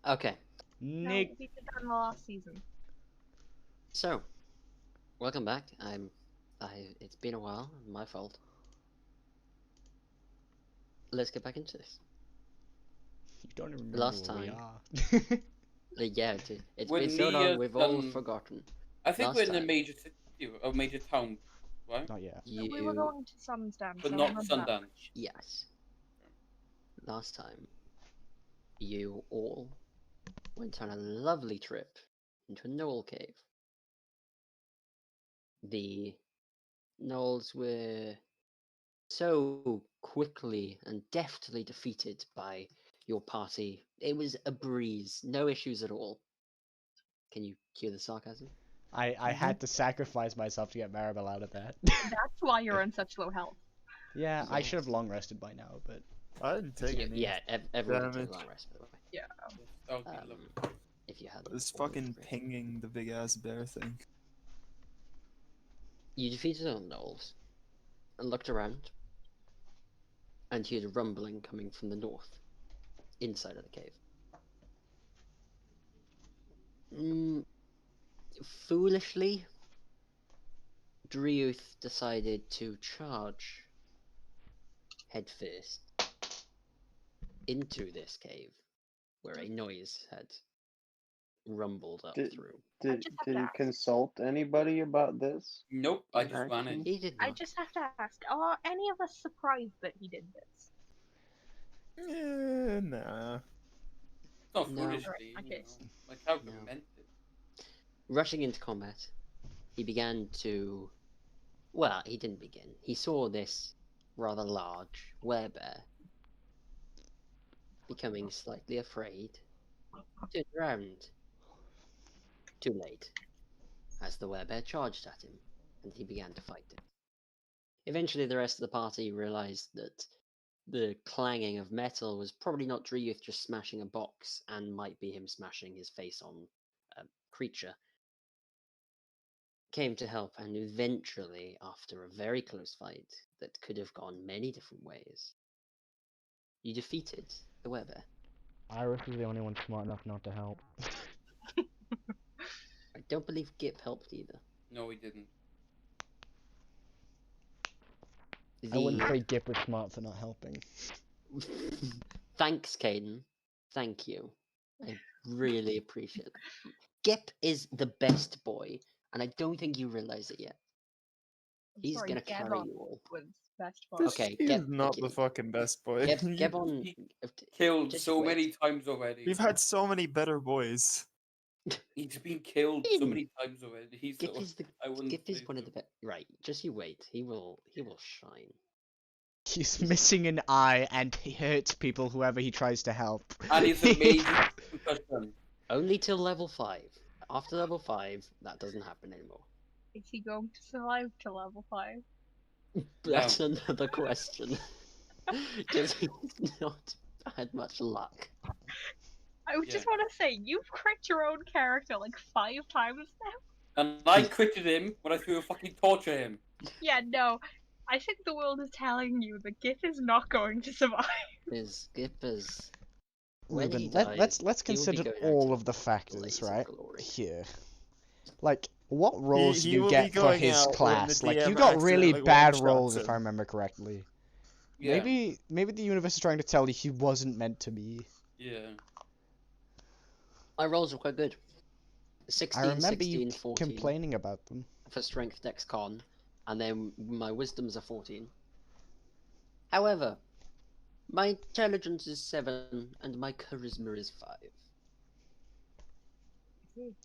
Okay, No, Nick. we did that in the last season. so welcome back. It's been a while. My fault. Let's get back into this. You don't even remember Last where we time. are. Yeah, it's We're been so long. near We've all some- forgotten. I think Last we're in a time. major city, a major town, right? Not yet. No, we were You, going to Sundance. But I not remember that Sundance. much. yes. Last time, you all went on a lovely trip into a knoll cave. The gnolls were so quickly and deftly defeated by your party. It was a breeze, no issues at all. Can you cue the sarcasm? I had to sacrifice myself to get Maribel out of that. That's why you're on such low health. Yeah, I Yes. should have long rested by now, but I didn't take any. Yeah, everyone took damage. a long rest, by the way. Yeah. That would be lovely. If you had I was all fucking three. pinging the big ass bear thing. You defeated all the gnolls and looked around, and you heard a rumbling coming from the north, inside of the cave. Foolishly, Driuth decided to charge headfirst into this cave, where a noise had rumbled up through. I just have Did to you ask. consult anybody about this? Nope, I just ran in. He did I not. just have to ask, are any of us surprised that he did this? Yeah, nah. Not No. foolishly. Right, okay. My character No. meant it. Rushing into combat, he began to. Well, he didn't begin. He saw this rather large werebear. Becoming slightly afraid, turned around. Too late, as the werebear charged at him, and he began to fight it. Eventually, the rest of the party realized that the clanging of metal was probably not Driuth just smashing a box, and might be him smashing his face on a creature. Came to help, and eventually, after a very close fight that could have gone many different ways, you defeated the werebear. Iris was the only one smart enough not to help. I don't believe Gip helped either. No, he didn't. I wouldn't say Gip was smart for not helping. Thanks, Caden. Thank you. I really appreciate it. Gip is the best boy, and I don't think you realize it yet. He's Sorry, gonna carry Gabon you all. was best part. This Okay, is get- not get- the fucking best boy. Get on. He Killed Just so wait. many times already. We've had so many better boys. He's been killed so many times already. He's Gip is the. I wouldn't Gip is say one of so. the best. Right, just you wait. He will shine. He's missing an eye and he hurts people whoever he tries to help. And he's a major concussion. Only till level 5. After level 5, that doesn't happen anymore. Is he going to survive to level 5? That's another question. Because he's not had much luck. I just want to say, you've crit your own character like 5 times now. And I critted him when I threw a fucking torch at him. Yeah, no. I think the world is telling you that Gip is not going to survive. His Gip is. When he Ruben, dies, let's he will be consider going out all to of the factors, blaze of right? glory. Here. Like, what roles he do you will be get for going his out when class? the Like, you DM got really accidentally bad one-shots roles, if him. I remember correctly. Yeah. Maybe the universe is trying to tell you he wasn't meant to be. Yeah. My rolls were quite good. 16, I remember 16, you 14 complaining about them. for strength, dex, con, and then my wisdom's are 14. However, my intelligence is 7 and my charisma is 5.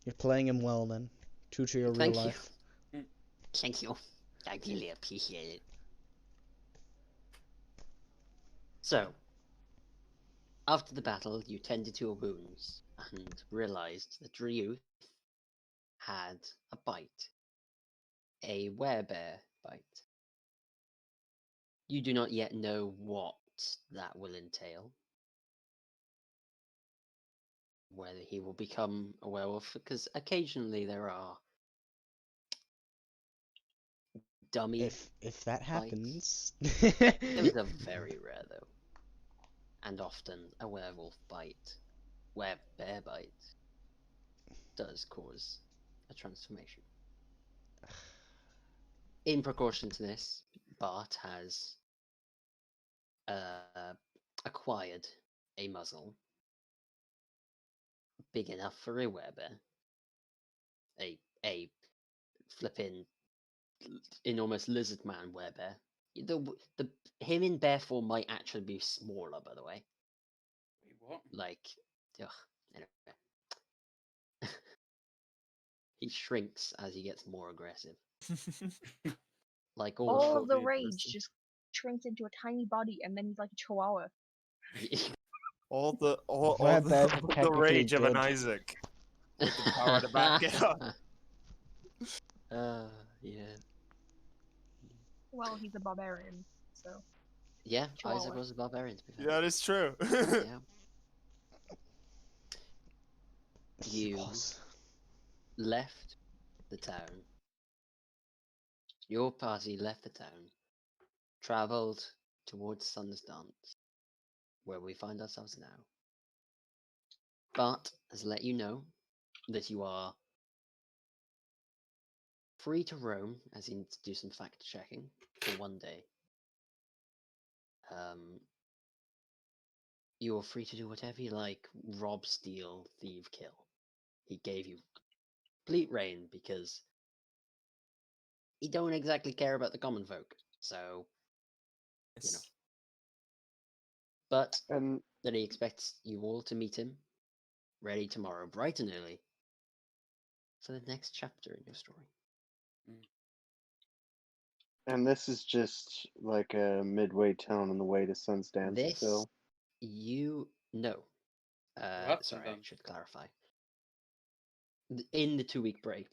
You're playing him well then. True to your Thank real you. life. Thank you. I really appreciate it. So, after the battle, you tended to your wounds and realized that Ryu had a bite. A werebear bite. You do not yet know what that will entail. Whether he will become a werewolf, because occasionally there are dummy. If that happens. Those are very rare though, and often a werewolf bite where bear bite does cause a transformation. In precaution to this, Bart has acquired a muzzle big enough for a werebear. A flipping enormous lizard man werebear. The him in bear form might actually be smaller, by the way. Wait, what? Like, anyway. He shrinks as he gets more aggressive. Like all All of the Fully rage aggressive. just shrinks into a tiny body, and then he's like a chihuahua. all the Werebears are the technically rage of an good. Isaac. With the power to back it up. Yeah. Well, he's a barbarian, so. Yeah, Chihuahua. Isaac was a barbarian, to be fair. That is true. Yeah. He You was. left the town. Your party left the town, travelled towards Sun's Dance, where we find ourselves now. But, as to let you know, that you are free to roam, as in to do some fact checking, for one day. You are free to do whatever you like, rob, steal, thieve, kill. He gave you complete reign because he don't exactly care about the common folk, so, you know. But And that he expects you all to meet him, ready tomorrow, bright and early, for the next chapter in your story. this is just like a midway town on the way to Sun's Dance This, still. you know. That's Sorry, I done. should clarify. In the 2-week break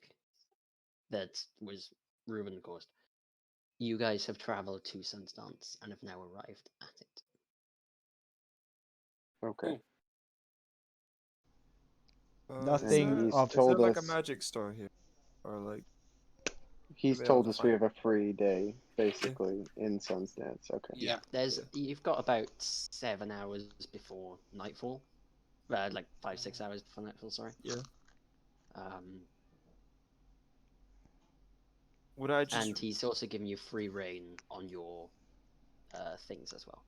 that was Ruben caused, you guys have travelled to Sun's Dance and have now arrived at it. Okay. Cool. Nothing He's of- Is there told like a us- magic store here? Or like He's be able told to us we find- have a free day, basically, in Sun's Dance. Okay. Yeah. You've got about 7 hours before nightfall. Like 5-6 hours before nightfall, sorry. Yeah. And would I just he's also given you free reign on your things as well.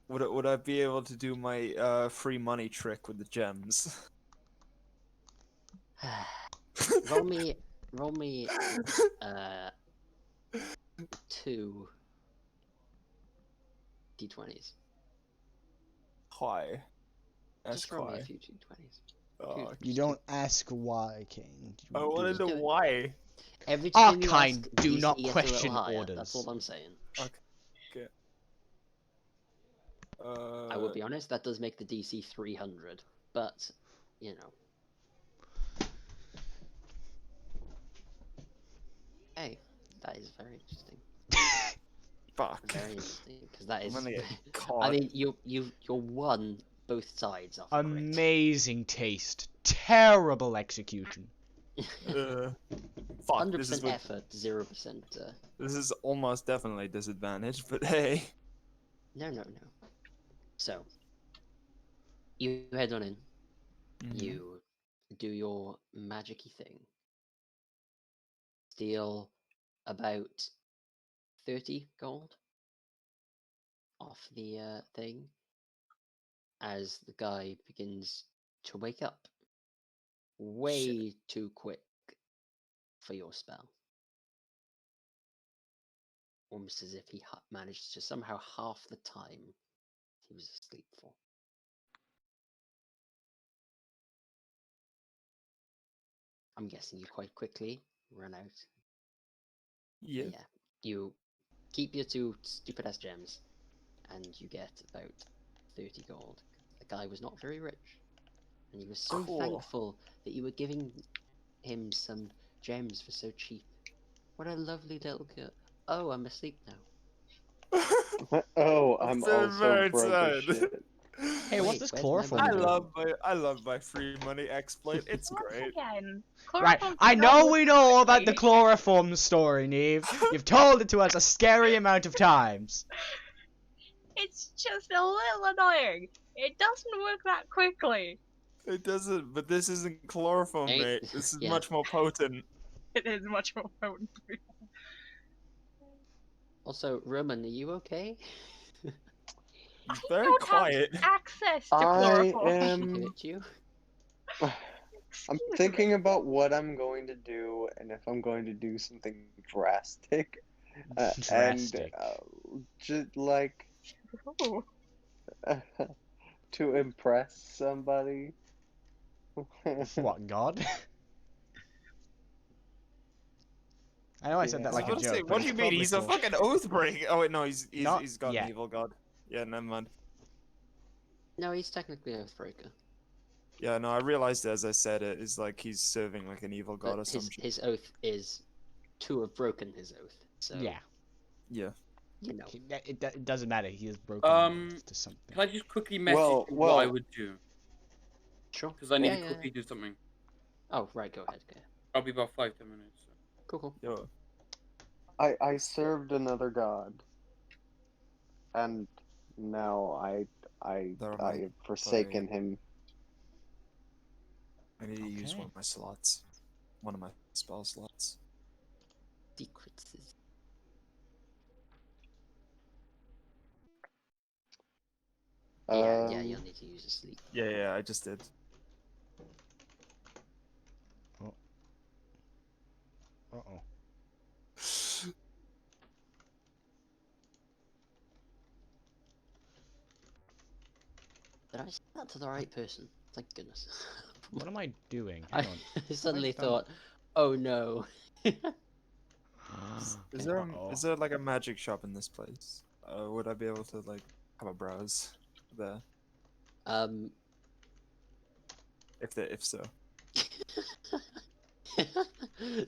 would I be able to do my free money trick with the gems? roll me 2 d20s. Why? Just roll me a why. few d20s. Oh, You don't ask why, King. I You want to do. know do it. why. Every Our time you kind ask, do DC not gets a question little higher, orders. That's all I'm saying. Okay. I will be honest, that does make the DC 300, but you know. Hey, that is very interesting. Fuck. Very interesting because that I'm is. gonna get I caught. mean, you're won both sides off. a crit. Amazing taste. Terrible execution. Fuck. This 100% is what, effort, 0%. this is almost definitely disadvantage, but hey. No. So, you head on in. Mhm. You do your magic-y thing. Steal about 30 gold off the thing as the guy begins to wake up. Way too quick for your spell. Almost as if he managed to somehow half the time he was asleep for. I'm guessing you quite quickly run out. Yeah. Yeah. You keep your 2 stupid ass gems and you get about 30 gold. The guy was not very rich. And he was so Cool. thankful that you were giving him some gems for so cheap. What a lovely little girl. Oh, I'm asleep now. Oh, I'm Very, also very broke as sad. shit. Hey, what's Wait, this where's my chloroform money? doing? I love my free money exploit. It's Once great. again, Right, chloroform I does know not we work know all about the perfectly. chloroform story, Neve. You've told it to us a scary amount of times. It's just a little annoying. It doesn't work that quickly. It doesn't, but this isn't chloroform, Ain't- mate. This is yeah. much more potent. It is much more potent. Also, Roman, are you okay? He's I very don't quiet. have access to I chloroform. Should I am. give it to you? I'm Excuse thinking me. about what I'm going to do and if I'm going to do something drastic. Drastic. Just like Ooh. to impress somebody. What, God? I know I said Yeah. that I was like a about to say, joke, what but do you it's mean? probably He's a cool. fucking oath breaker. Oh wait, no, he's Not got yet. an evil god. Yeah, never mind. No, he's technically an Oathbreaker. Yeah, no, I realized as I said it is like he's serving like an evil god or But some shit. his oath is to have broken his oath. So, Yeah. Yeah. you know. It doesn't matter. He has broken to something. Can I just quickly message Well, you what I well- would do? Sure. Because I need Yeah, to yeah, quickly do something. Oh, right, go ahead. Okay. I'll be about 5-10 minutes. So. Cool, cool. Yo. I served another god, and now There I have forsaken him. I need to use Okay. one of my slots. One of my spell slots. Secrets is... Yeah, you'll need to use a sleep. Yeah, I just did. Uh-oh. Did I say that to the right person? Thank goodness. What am I doing? I Hang on. suddenly done- thought, oh no. Is Uh-oh. there like a magic shop in this place? Would I be able to like have a browse there? um. If so.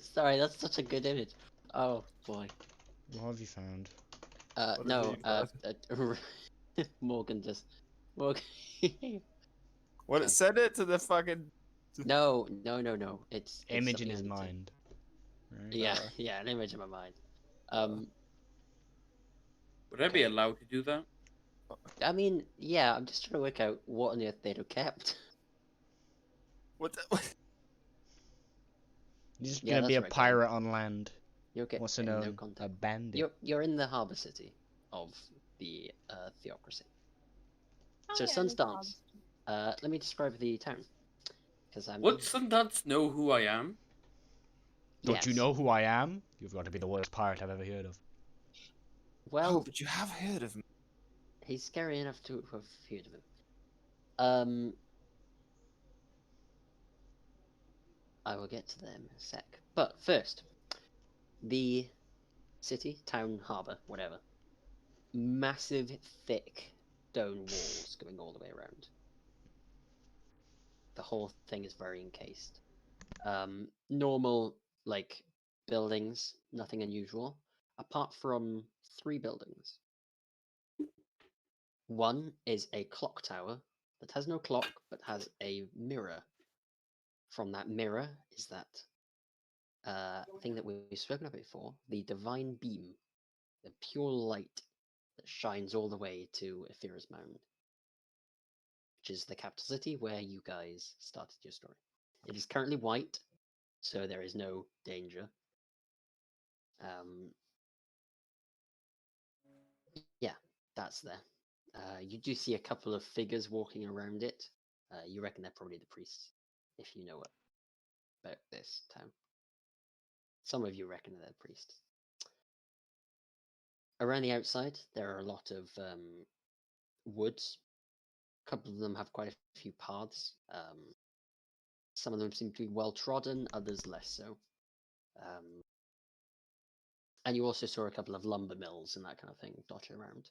Sorry, that's such a good image. Oh boy. What have you found? What No. have you Morgan just. Morgan. What? Okay. Send it to the fucking. No. It's Image in something his I need to- mind. Right? Yeah, yeah, an image in my mind. Would I be Okay. allowed to do that? I mean, yeah, I'm just trying to work out what on earth they'd have kept. What? What? You're just Yeah, gonna be a that's right, Colin. pirate on land. You're getting What's it no known? contact. A bandit. You're in the harbor city of the theocracy. Oh, So yeah, Sun's no Dance. Let me describe the town. Because I'm. Would Sundance know who I am? Don't you Yes. know who I am? You've got to be the worst pirate I've ever heard of. Well, Oh, but you have heard of me. he's scary enough to have heard of him. I will get to them in a sec. But first, the city, town, harbour, whatever. Massive, thick stone walls going all the way around. The whole thing is very encased. Normal, like, buildings, nothing unusual, apart from 3 buildings. One is a clock tower that has no clock, but has a mirror. From that mirror is that thing that we've spoken about before, the divine beam, the pure light that shines all the way to Ethera's Mound, which is the capital city where you guys started your story. It is currently white, so there is no danger. Yeah, that's there. You do see a couple of figures walking around it. You reckon they're probably the priests, if you know about this town. Some of you reckon they're priests. Around the outside, there are a lot of woods. A couple of them have quite a few paths. Some of them seem to be well trodden, others less so. And you also saw a couple of lumber mills and that kind of thing dotted around.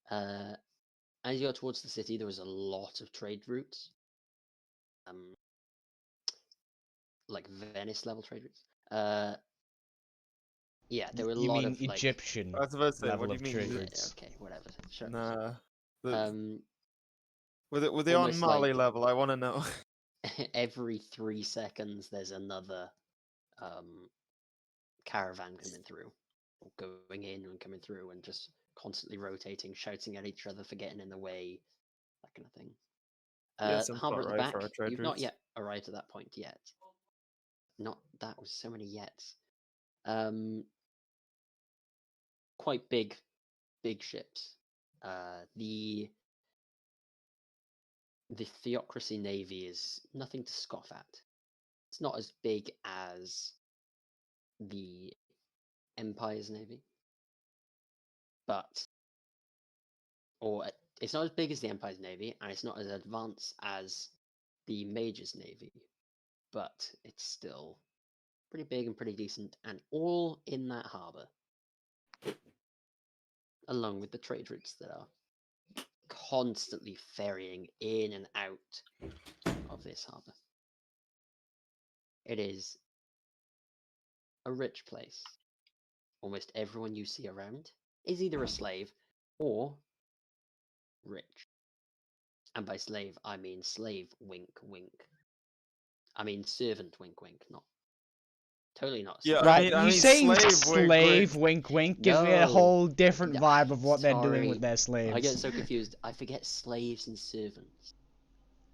As you go towards the city, there was a lot of trade routes. Like Venice level trade routes. Yeah, there were a You lot mean of like. Egyptian I was about to say, level what do of you mean? trade Yeah, routes? okay, whatever. Sure. Nah. Were they on almost Mali like- level? I want to know. Every 3 seconds, there's another caravan coming through, or going in and coming through, and just constantly rotating, shouting at each other for getting in the way, that kind of thing. Yeah, sounds Harbour at about the right back. for our trade You've not routes. yet arrived at that point yet. Not that was so many yets. Quite big ships. The Theocracy Navy is nothing to scoff at. It's not as big as the Empire's Navy, it's not as big as the Empire's Navy, and it's not as advanced as the Mage's Navy, but it's still pretty big and pretty decent, and all in that harbour, along with the trade routes that are constantly ferrying in and out of this harbour. It is a rich place. Almost everyone you see around is either a slave or rich. And by slave, I mean slave, wink, wink. I mean servant, wink, wink, not totally not. Yeah, Right, I you mean, saying slave, wink, wink gives me a No. whole different Yeah, vibe of what they're doing sorry. with their slaves. I get so confused. I forget slaves and servants.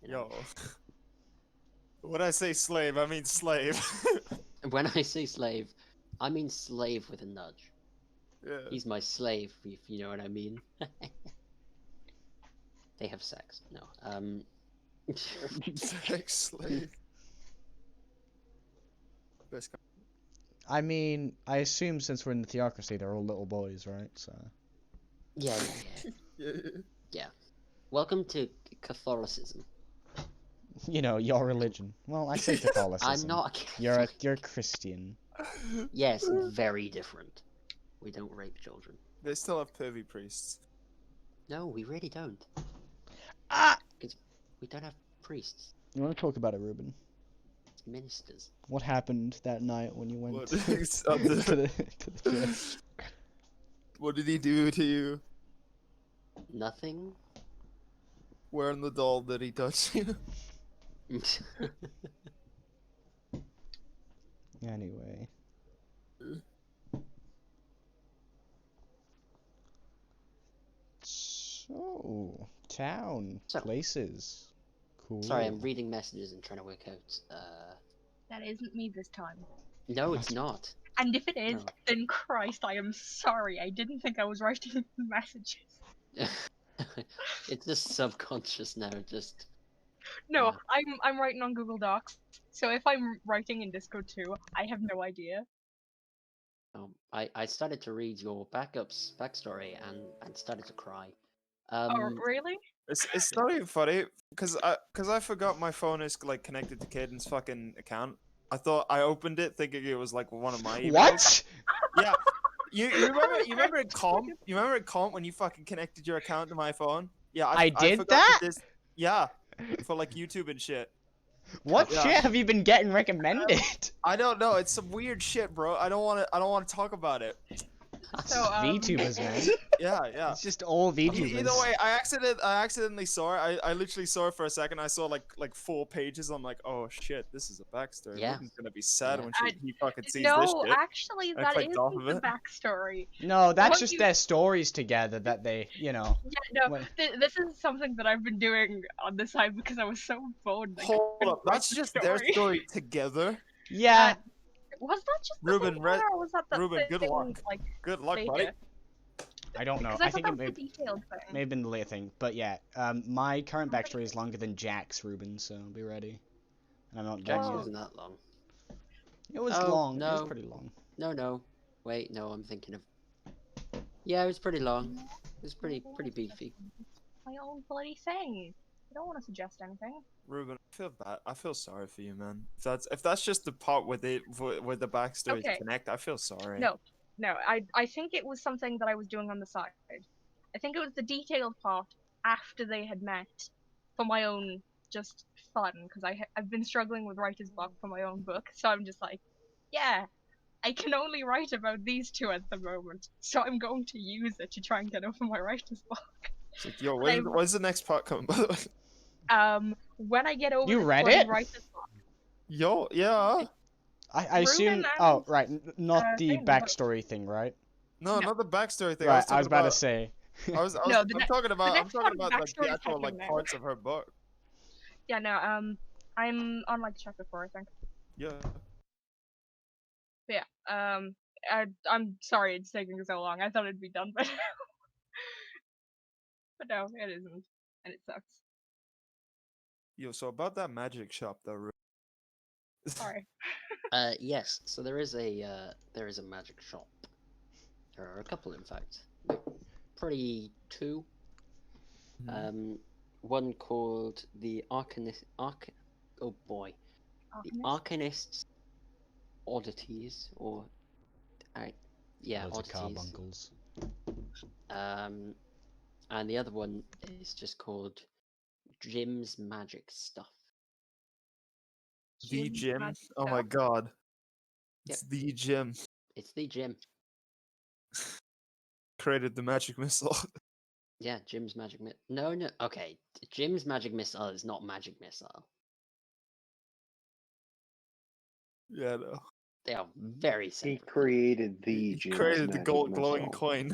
You know? Yo. When I say slave, I mean slave. When I say slave, I mean slave with a nudge. Yeah. He's my slave, if you know what I mean. They have sex. No. Sex slave. Best guy. I mean, I assume since we're in the theocracy, they're all little boys, right? So. Yeah. Yeah. Welcome to Catholicism. You know, your religion. Well, I say Catholicism. I'm not a Catholic. You're a Christian. Yes, very different. We don't rape children. They still have pervy priests. No, we really don't. Ah! We don't have priests. You want to talk about it, Ruben? It's ministers. What happened that night when you went What? to the church? What did he do to you? Nothing. Where in the doll did he touch you? Anyway. So, town, places. Cool. Sorry, I'm reading messages and trying to work out. That isn't me this time. No, it's not. And if it is, No. then Christ, I am sorry. I didn't think I was writing messages. It's just subconscious now. Just No, Yeah. I'm writing on Google Docs. So if I'm writing in Discord too, I have no idea. I started to read your backstory and started to cry. Oh, really? It's not even funny because I forgot my phone is like connected to Caden's fucking account. I thought I opened it thinking it was like one of my emails. What? Yeah. You remember in comp? You remember in comp when you fucking connected your account to my phone? Yeah, I did forgot that? Yeah, for like YouTube and shit. What Yeah. shit have you been getting recommended? I don't know. It's some weird shit, bro. I don't want to talk about it. So, VTubers, man. Yeah. It's just all VTubers. Either way, I accidentally saw it. I literally saw it for a second. I saw like 4 pages. I'm like, oh shit, this is a backstory. Yeah. Ruben's gonna be sad Yeah. when he fucking sees this No, shit. actually, I that clicked isn't off of the it. backstory. No, that's What just you- their stories together that they, you know. Yeah, no, What- this is something that I've been doing on the side because I was so bored. I Hold couldn't up, write that's the just their story. story together. Yeah. Was that just the Ruben, thing, re- or was that the Ruben, thing, good luck. like, Good luck, buddy. later? I don't know. Because I I think thought it that was may, the detailed thing. may have been the later thing. But yeah, my current backstory is longer than Jack's, Ruben, so be ready. And I'm not Jack's judging Oh. wasn't that long. It was Oh, long. It no. was pretty long. No. Wait, no, I'm thinking of. Yeah, it was pretty long. It was pretty beefy. My own bloody thing. I don't want to suggest anything. Ruben, I feel bad. I feel sorry for you, man. If that's just the part with the backstory Okay. connect, I feel sorry. No, I think it was something that I was doing on the side. I think it was the detailed part after they had met for my own just fun, because I've been struggling with writer's block for my own book, so I'm just like, yeah, I can only write about these two at the moment, so I'm going to use it to try and get over my writer's block. It's like, yo, I'm- when's the next part coming, by the way? When I get over You this read bloody it? writer's block, Yo, yeah. I assume. Ruben Oh, and, right. Not the thing, but- backstory thing, right? No, No. not the backstory thing. Right. I was talking about to say. No, I'm talking about next one, like the backstory is actual like happening now. parts of her book. Yeah, no, I'm on like chapter 4, I think. Yeah. But yeah, I'm sorry it's taking so long. I thought it'd be done, but but no, it isn't, and it sucks. Yo, so about that magic shop though. Sorry. Yes. So there is a magic shop. There are a couple, in fact. Probably two. One called the Arcanist. Oh boy, the Alchemist? Arcanist's Oddities, or yeah, Loads of Oddities. carbuncles. And the other one is just called Jim's Magic Stuff. The Jim's gym. magic Oh my stuff? god. Yep. It's the gym. It's the Jim. Created the magic missile. Yeah, Jim's Magic Missile. No. Okay, Jim's Magic Missile is not Magic Missile. Yeah, no. They are very He separate. created the He Jim's created the magic gold glowing missile. coin.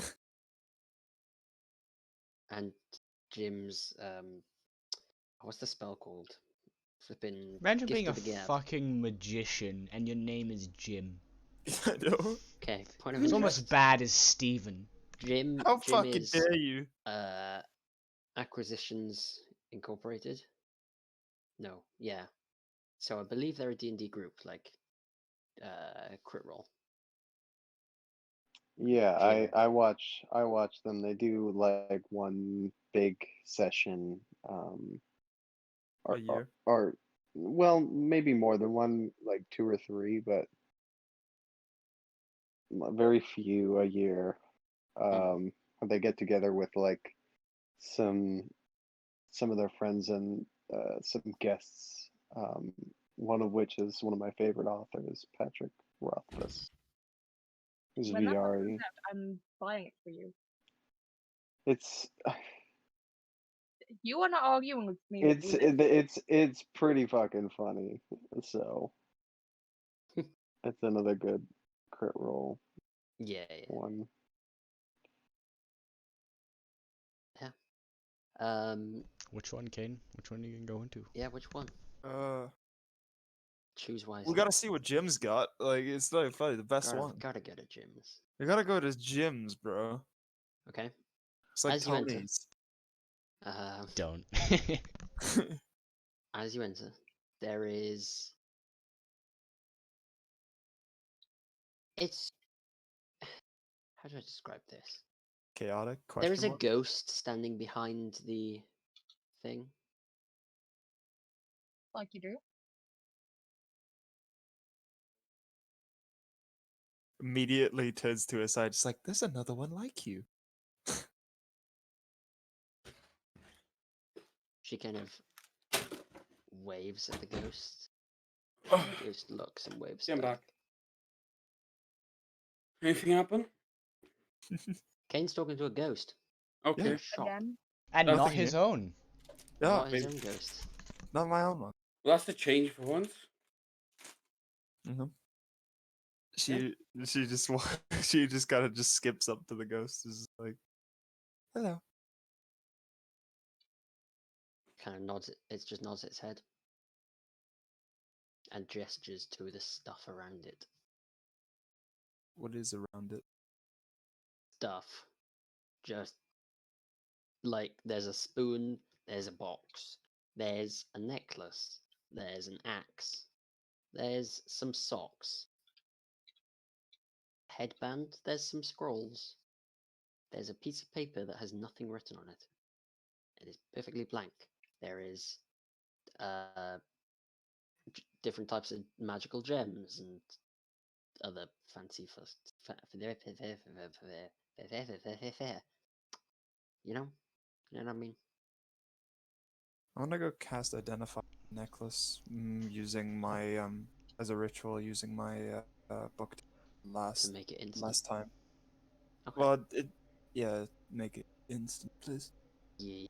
And Jim's what's the spell called? Flipping. Imagine being a Gift of the Gab. fucking magician and your name is Jim. I know. Okay, point of It's interest. almost bad as Steven. Jim. How Jim fucking is dare you? Acquisitions Incorporated. No, yeah. So I believe they're a D&D group, like Crit Roll. Yeah, Jim. I watch them. They do like one big session, A year. or well, maybe more than one, like 2 or 3, but very few a year. They get together with like some of their friends and some guests. One of which is one of my favorite authors, Patrick Rothfuss. Who's When that book VRE. comes out, I'm buying it for you. It's You are not arguing with me. it's pretty fucking funny. So it's another good crit roll Yeah. one. Which one, Kane? Which one are you gonna go into? Yeah, which one? Choose wisely. We gotta see what Jim's got. Like, it's not probably the best one. Gotta go to Jim's. We gotta go to Jim's, bro. Okay. It's like As you enter. Tony's. Don't. As you enter, there is. It's. How do I describe this? Chaotic? There is a mark? ghost standing behind the thing. Like you do. Immediately turns to his side. It's like, there's another one like you. She kind of waves at the ghost. The ghost looks and waves Stand back. back. Anything happen? Kane's talking to a ghost. Okay. In a shop. Again. And Nothing not his here. own. Yeah, Not his maybe- own ghost. not my own one. Well, that's the change for once. Mm-hmm. She just she just kind of just skips up to the ghost. Is like, hello. Kind of nods. It just nods its head and gestures to the stuff around it. What is around it? Stuff. Just like there's a spoon, there's a box, there's a necklace, there's an axe, there's some socks, headband, there's some scrolls, there's a piece of paper that has nothing written on it. It is perfectly blank. There is different types of magical gems and other fancy you know what I mean? I'm gonna go cast Identify Necklace using my as a ritual using my book To last make it instant. time. Okay. Well, yeah, make it instant, please. Yeah.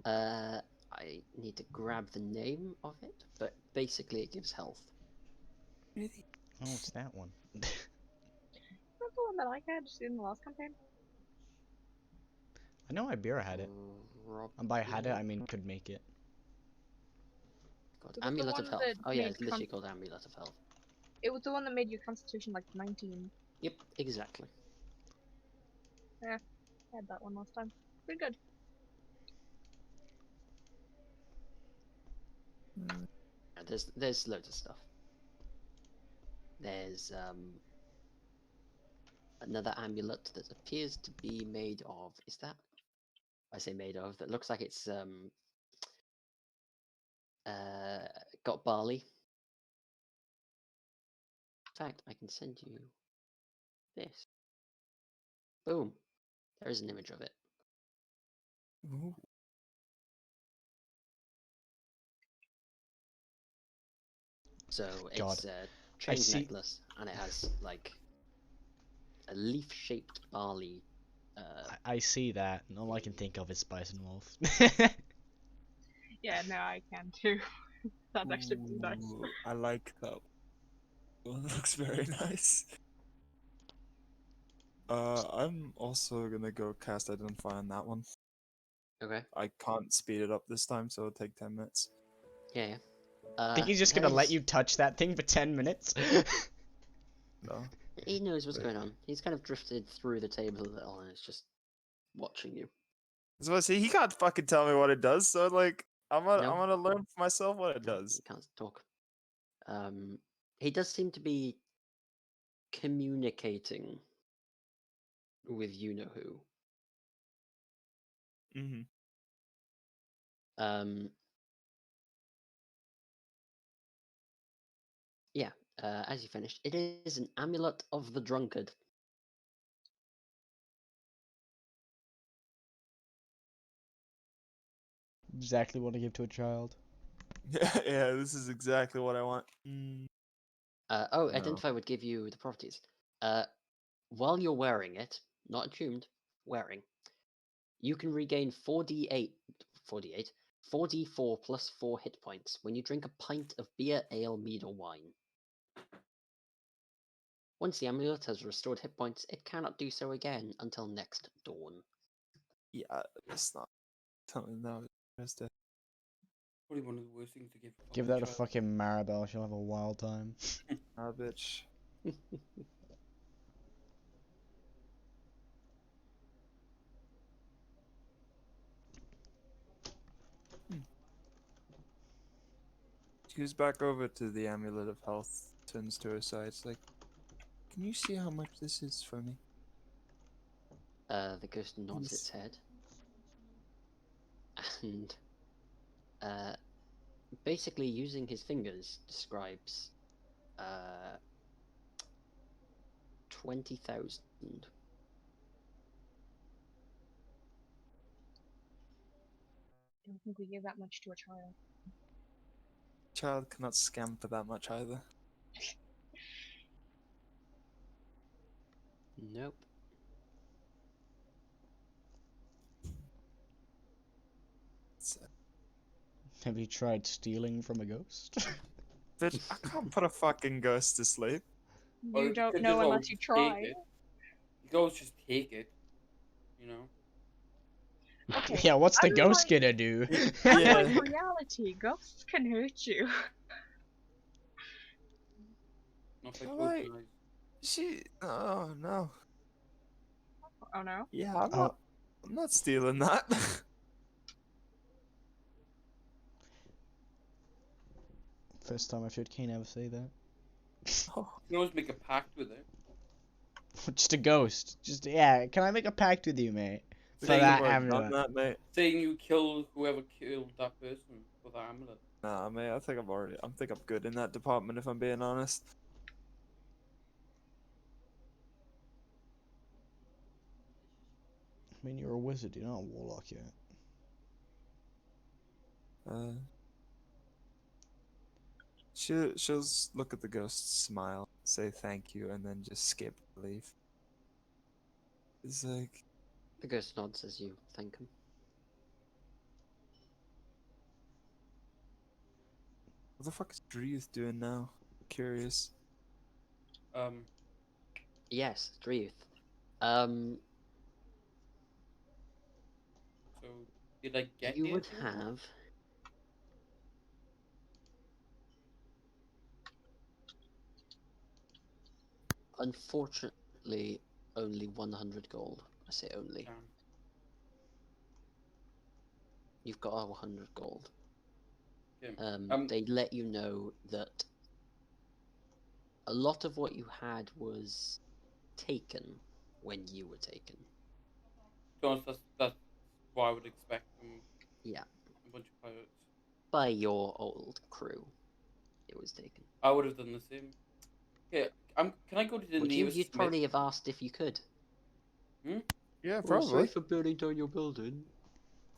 I need to grab the name of it, but basically it gives health. Oh, it's that one. That's the one that I had in the last campaign. I know Ibira had it. And by had it, I mean could make it. God, It was the Amulet one of Health. that Oh yeah, made it's literally called Amulet of Health. It was the one that made your constitution like 19. Yep, exactly. I had that one last time. Pretty good. There's loads of stuff. There's another amulet that appears to be made of. Is that? I say made of. That looks like it's got barley. In fact, I can send you this. Boom. There is an image of it. Ooh. So God. it's a chain see- necklace, and it has like a leaf-shaped barley. I see that, and all I can think of is Spice and Wolf. Yeah, no, I can too. That's actually pretty nice. Ooh, I like that one. Looks very nice. I'm also gonna go cast Identify on that one. Okay. I can't speed it up this time, so it'll take 10 minutes. Yeah. Yeah. I think he's just gonna let there's- you touch that thing for 10 minutes. No. He knows what's Wait. going on. He's kind of drifted through the table a little, and is just watching you. So see, he can't fucking tell me what it does. So like, I'm gonna No. learn for myself what it No, does. he can't talk. He does seem to be communicating with you know who. Mm-hmm. Yeah. As you finished, it is an amulet of the drunkard. Exactly what I give to a child. Yeah, this is exactly what I want. No. Identify would give you the properties. While you're wearing it, not attuned, wearing, you can regain 4d4 plus 4 hit points when you drink a pint of beer, ale, mead, or wine. Once the amulet has restored hit points, it cannot do so again until next dawn. Yeah, it's not something that was interesting. Probably one of the worst things to give. Give that a fucking Maribel, she'll have a wild time. Ah, bitch. She goes back over to the Amulet of Health, turns to her side. It's like, can you see how much this is for me? The ghost nods Yes. its head. And basically using his fingers describes 20,000. I don't think we give that much to a child. Child cannot scam for that much either. Nope. Have you tried stealing from a ghost? Bitch, I can't put a fucking ghost to sleep. Or You you don't could know just unless always you take try. it. You can always just take it. You know. Okay. Yeah, what's the Unlike- ghost gonna do? Unlike reality, ghosts can hurt you. Not like Alright. both eyes. She. Oh no. Oh no. Yeah, Oh. I'm not stealing that. First time I've heard Kane ever say that. Oh, You can always make a pact with it. Just a ghost. Just, yeah, can I make a pact with you, mate? For Saying that you I've done amulet. that, mate. Saying you kill whoever killed that person for the amulet. Nah, mate. I think I'm good in that department. If I'm being honest. I mean, you're a wizard, you're not a warlock yet. She'll look at the ghost, smile, say thank you, and then just skip leave. It's like, The ghost nods as you thank him. what the fuck is Dreeth doing now? Curious. Yes, Dreeth. So did I get You it? would have unfortunately only 100 gold. I say only. Damn. You've got 100 gold. Okay. They let you know that a lot of what you had was taken when you were taken. To be honest, that's what I would expect from Yeah, a bunch of pirates. by your old crew, it was taken. I would have done the same. Okay, can I go to the Would nearest you'd smith? probably have asked if you could. Yeah, Oh, sorry probably. for burning down your building.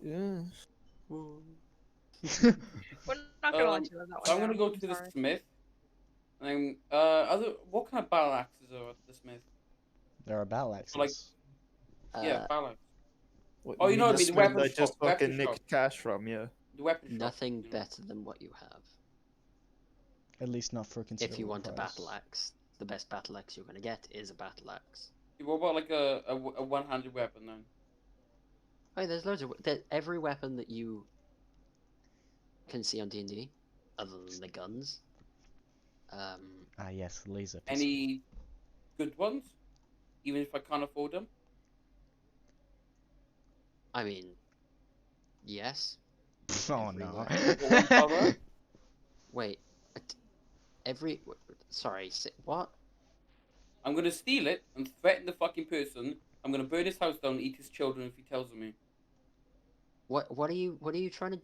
Yeah. Whoa. We're not gonna let you live that So one I'm gonna down. go I'm to the sorry. smith. And what kind of battle axes are at the smith? There are battle axes. Like- Yeah, battle axe. What, Oh, you mean know what I the mean, the Smith weapon I just shop, weapon fucking shop. nicked cash from, yeah. The weapon shop. Nothing you know. better than what you have. At least not for a considerable If you want price. a battle axe, the best battle axe you're going to get is a battle axe. What about like a one-handed weapon then? Oh, there's loads of every weapon that you can see on D&D, other than the guns. Ah yes, laser pistol. Any good ones? Even if I can't afford them? I mean, yes. Oh every no. weapon. What ones are there? Wait, every sorry, what? I'm gonna steal it and threaten the fucking person. I'm gonna burn his house down and eat his children if he tells me. What are you trying to?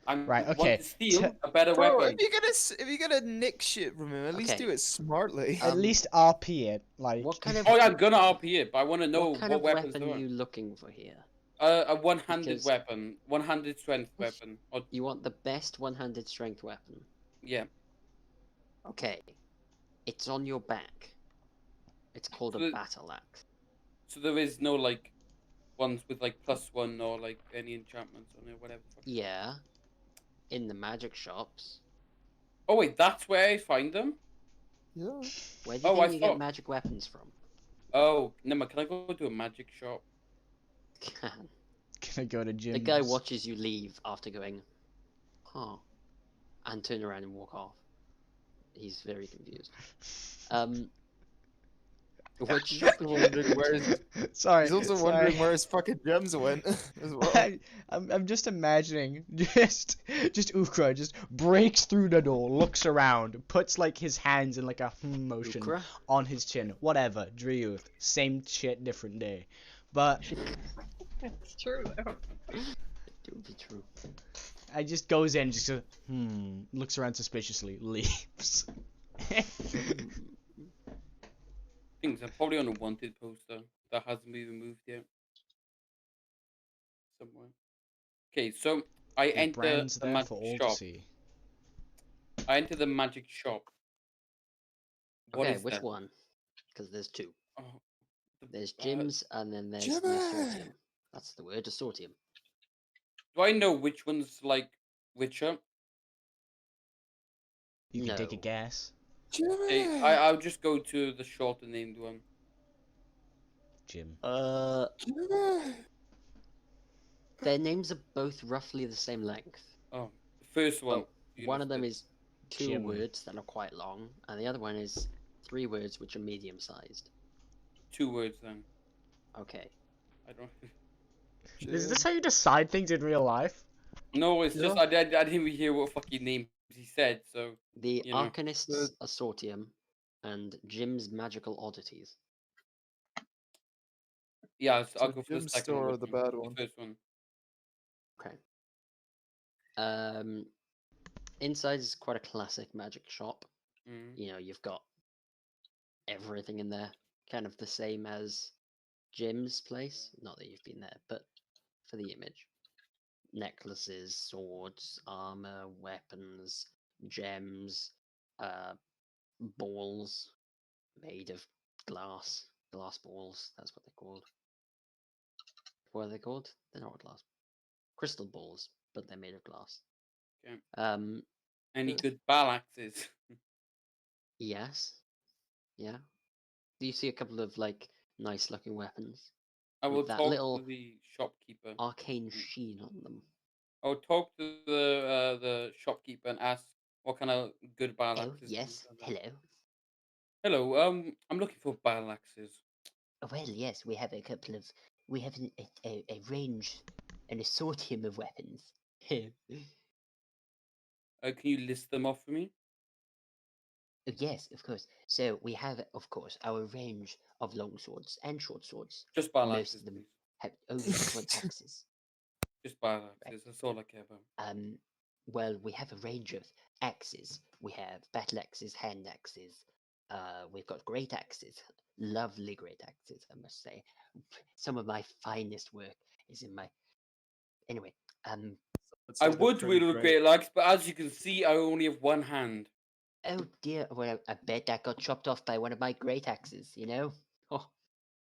I'm Right, want okay. to steal a better Bro, weapon. if you're gonna nick shit from him, at least Okay. do it smartly. At least RP it, like. What kind of? Oh yeah, I'm gonna RP it, but I want to know What kind what of weapons weapon there are are. you looking for here? A one-handed Because- weapon, one-handed strength weapon. Or You want the best one-handed strength weapon. yeah, Okay, it's on your back. It's called So a the- battle axe. so there is no like ones with like +1 or like any enchantments on it, whatever. the fuck. Yeah, in the magic shops. Oh wait, that's where I find them. Yeah. Where do you Oh, think I you thought- get magic weapons from? Oh, never mind. Can I go to a magic shop? Can. Can I go to gym? The guy watches you leave after going, huh, and turn around and walk off. He's very confused. Which He's shop also would you wondering go where to? his, Sorry. he's also sorry. wondering where his fucking gems went as well. I'm just imagining just Ukra just breaks through the door, looks around, puts like his hands in like a motion Ukra? on his chin. Whatever, Driyuth, same shit, different day. But It's true though. It would be true. I just goes in, just goes, looks around suspiciously, leaves. Things are probably on a wanted poster that hasn't been removed yet. Somewhere. Okay, so I His enter brand's the there magic for all to shop. see. I enter the magic shop. What Okay, is which that? one? Because there's two. Oh, There's uh, gyms and then there's the Jimmy! assortium. That's the word, assortium. do I know which one's like whicher? You can take a No. guess. Okay, I'll just go to the shorter named one. Jim. Their names are both roughly the same length. Oh, the first one. But one of them is two Jim. words that are quite long, and the other one is 3 words which are medium sized. 2 words then. Okay. I don't. Is this how you decide things in real life? No, it's just Yeah. I didn't even hear what fucking names he said. So The You know, Arcanist's Assortium and Jim's Magical Oddities. yeah, so I'll So go for the Jim's second store one. or the bad one? The first one. Okay. Inside is quite a classic magic shop. Mm. You know, you've got everything in there, kind of the same as Jim's place. Not that you've been there, but for the image. Necklaces, swords, armor, weapons, gems, balls made of glass balls. That's what they're called. What are they called? They're not glass. Crystal balls, but they're made of glass. Okay. Any good battle axes? Yes. Yeah. Do you see a couple of like nice looking weapons? I will with that talk little to the shopkeeper. arcane sheen on them. I'll talk to the shopkeeper and ask what kind of good battle Oh, axes. yes. Hello. Hello. I'm looking for battle axes. Well, yes, we have a couple of. We have a range, an assortium of weapons. Can you list them off for me? Yes, of course. So we have, of course, our range of long swords and short swords. Just battle Most axes, of them please. have. Oh yes, well, axes. Just battle axes. That's all I care about. Well, we have a range of axes. We have battle axes, hand axes. We've got great axes, lovely great axes, I must say. Some of my finest work is in my. Anyway, That I sounded would pretty wield a great. great axe, but as you can see, I only have one hand. oh dear, well, I bet that got chopped off by one of my great axes. You know. Oh,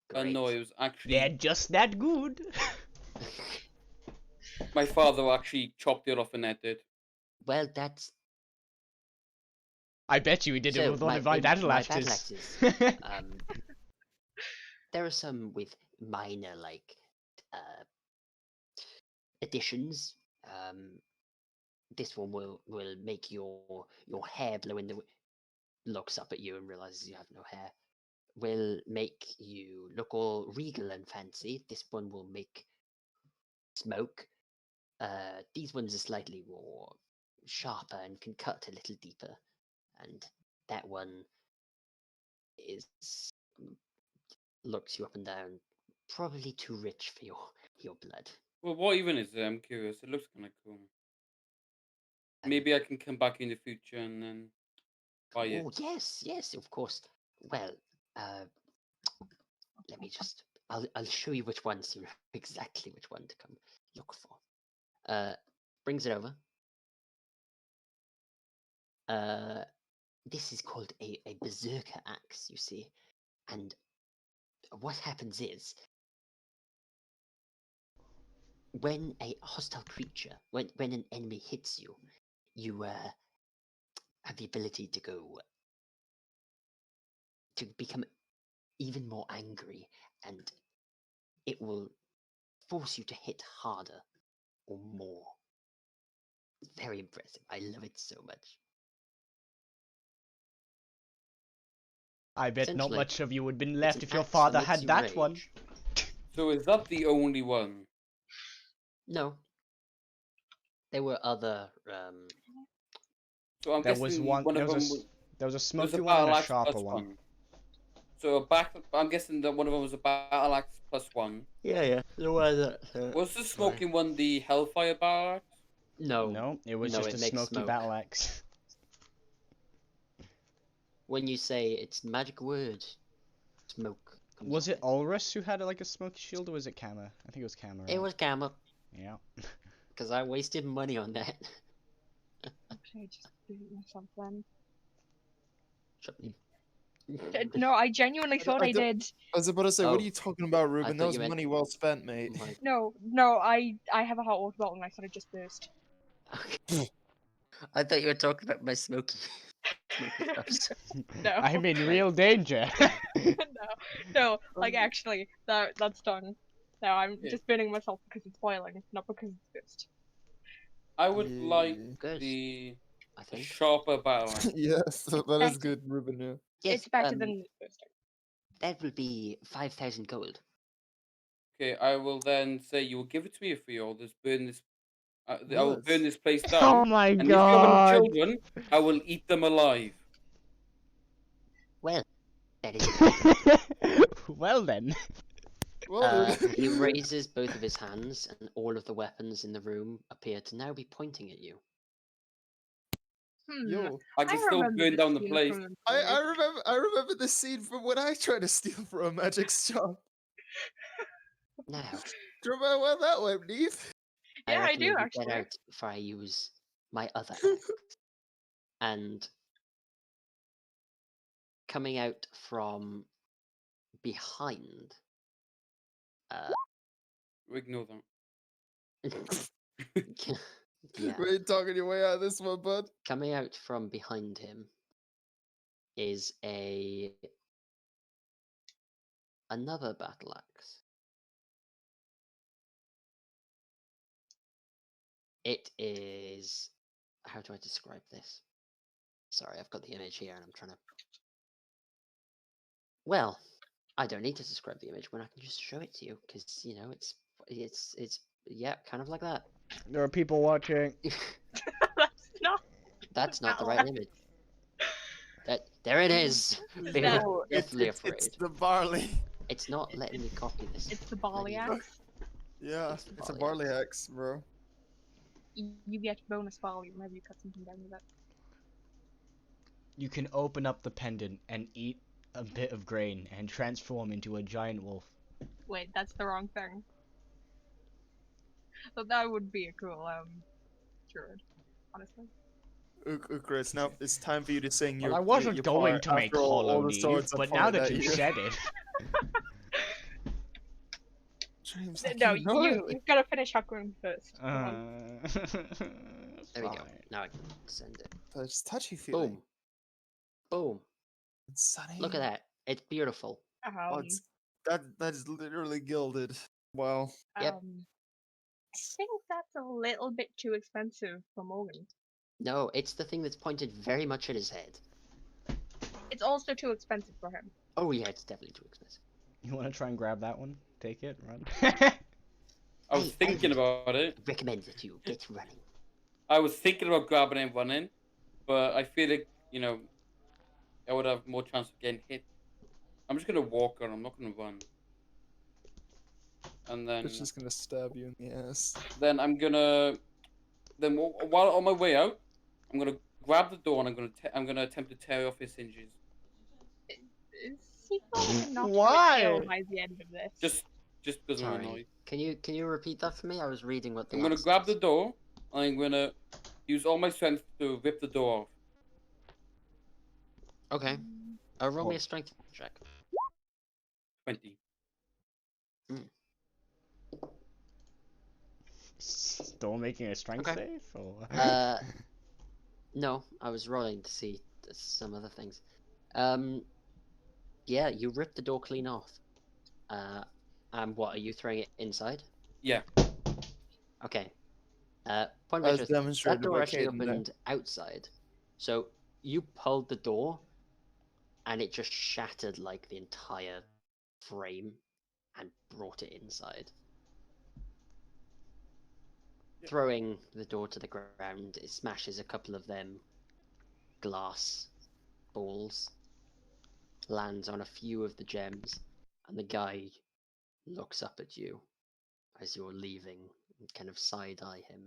great. No, it was actually They're just that good. my father actually chopped it off and that did. Well, that's I bet you he did it so. with one of my battle my battle axes. axes. There are some with minor additions. This one will make your hair blow in the looks up at you and realizes you have no hair. Will make you look all regal and fancy. This one will make smoke. These ones are slightly more sharper and can cut a little deeper. And that one is looks you up and down. Probably too rich for your blood. Well, what even is it? I'm curious. It looks kind of cool. Maybe I can come back in the future and then buy it. Oh yes, of course. Well, let me just. I'll show you which ones. You know exactly which one to come look for. Brings it over. This is called a berserker axe. You see, and what happens is when a hostile creature, when an enemy hits you, you have the ability to become even more angry, and it will force you to hit harder or more. Very impressive. I love it so much. I bet not Essentially, much of you would have been it's left an if your axe father that makes had you that one. rage. So is that the only one? No, there were other. So I'm There was guessing one. one of them There was a was a smoky one and battle a axe sharper plus one. one. So I'm guessing that one of them was a battle axe plus one. Yeah. There was Was the smoking one the Hellfire battle axe? No, No, it was no, just it a makes smoky smoke. battle axe. When you say it's a magic word, smoke. Comes Was off it Ulrus who had like a smoky shield, or was it Kama? I think it was Kama. It Right? was Gamma, Yeah. because I wasted money on that. Okay, just do myself then. Shut me. No, I genuinely thought I did. I was about to say, what Oh, are you talking about, I Ruben? That thought was you meant money well spent, mate. my. No, I have a hot water bottle and I thought it just burst. I thought you were talking about my smoky stuff. No. I'm in real danger. No, like actually, that's done. No, I'm Yeah. just burning myself because it's boiling, not because it's burst. I would like Good, the I think. sharper battle axe. Yes, that is better. good, Ruben. Yeah. Yes, It's better than bursting. that will be 5,000 gold. Okay, I will then say you will give it to me if you all just burn this. I will What? burn this place Oh down. my And if you have any god. children, I will eat them alive. Well, that is. Well then. Well, He raises both of his hands, and all of the weapons in the room appear to now be pointing at you. yo, I can still remember burn this down the scene place. from I remember the scene from when I tried to steal from a magic shop. Now, Do you remember how that went, Neve? Yeah, I recommend do you actually. get out before I use my other axe. And coming out from behind, Ignore that. yeah, We ain't talking your way out of this one, bud. coming out from behind him is another battle axe. It is. How do I describe this? Sorry, I've got the image here and I'm trying to. Well, I don't need to describe the image when I can just show it to you because you know it's yeah, kind of like that. There are people watching. That's not. That's not the Ow. right image. There it is. They were No, deathly it's afraid. the barley. It's not letting me copy this. It's the barley menu. axe. Yeah, It's the it's a barley barley axe, bro. You get bonus barley whenever you cut something down with it. You can open up the pendant and eat a bit of grain and transform into a giant wolf. Wait, that's the wrong thing. But that would be a cool druid, honestly. Ukra, it's time for you to sing your. Well, I wasn't your going part to make after all Hollow the leave, swords are but now pointed that at you said it. Dreams like No, you know it. you've got to finish Huckroom first. Come on. There we go. Fine. Now I can send it. But it's touchy feeling. Boom. Boom. It's sunny. Look at that. It's beautiful. Oh, that is literally gilded. Wow. Yep. I think that's a little bit too expensive for Morgan. No, it's the thing that's pointed very much at his head. It's also too expensive for him. Oh yeah, it's definitely too expensive. You want to try and grab that one? Take it, run. I was Hey, thinking Ed. about it. Recommend that you get running. I was thinking about grabbing and running, but I feel like, you know, I would have more chance of getting hit. I'm just gonna walk on. I'm not gonna run. And then, It's just gonna stab you in the ass. then I'm gonna, then while on my way out, I'm gonna grab the door and I'm gonna attempt to tear off his hinges. Is he probably not Why? gonna kill by the end of this? Just because I'm Sorry. annoyed. Can you repeat that for me? I was reading what the. I'm gonna axe grab the says. door and I'm gonna use all my strength to rip the door off. Okay. Roll me a strength check. 20. Still making a strength Okay. save? Or... No, I was rolling to see some other things. Yeah, you rip the door clean off. And what, are you throwing it inside? Yeah. Okay. Point of As interest, demonstrated that door by actually Caden there. opened outside. So you pulled the door, and it just shattered like the entire frame, and brought it inside. Yeah. Throwing the door to the ground, it smashes a couple of them glass balls, lands on a few of the gems, and the guy looks up at you as you're leaving and kind of side-eye him,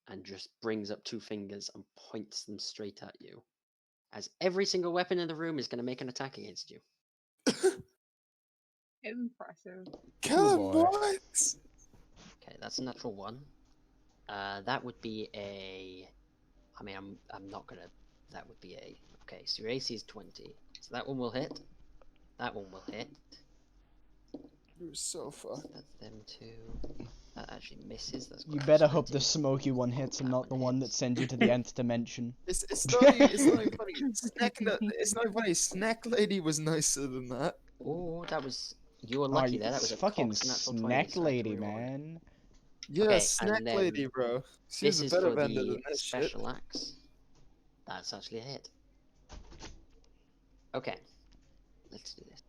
and just brings up two fingers and points them straight at you, as every single weapon in the room is going to make an attack against you. Impressive. Kill him, boy. boys! Okay, that's a natural one. That would be a. I mean, I'm not gonna. That would be a. Okay, so your AC is 20. So that one will hit. That one will hit. You're so fucked. That's them two. That actually misses. That's You quite better hope the frustrating. smoky one hits and That not the one one that hits. sends you to the nth dimension. It's not even funny. It's not funny. Snack Lady was nicer than that. Oh, that was. You were Oh, lucky there. That was a fucking Cox natural 20, snack so I had to lady, reroll it. man. Yeah, Okay, Snack and then Lady, bro. She This was is a better for vendor the than this shit. special axe. That's actually a hit. Okay, let's do this.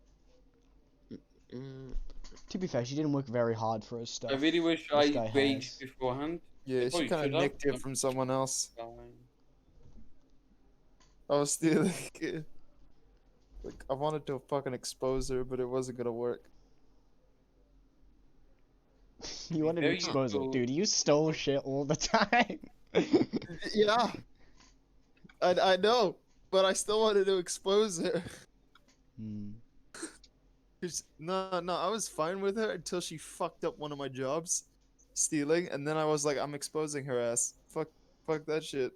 To be fair, she didn't work very hard for her stuff. I really wish This guy I raged has. beforehand. Yeah, she probably kind of should have, nicked it but- from someone else. Fine. I was still like, I wanted to fucking expose her, but it wasn't gonna work. You wanted to There you expose it, go. dude. You stole shit all the time. Yeah, I know, but I still wanted to expose her. Hmm. 'Cause- No, I was fine with her until she fucked up one of my jobs, stealing, and then I was like, I'm exposing her ass. Fuck that shit.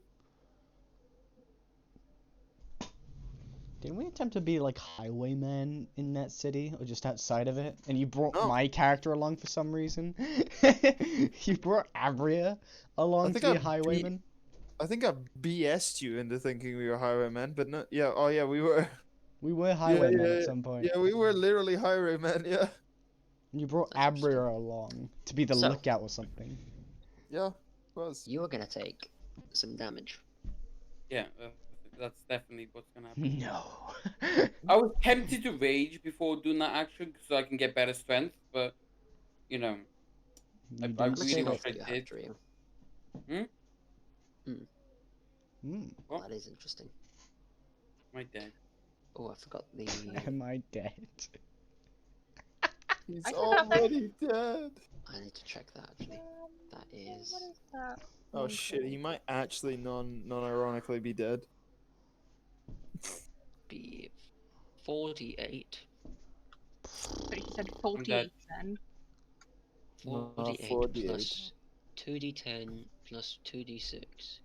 Didn't we attempt to be like highwaymen in that city, or just outside of it? And you brought No. my character along for some reason. You brought Abria along to think be I a highwayman. I think I BS'd you into thinking we were highwaymen, but no, yeah, oh yeah, we were. We were highwaymen yeah, at some point. Yeah, we were literally highwaymen, yeah. You brought That's interesting. Abria along to be the So- lookout or something. Yeah, it was. You are gonna take some damage. Yeah, that's definitely what's gonna happen. No. I was tempted to rage before doing that action so I can get better strength, but you know, You I didn't How much really say wish health I do you have, did. Drew? What? That is interesting. Am I dead? Oh, I forgot the. Am I dead? He's I forgot that- already dead. I need to check that actually. That is. What is that? Oh shit, he might actually non-ironically be dead. Be 48. But he said dead. 48 then. 48 48. plus 2d10 plus 2d6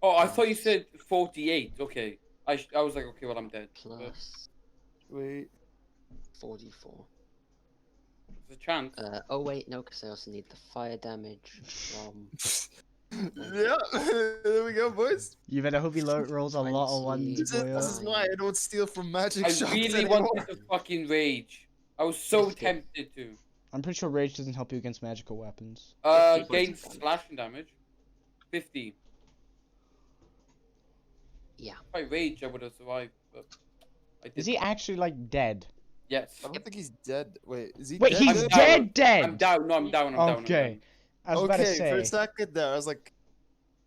Oh, I thought you Plus- said 48. Okay. I was like, okay, well, I'm dead. But plus Wait. 44. there's a chance. Oh wait, no, because I also need the fire damage from. Yeah, there we go, boys. You better hope he rolls a lot of 20. ones, This is boy. why I don't steal from magic I shops really anymore. wanted to fucking rage. I was so 50. tempted to. I'm pretty sure rage doesn't help you against magical weapons. 50 Gain points of damage. slashing damage. 50. Yeah. If I rage, I would have survived, but I didn't. Is he actually like dead? Yes. I don't think he's dead. Wait, is he Wait, dead? he's I'm dead, dead. I'm down. No, I'm down. I'm down. I'm Okay. down. I was about to Okay, for a say. second there, I was like,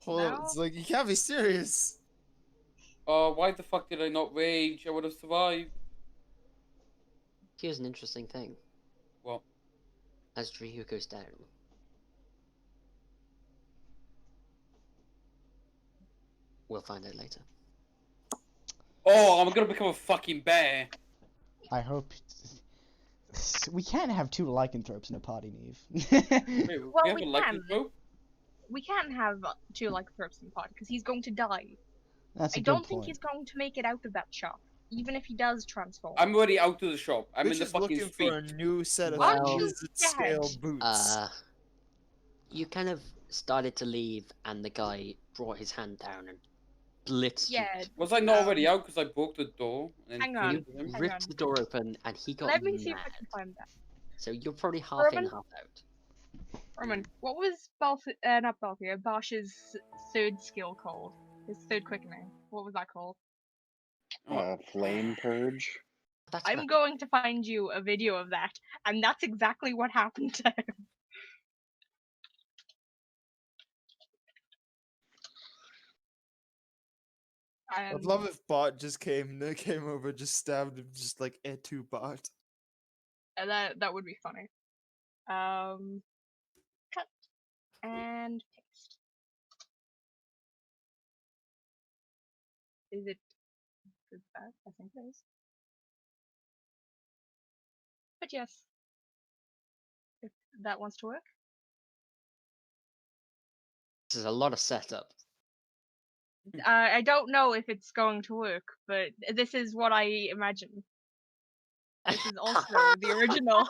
hold on. No? It's like, you can't be serious. Why the fuck did I not rage? I would have survived. Here's an interesting thing. What? As Ryu goes down. We'll find out later. Oh, I'm gonna become a fucking bear. I hope. We can't have two lycanthropes in a party, Neve. Wait, Well, we have we a lucky can. rope? We can't have two lycanthropes in the pod because he's going to die. That's a I good don't think point. he's going to make it out of that shop, even if he does transform. I'm already out of the shop. I'm We're in the just fucking looking street. for a new set of Well, wizard scale dead. boots. You kind of started to leave, and the guy brought his hand down and blitzed you. Yeah, Was I not already out because I broke the door? And Hang then on. You killed him? Hang ripped on. the door open, and he got let me mad. see if I can find that. So you're probably half in, Roman? half out. Roman, what was not Balthier, Bosch's third skill called? His third quickening. What was that called? Flame purge. That's I'm better. going to find you a video of that, and that's exactly what happened to him. I'd And love if Bot just came over, just stabbed him, just like to Bot. that would be funny. Cut and paste. Is it good bad? I think it is. But yes, if that wants to work. This is a lot of setup. I don't know if it's going to work, but this is what I imagine. This is also the original.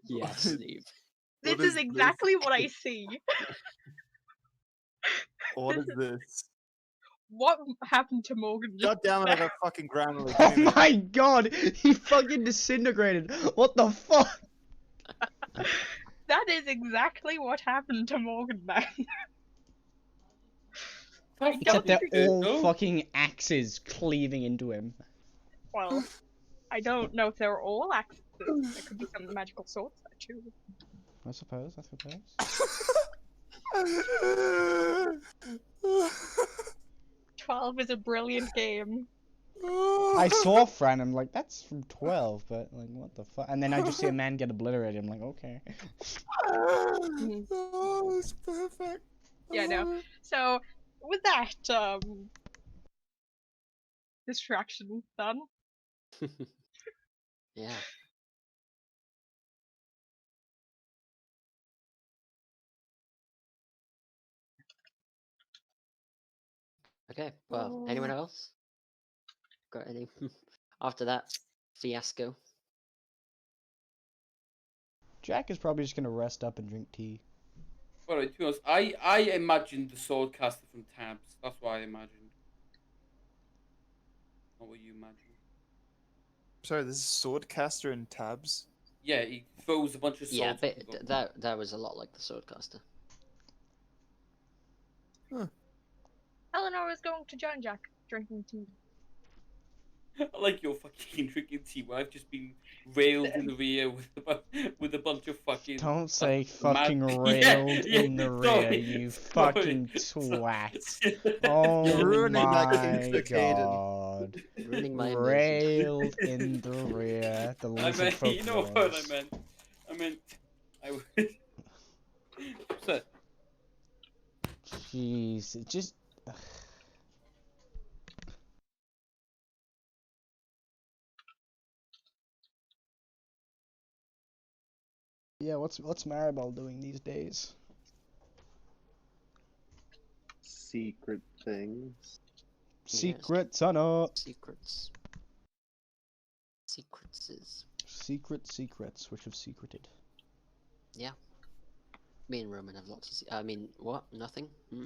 Yes, Steve. This What is is this? exactly what I see. What is this? What happened to Morgan? God damn it, I got fucking Grammarly. Oh my god! He fucking disintegrated! What the fuck? That is exactly what happened to Morgan man. I Except don't they're think- all fucking axes cleaving into him. Well, I don't know if they're all axes. There could be some magical swords there too. I suppose, I suppose. 12 is a brilliant game. I saw Fran, I'm like, that's from 12, but like, what the fuck? And then I just see a man get obliterated, I'm like, okay. Oh, it's perfect. Yeah, no. So, with that, distraction done. Yeah. Okay, well, anyone else? Got any? After that fiasco? Jack is probably just gonna rest up and drink tea. Alright, to be honest, I imagined the swordcaster from Tabs. That's what I imagined. Not what you imagined. Sorry, this is Swordcaster in Tabs. Yeah, he throws a bunch of Yeah, swords. but at people. that was a lot like the swordcaster. Eleanor is going to join Jack, drinking tea. I like your fucking drinking tea. Where I've just been railed in the rear with a bunch of fucking. Don't say mad- fucking Yeah, railed yeah, in the rear, sorry, you sorry, fucking sorry. twat. Oh You're ruining that my King's Caden. god. Ruining my immersion. Railed in the rear. The I lizard meant, folk you know what I villains. meant. I would. So, Jeez, it just. Yeah, what's Maribel doing these days? Secret things. Secrets on up. Secrets. Secrets. Secrets which have secreted. Me and Roman have lots of. I mean, what? Nothing. Hmm?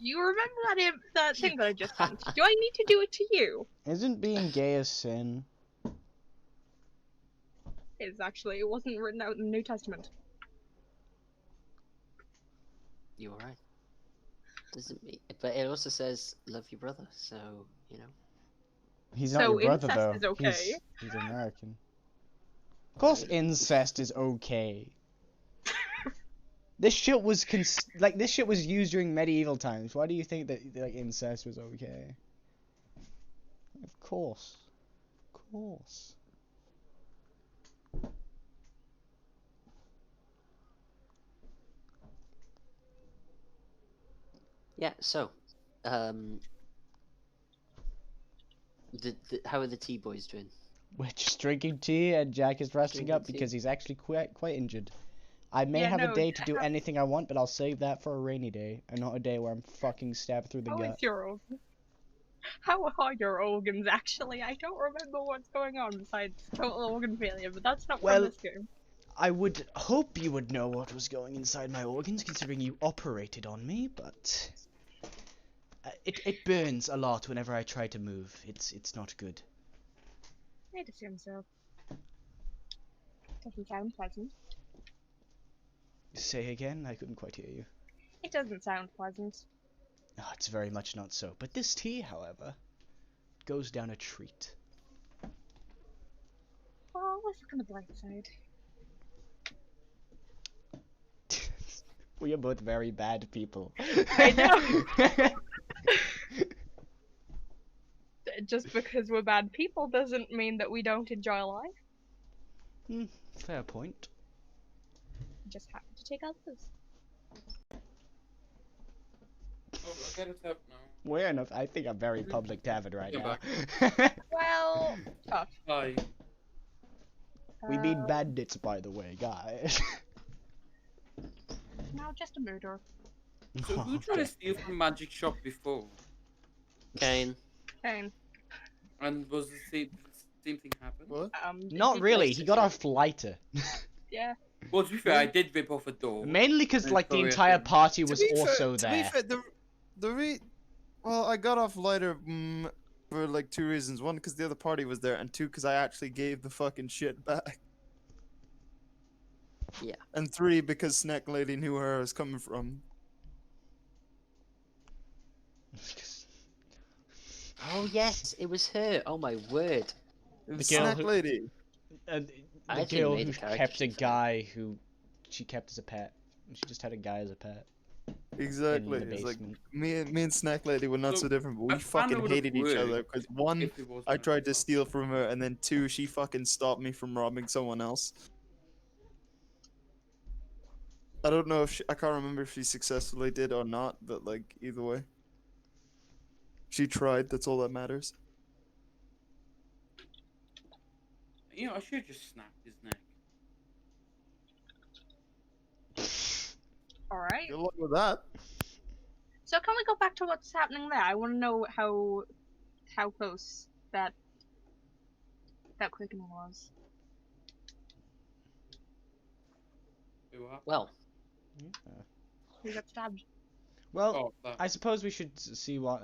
You remember that thing that I just sent? Do I need to do it to you? Isn't being gay a sin? It wasn't written out in the New Testament. You're right. Doesn't mean, but it also says love your brother. So you know. He's not So your brother incest though. is okay. He's American. Of course, incest is okay. This shit was this shit was used during medieval times. Why do you think that like incest was okay? Of course. Yeah. So, how are the T boys doing? We're just drinking tea and Jack is resting Drinking up tea. because he's actually quite injured. I may Yeah, have a no, day to do anything I want, but I'll save that for a rainy day, and not a day where I'm fucking stabbed through the How gut. is your organ? How are your organs actually? I don't remember what's going on besides total organ failure, but that's not Well- from this game. I would hope you would know what was going inside my organs, considering you operated on me, but it burns a lot whenever I try to move. It's not good. I'd assume so. Doesn't sound pleasant. Say again? I couldn't quite hear you. It doesn't sound pleasant. Oh, it's very much not so. But this tea, however, goes down a treat. Well, let's look on the bright side. We are both very bad people. I know. Just because we're bad people doesn't mean that we don't enjoy life. Fair point. We just happen to take others. oh, I gotta tap now. Weird enough, I think I'm very public David right Come now. Well, tough. Hi. We mean bandits, by the way, guys. Now just a murderer. So who tried to steal from Magic Shop before? Kane. Fine. And was the same thing happen? What? Not really, he got off lighter. Yeah. Well, to be fair, I did rip off a door. Mainly because, And like, the probably entire a thing. party was To be also fair, to be there. fair, well, I got off lighter for like 2 reasons. One, because the other party was there, and 2, because I actually gave the fucking shit back. Yeah. And 3, because Snack Lady knew where I was coming from. Oh yes, it was her. Oh my word. It was The girl Snack who- Lady. And I the actually girl made who a character kept a sheet for that. guy who she kept as a pet. She just had a guy as a pet. Exactly. In the It's like basement. me and Snack Lady were not So, so different, but I we found it fucking would've hated each other. worked Because 1, if it was I Magic tried to Shop. steal from her, and then 2, she fucking stopped me from robbing someone else. I don't know if I can't remember if she successfully did or not, but like either way, she tried. That's all that matters. You know, I should have just snapped his neck. Alright. Good luck with that. So can we go back to what's happening there? I want to know how close that quickening was. Who happened? Well, Who got stabbed? Well, Oh, that. I suppose we should see what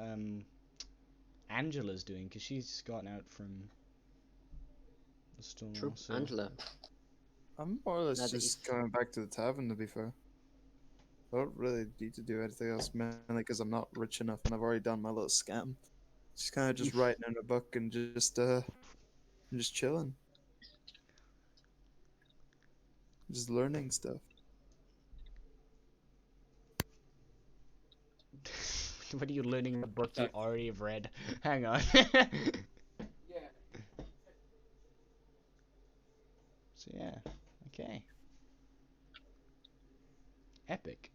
Angela's doing, because she's gotten out from the store. True, So. Angela. I'm more or less Now that just you've- going back to the tavern, to be fair. I don't really need to do anything else, mainly because I'm not rich enough and I've already done my little scam. Just kind of just writing in a book and just chilling. Just learning stuff. What are you learning in a book you Okay. already have read? Hang on. Yeah. So yeah, okay. Epic.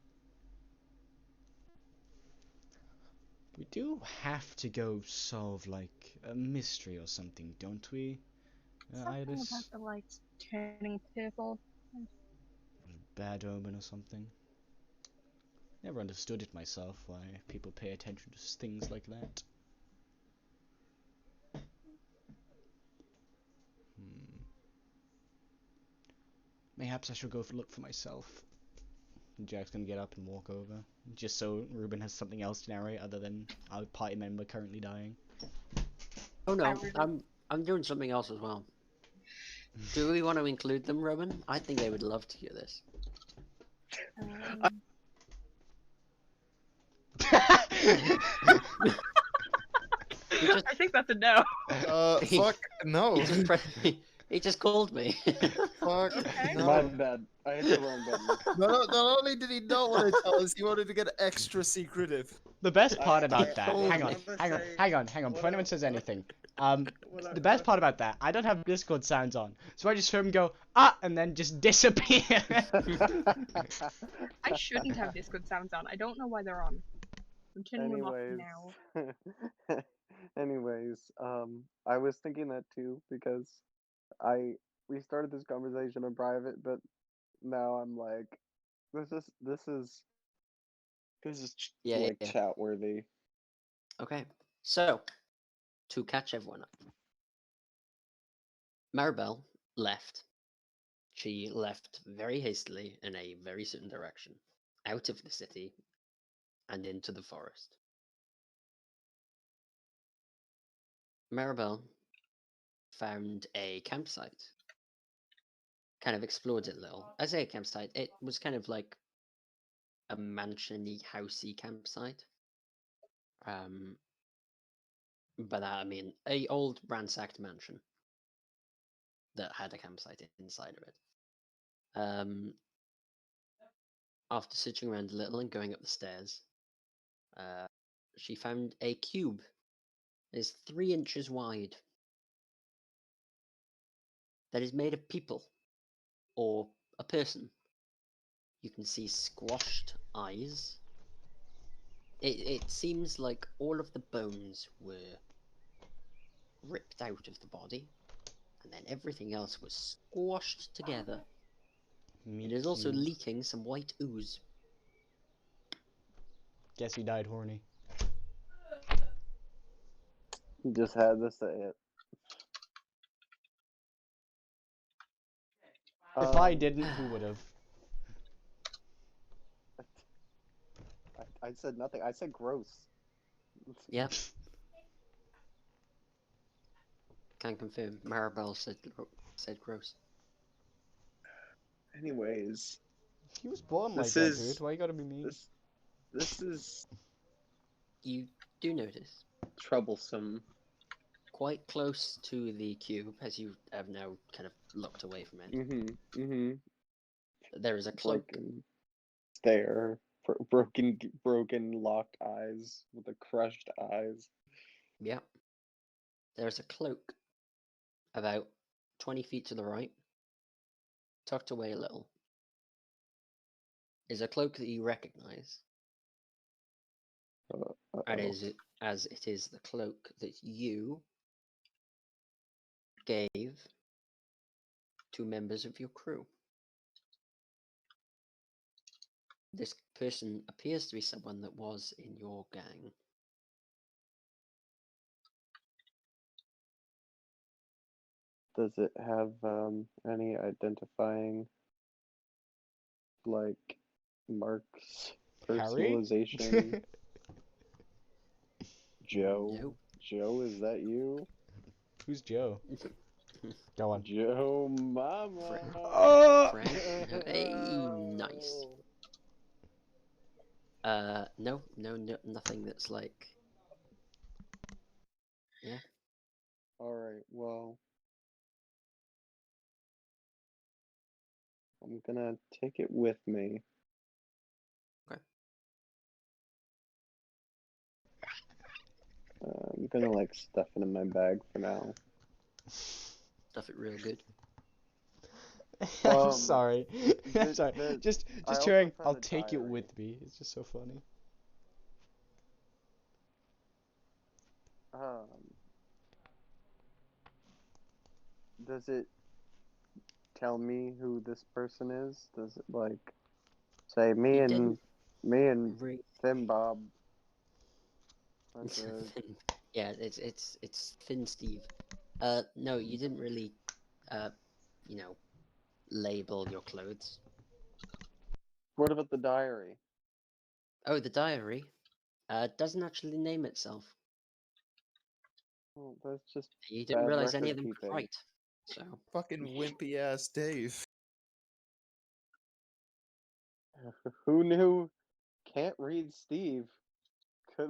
We do have to go solve like a mystery or something, don't we? Something about Iris? the lights turning purple. Bad omen or something. Never understood it myself, why people pay attention to things like that. Mayhaps I should go look for myself. Jack's gonna get up and walk over, just so Ruben has something else to narrate other than our party member currently dying. Oh no, really- I'm doing something else as well. Do we want to include them, Roman? I think they would love to hear this. He just, I think that's a no. Fuck, no. he just, he just called me. Fuck, Okay. My no. bad. I hit the wrong button. Not only did he not want to tell us, he wanted to get extra secretive. The best part I about that, told hang on, him to hang on, say hang on, hang on, before anyone says anything. The best part about that, I don't have Discord sounds on, so I just heard him go, ah, and then just disappear. I shouldn't have Discord sounds on. I don't know why they're on. I'm turning them off Anyways, now. anyways, I was thinking that too because we started this conversation in private, but now I'm like, this is Yeah, like yeah. chat worthy. Okay, so to catch everyone up, Maribel left. She left very hastily in a very certain direction, out of the city and into the forest. Maribel found a campsite, kind of explored it a little. I say a campsite, it was kind of like a mansion-y, housey campsite. By that I mean a old ransacked mansion that had a campsite inside of it. After searching around a little and going up the stairs, she found a cube. It's 3 inches wide. That is made of people, or a person. You can see squashed eyes. It seems like all of the bones were ripped out of the body, and then everything else was squashed together. It is also cube. leaking some white ooze. Guess he died horny. Just had to say it. If I didn't, who would have? I said nothing. I said gross. Yep. Can confirm. Maribel said gross. Anyways, He was born like This that, is- dude. Why you gotta be mean? this is You do notice, troublesome. quite close to the cube, as you have now kind of looked away from it, Mm-hmm. there is a cloak. Broken stare, broken locked eyes with the crushed eyes. Yep. There's a cloak about 20 feet to the right, tucked away a little. Is a cloak that you recognize, and as it is the cloak that you gave to members of your crew. This person appears to be someone that was in your gang. Does it have any identifying like marks, Harry? personalization? Joe, Nope. Joe, is that you? Who's Joe? Go on. Joe Mama. Friend. Oh! Friend. Hey, nice. No, nothing that's like. Yeah. All right. Well, I'm gonna take it with me. Okay. I'm gonna like stuff it in my bag for now. Stuff it real good. I'm Um, sorry. I'm sorry. the- Just I also hearing, found I'll a take it diary. with me. It's just so funny. Does it tell me who this person is? Does it like say me You and didn't re- Tim Bob? Went to- yeah, it's Thin Steve. No, you didn't really, you know, label your clothes. What about the diary? Oh, the diary. Doesn't actually name itself. Well, that's just You didn't bad realize any record of them could keeping. write. So Fucking wimpy ass Dave. Who knew? Can't read Steve. Could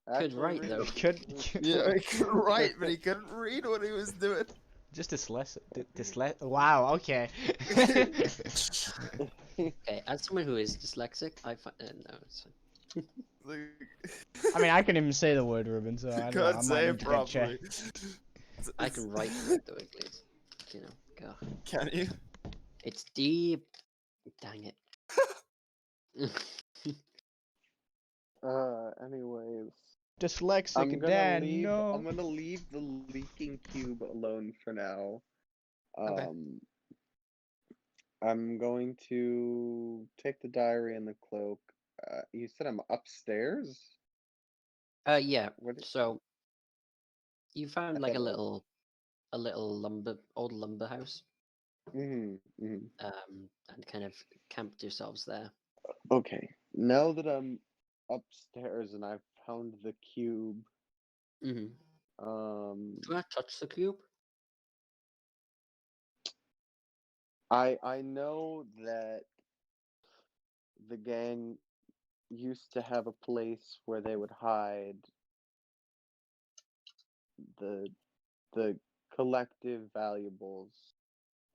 could actually write read. though. Could Yeah, he could write, but he couldn't read what he was doing. just Wow. Okay. Okay, as someone who is dyslexic, I find no, it's fine. Like, I mean, I can even say the word Ruben, so I don't know. I can't might say need it to get checked. properly. I can write it though, at least. You know, God. Can you? It's deep. Dang it. Anyways, Dyslexic I'm gonna Dan, leave. no. I'm gonna leave the leaking cube alone for now. Okay. I'm going to take the diary and the cloak. You said I'm upstairs? Yeah. What? So you I found like thought a it was. little old lumber house, Mm-hmm. and kind of camped yourselves there. Okay. Now that I'm upstairs and I've found the cube, Mm-hmm. um, Do you want to touch the cube? I know that the gang used to have a place where they would hide the the collective valuables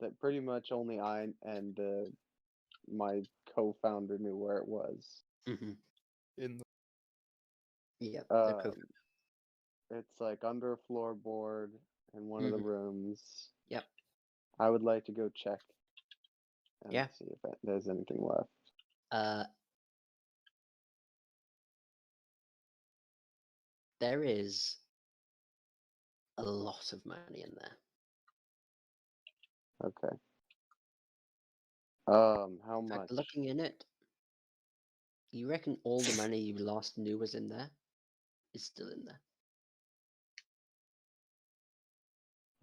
that pretty much only I and my co-founder knew where it was. Mm-hmm. In the Yeah. Um, it's like under a floorboard in one of the Mhm. rooms. Yep. I would like to go check and Yeah. see if there's anything left. There is a lot of money in there. Okay. How In fact, much? looking in it, you reckon all the money you last knew was in there is still in there.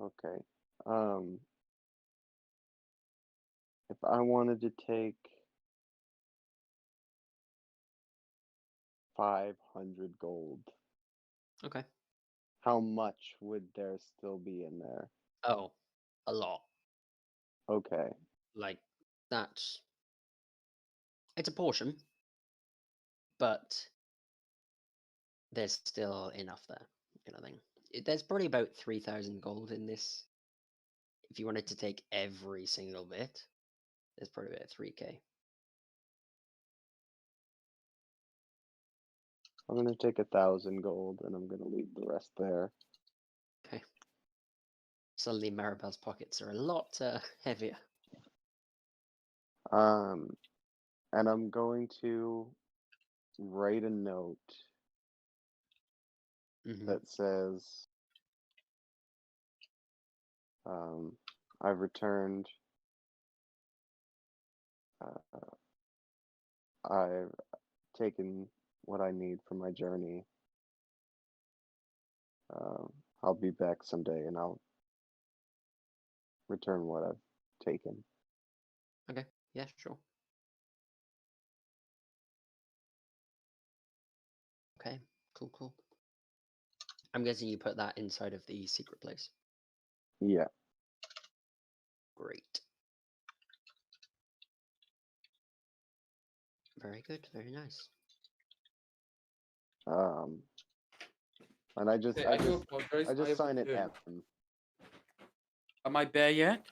Okay. If I wanted to take 500 gold, Okay. how much would there still be in there? Oh, a lot. Okay. Like that's it's a portion, but there's still enough there. Kind of thing. There's probably about 3,000 gold in this. If you wanted to take every single bit, there's probably about 3k. I'm gonna take 1,000 gold and I'm gonna leave the rest there. Okay. Suddenly, Maribel's pockets are a lot heavier. And I'm going to write a note Mm-hmm. that says, I've returned. I've taken what I need for my journey. I'll be back someday and I'll return what I've taken. Okay. Yeah, sure. Okay. Cool. I'm guessing you put that inside of the secret place. Yeah. Great. Very good. Very nice. And I just Okay, I I do just apologize. I I just have sign it returned. M. Am I there yet?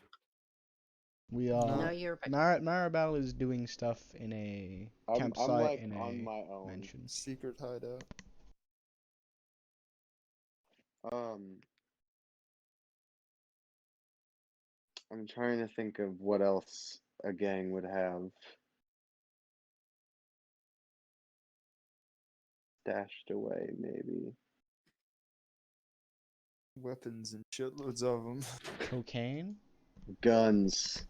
We No. are. No, you're back. Maribel is doing stuff in a I'm campsite like in on a my own. mansion. Secret hideout. I'm trying to think of what else a gang would have stashed away, maybe. Weapons and shitloads of them. Cocaine? Guns.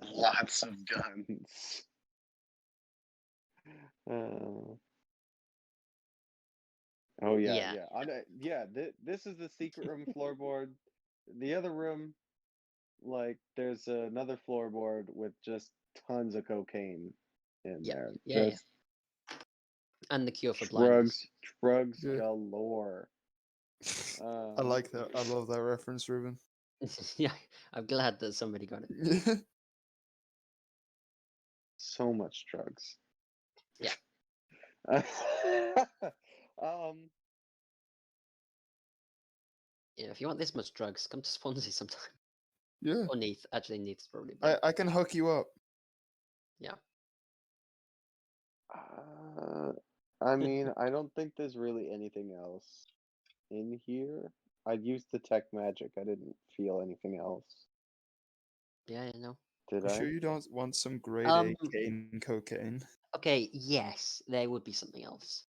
Lots of guns. Oh yeah, Yeah. yeah. This is the secret room floorboard. The other room, like, there's another floorboard with just tons of cocaine in Yeah, there. yeah. Just And the cure for blindness. drugs Yeah. galore. I like that. I love that reference, Ruben. Yeah, I'm glad that somebody got it. So much drugs. Yeah. Yeah, if you want this much drugs, come to Swansea sometime. Yeah. Or Neath. Actually, Neath's probably better. I can hook you up. Yeah. I mean, I don't think there's really anything else in here. I'd used the tech magic. I didn't feel anything else. Yeah, no. Did You I? sure you don't want some grade A cane cocaine? Okay, yes, there would be something else.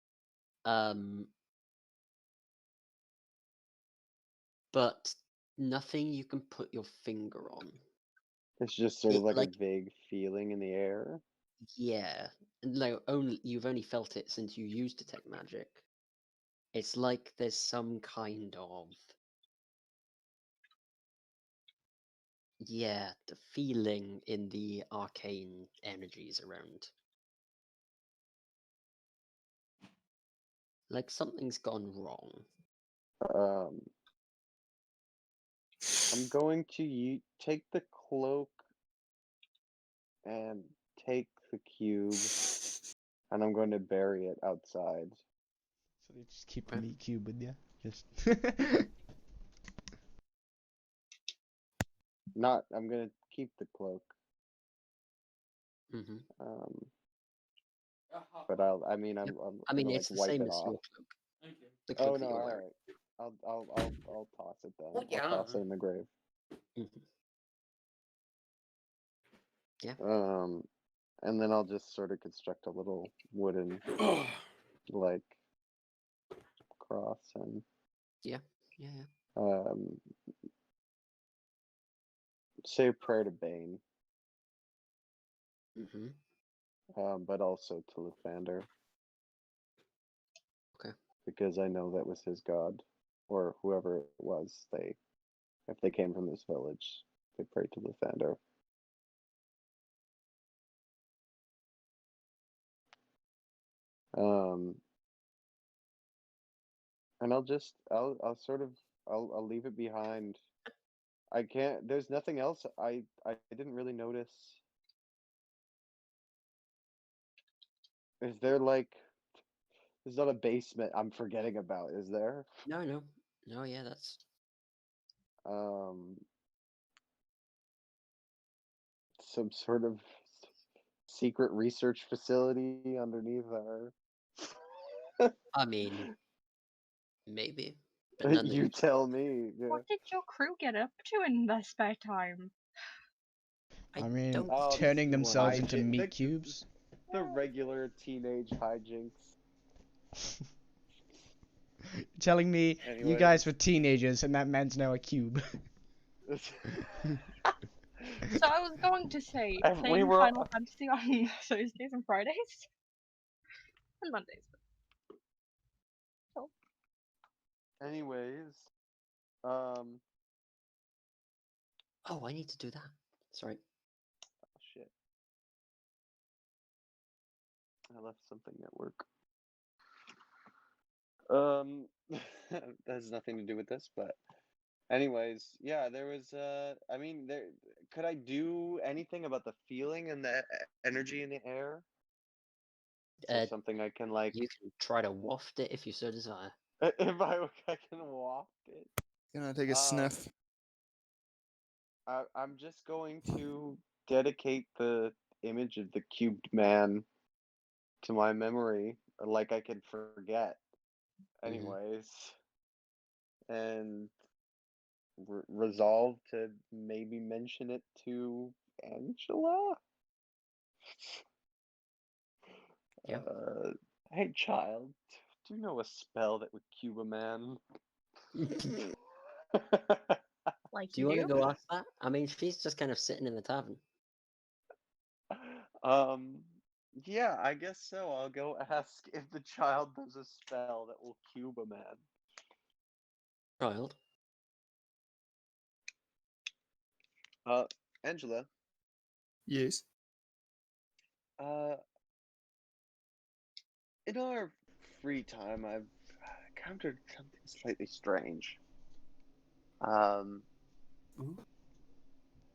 But nothing you can put your finger on. It's just sort of It, like a like- vague feeling in the air. Yeah, and like you've only felt it since you used detect magic. It's like there's some kind of the feeling in the arcane energies around. Like something's gone wrong. I'm going to take the cloak and take the cube, and I'm going to bury it outside. So they just keep the Okay. meat cube with you. Just. I'm gonna keep the cloak. Mm-hmm. But I mean, I'm I mean, gonna like it's the wipe same it as off. your cloak. Thank you. The Oh cloak that no! you're All wearing. right. I'll toss it then. Oh, yeah. I'll toss it in the grave. Mm-hmm. Yeah. And then I'll just sort of construct a little wooden like cross and Yeah. say a prayer to Bane, Mm-hmm. but also to Lathander. Okay. Because I know that was his god, or whoever it was. If they came from this village, they prayed to Lathander. And I'll leave it behind. I can't. There's nothing else. I didn't really notice. Is there like? There's not a basement I'm forgetting about, is there? No. Yeah, that's Some sort of secret research facility underneath our. I mean, maybe. But none that You tell me. Yeah. What did your crew get up to in their spare time? I mean, don't turning themselves hijin- into the- meat cubes. The regular teenage hijinks. Telling me you Anyways. guys were teenagers and that man's now a cube. So I was going to say, We playing were- Final Fantasy on Thursdays and Fridays. And Mondays. Anyways, Oh, I need to do that. Sorry. shit. I left something at work. that has nothing to do with this, but anyways, yeah, there was I mean, there could I do anything about the feeling and the energy in the air? Is there Uh, something I can like You can try to waft it if you so desire. if I can waft it? Gonna take a sniff. I'm just going to dedicate the image of the cubed man to my memory, like I can forget. Anyways, and resolve to maybe mention it to Angela. Yeah. Hey, child, do you know a spell that would cube a man? Like Do you want to go ask that? I mean, she's just kind of sitting in the tavern. Yeah, I guess so. I'll go ask if the child does a spell that will cube a man. Child. Angela, Yes. in our free time, I've encountered something slightly strange. Um, Ooh.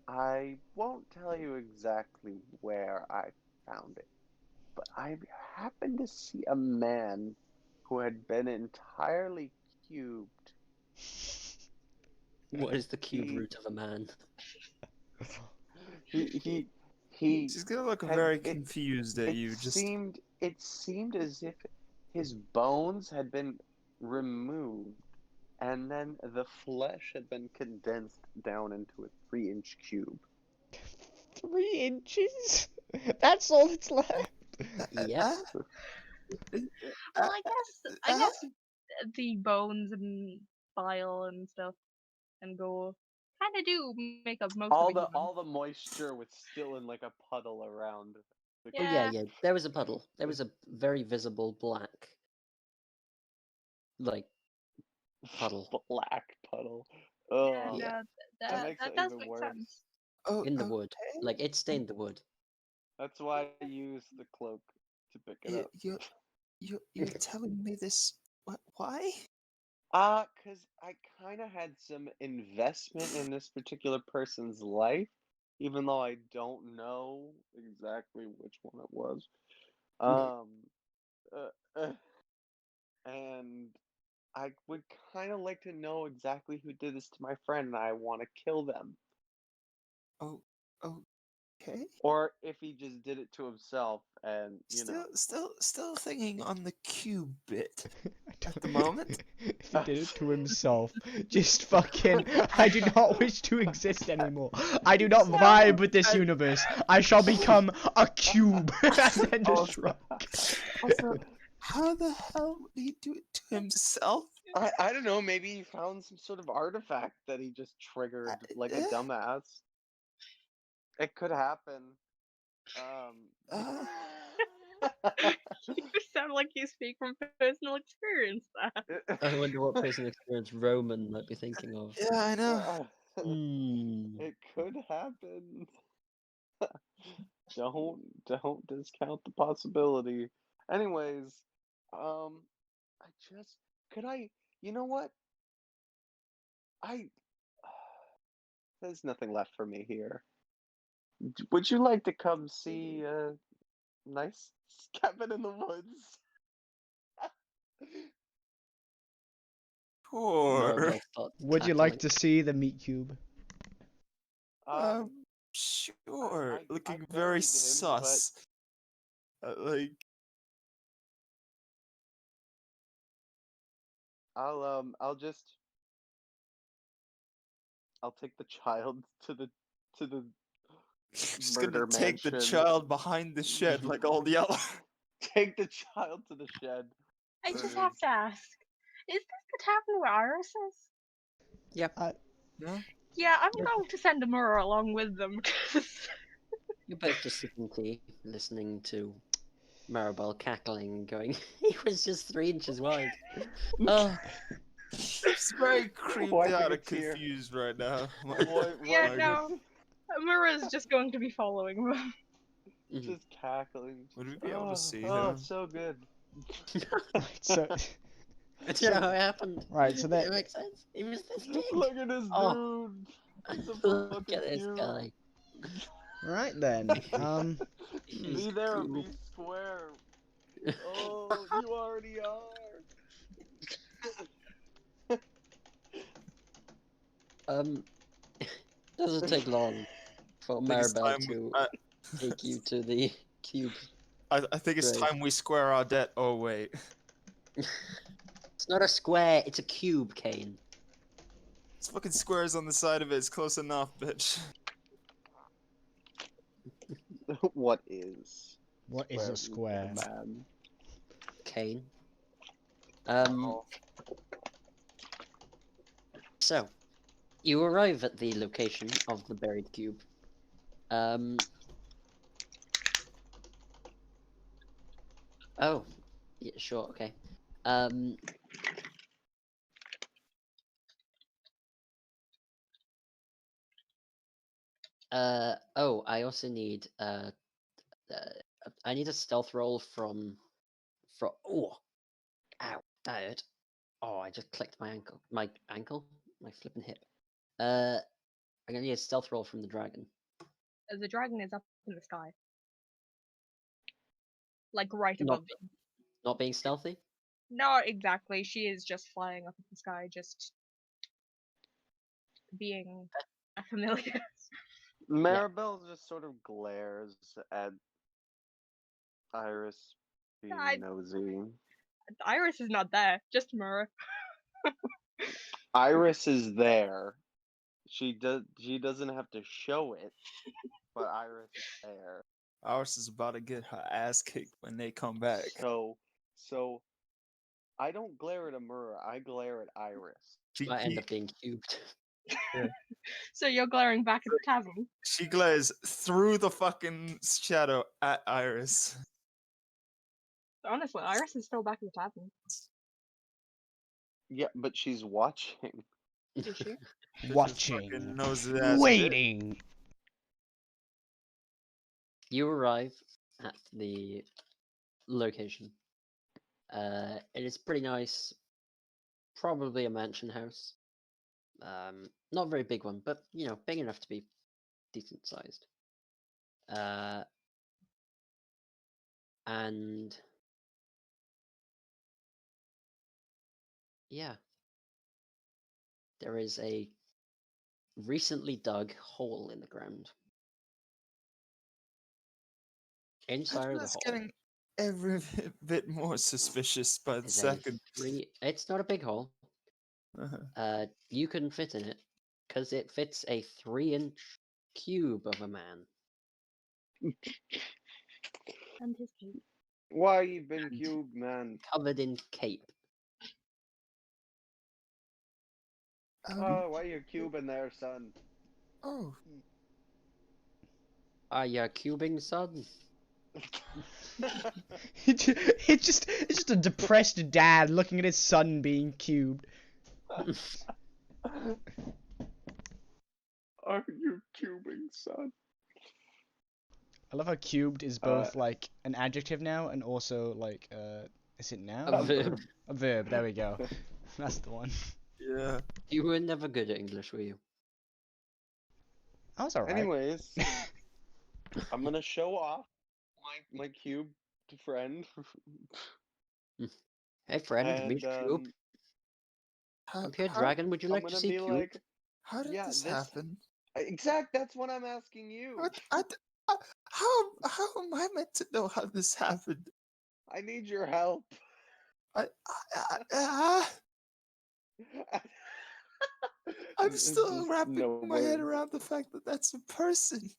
I won't tell you exactly where I found it, but I happened to see a man who had been entirely cubed. What is the cube He- root of a man? He She's gonna look had- very it- confused at you. it seemed as if his bones had been removed, and then the flesh had been condensed down into a 3-inch cube. 3 inches? That's all that's left. Yep. Well, I guess the bones and bile and stuff and go kind of do make up most of a human. All the moisture was still in like a puddle around. The Oh yeah, Yeah. yeah. There was a puddle. There was a very visible black, like, puddle black puddle. Yeah, Oh, Yeah. that makes it does even make worse. sense. Oh, in the wood. Like, it stained the wood. That's why I use the cloak to pick it up. You're telling me this? What? Why? 'Cause I kind of had some investment in this particular person's life, even though I don't know exactly which one it was. Uh, and I would kind of like to know exactly who did this to my friend, and I want to kill them. Oh, okay. Or if he just did it to himself, and you know. Still thinking on the cube bit at the moment. If he did it to himself, just fucking. I do not wish to exist anymore. I do not vibe with this universe. I shall become a cube and then just shrug. Also, how the hell would he do it to himself? I don't know, maybe he found some sort of artifact that he just triggered like a dumbass. It could happen. You sound like you speak from personal experience there. I wonder what personal experience Roman might be thinking of. Yeah, I know. Hmm. It could happen. Don't discount the possibility. Anyways, I just could I you know what? There's nothing left for me here. Would you like to come see a nice cabin in the woods? Sure. Maribel starts Would you like cackling. to see the meat cube? Sure. I Looking buried very him, sus. Like, I'll take the child to the she's murder gonna take the mansion. child behind the shed like all the other. Take the child to the shed. I just have to ask: is this the tavern where Iris is? Yep. No? Yeah, I'm going to send Amura along with them. 'Cause You're both just sipping tea, listening to Maribel cackling, going, he was just 3 inches wide. Oh, She's very creeped Wiping out a and tear. confused right now. yeah, my no, Amura's just going to be following them. mhm. Just cackling. Would we be able to see Oh, him? it's so good. So, I don't know how it happened. Right, so It that makes sense. He was this big. Look at this Oh. dude. He's a Look fucking at this cube. guy. right then. He's Be there, cool. be square. Oh, you already are. Doesn't take long for I think it's Maribel time. to take you to the cube. I think it's Great. time we square our debt. Oh wait. It's not a square, it's a cube, Kane. It's fucking squares on the side of it. It's close enough, bitch. What is? What is a square? Man. Kane. Oh. So, you arrive at the location of the buried cube. Oh, yeah, sure, okay. Oh, I also need, I need a stealth roll from, oh, ow, that hurt. Oh, I just clicked my ankle, my flipping hip. I'm gonna need a stealth roll from the dragon. The dragon is up in the sky. Like right Not- above them. Not being stealthy? Not exactly. She is just flying up in the sky, just being a familiar. Maribel just sort of glares at Iris being I- nosy. Iris is not there, just Mura. Iris is there. She doesn't have to show it, but Iris is there. Ours is about to get her ass kicked when they come back. So I don't glare at Amura, I glare at Iris. She, Might end up being cubed. So you're glaring back at the tavern. she glares through the fucking shadow at Iris. Honestly, Iris is still back at the tavern. Yeah, but she's watching. Is she? Watching. Fucking nosy ass bitch. Waiting. You arrive at the location. It is pretty nice. Probably a mansion house. Not a very big one, but you know, big enough to be decent sized. And yeah, there is a recently dug hole in the ground. Inside of the It's hole getting every bit more suspicious by the is second. It's not a big hole. Uh-huh. You couldn't fit in it because it fits a 3-inch cube of a man. And his cape. Why you been cubed, man? Covered in cape. Oh, why you cubing there, son? Oh, Are you cubing, son? It's just a depressed dad looking at his son being cubed. Are you cubing, son? I love how cubed is both like an adjective now and also like is it now? A verb. A verb, there we go. That's the one. yeah. You were never good at English, were you? I was alright. Anyways, I'm gonna show off my cube friend. Hey friend, And, meet Cube. How, Up here, how- Dragon. Would you I'm like to gonna see be Cube? like, How did yeah, this this- happen? that's what I'm asking you. How am I meant to know how this happened? I need your help. I'm still Just wrapping no my head words. around the fact that that's a person.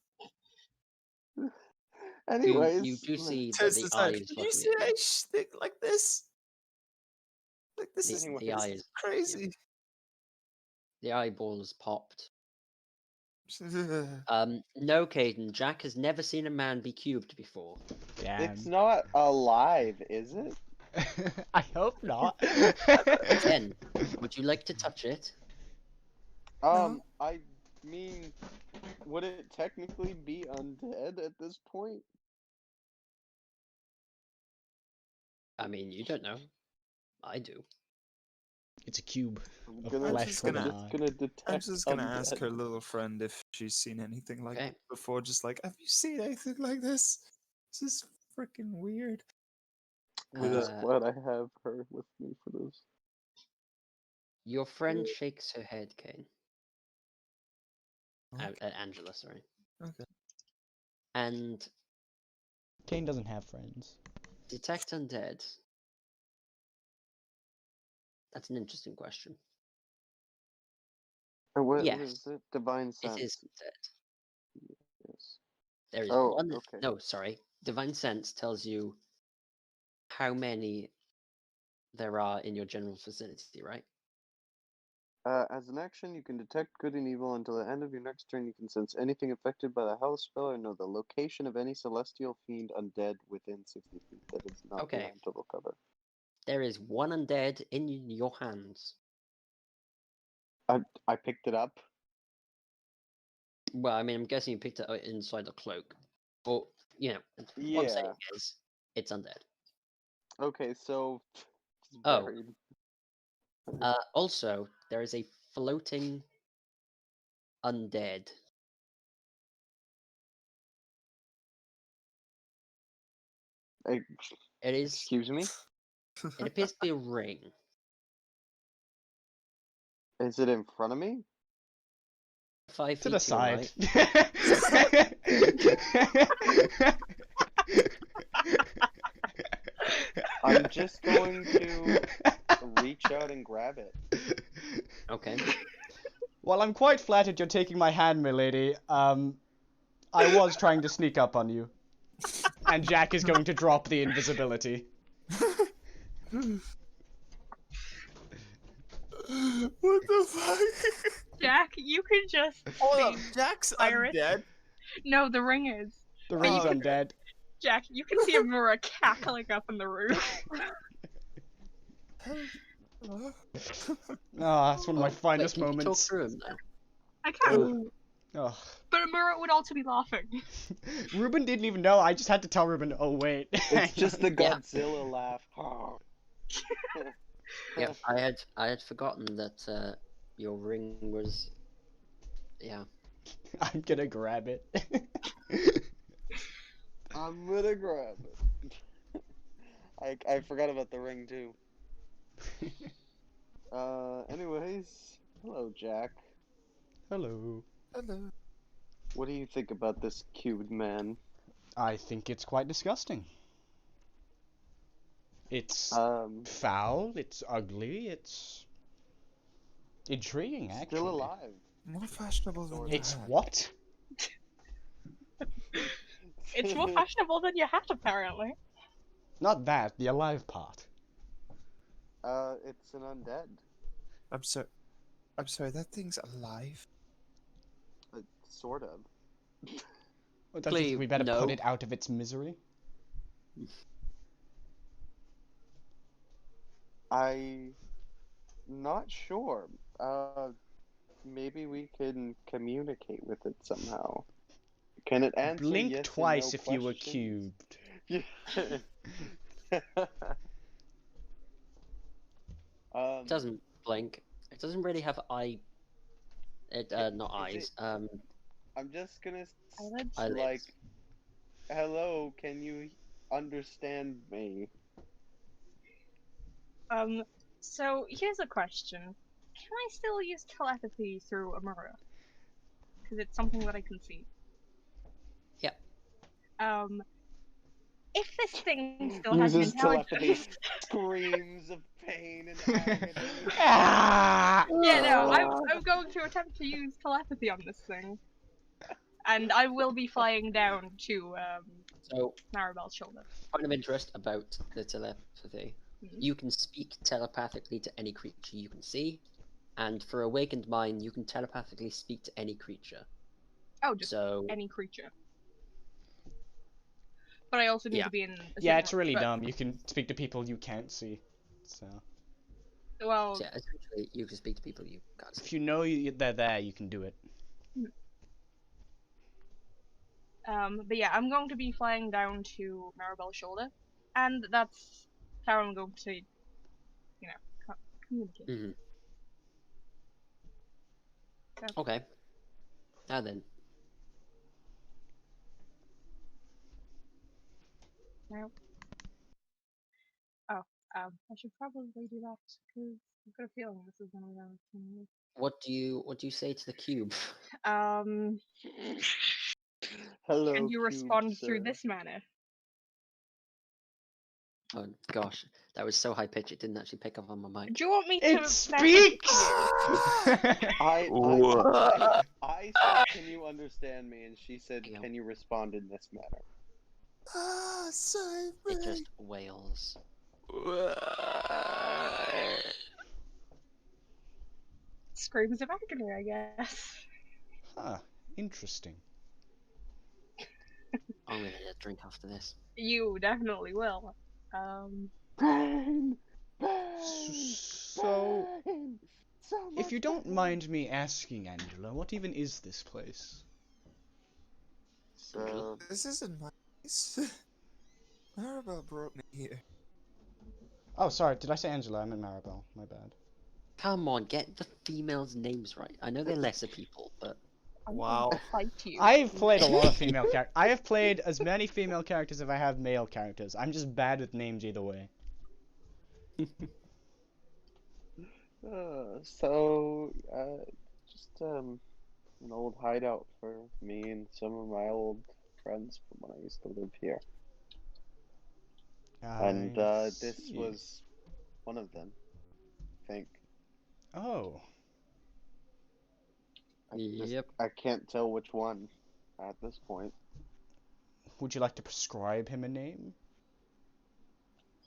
Anyways, You do see that Test the this eye out. is Did you looking see at you. that thing like this? Like this The- is the eye this is- crazy. The eyeballs popped. No, Caden. Jack has never seen a man be cubed before. Damn. it's not alive, is it? I hope not. Ken, would you like to touch it? I mean, would it technically be undead at this point? I mean, you don't know. I do. It's a cube I'm of gonna, flesh with an just eye. gonna detect I'm just gonna ask undead. her little friend if she's seen anything like Okay. this before. Just like, have you seen anything like this? This is freaking weird. With Just Uh, glad I have her with me for this. Your friend shakes her head, Kane. Okay. Angela, sorry. Okay. And Kane doesn't have friends. detect undead. That's an interesting question. What Yes. was it? Divine It sense. is undead. Yes. There is Oh, one. okay. No, sorry. Divine sense tells you how many there are in your general vicinity, right? As an action, you can detect good and evil until the end of your next turn. You can sense anything affected by the house spell or know the location of any celestial fiend undead within 60 feet that is not Okay. behind total cover. There is one undead in your hands. I picked it up. Well, I mean, I'm guessing you picked it out inside the cloak. But, you know, what I'm saying Yeah. is, it's undead. Okay, so it's Oh. buried. Also, there is a floating undead. I- It is. excuse me? It appears to be a ring. Is it in front of me? 5 To feet the to your side. right. I'm just going to reach out and grab it. Okay. While I'm quite flattered you're taking my hand, milady, I was trying to sneak up on you. And Jack is going to drop the invisibility. What the fuck? Jack, you can just Hold up, see Jack's Iris. undead. No, the ring is. The But you ring's can- undead. Jack, you can see Amura cackling up on the roof. Ah, that's one of my Wait, finest can you talk moments. through him now? I can. Ugh. But Amura would also be laughing. Ruben didn't even know. I just had to tell Ruben. Oh wait. It's just the Yeah. Godzilla laugh. Yeah, I had forgotten that your ring was. Yeah. I'm gonna grab it. I'm gonna grab it. I forgot about the ring too. Anyways, hello, Jack. Hello. Hello. What do you think about this cubed man? I think it's quite disgusting. It's foul, it's ugly, it's intriguing, actually. Still alive. More fashionable than It's your hat. what? It's more fashionable than your hat, apparently. Not that, the alive part. It's an undead. I'm sorry, that thing's alive. Sort of. Well, don't you Clearly, think we better no. put it out of its misery? I'm not sure. Maybe we can communicate with it somehow. Can it answer Blink yes twice or no if you were questions? cubed. It doesn't blink. It doesn't really have eye. It not eyes. I'm just gonna Eyelids? Eyelids. like, hello, can you understand me? So here's a question. Can I still use telepathy through Amura? Because it's something that I can see. Yeah. If this thing still has an Uses telepathy, intelligence... screams of pain and agony. Ah! Yeah, no, I'm going to attempt to use telepathy on this thing. And I will be flying down to, So, Maribel's shoulder. point of interest about the telepathy. Mhm. You can speak telepathically to any creature you can see, and for awakened mind, you can telepathically speak to any creature. Oh, just So, any creature. But I also need Yeah. to be in a Yeah, certain it's really but- dumb. You can speak to people you can't see. So, Well, yeah, essentially, you can speak to people you can't see. if you know they're there, you can do it. but yeah, I'm going to be flying down to Maribel's shoulder, and that's how I'm going to, communicate. Hmm. Yeah. Okay. Now then. Now, I should probably do that because I've got a feeling this is gonna be on the What do you say to the cube? Um, Hello, can you cube, respond through sir. this manner? Oh gosh, that was so high pitched it didn't actually pick up on my mic. Do you want me to It message speaks! you? I said, can you understand me? And she said, Yeah. can you respond in this manner? Ah, save It me. just wails. Screams of agony, I guess. Huh, interesting. I'm gonna get a drink after this. You definitely will. Pain! So, Pain! So if you much don't pain! mind me asking, Angela, what even is this place? So, This isn't my place. Maribel brought me here. Oh, sorry, did I say Angela? I meant Maribel. My bad. Come on, get the females' names right. I know they're lesser people, but I'm Wow. going to fight you. I've played a lot of female characters. I have played as many female characters as I have male characters. I'm just bad with names either way. just an old hideout for me and some of my old friends from when I used to live here. And I this see. was one of them, I think. Oh. yep. I can't tell which one at this point. Would you like to prescribe him a name?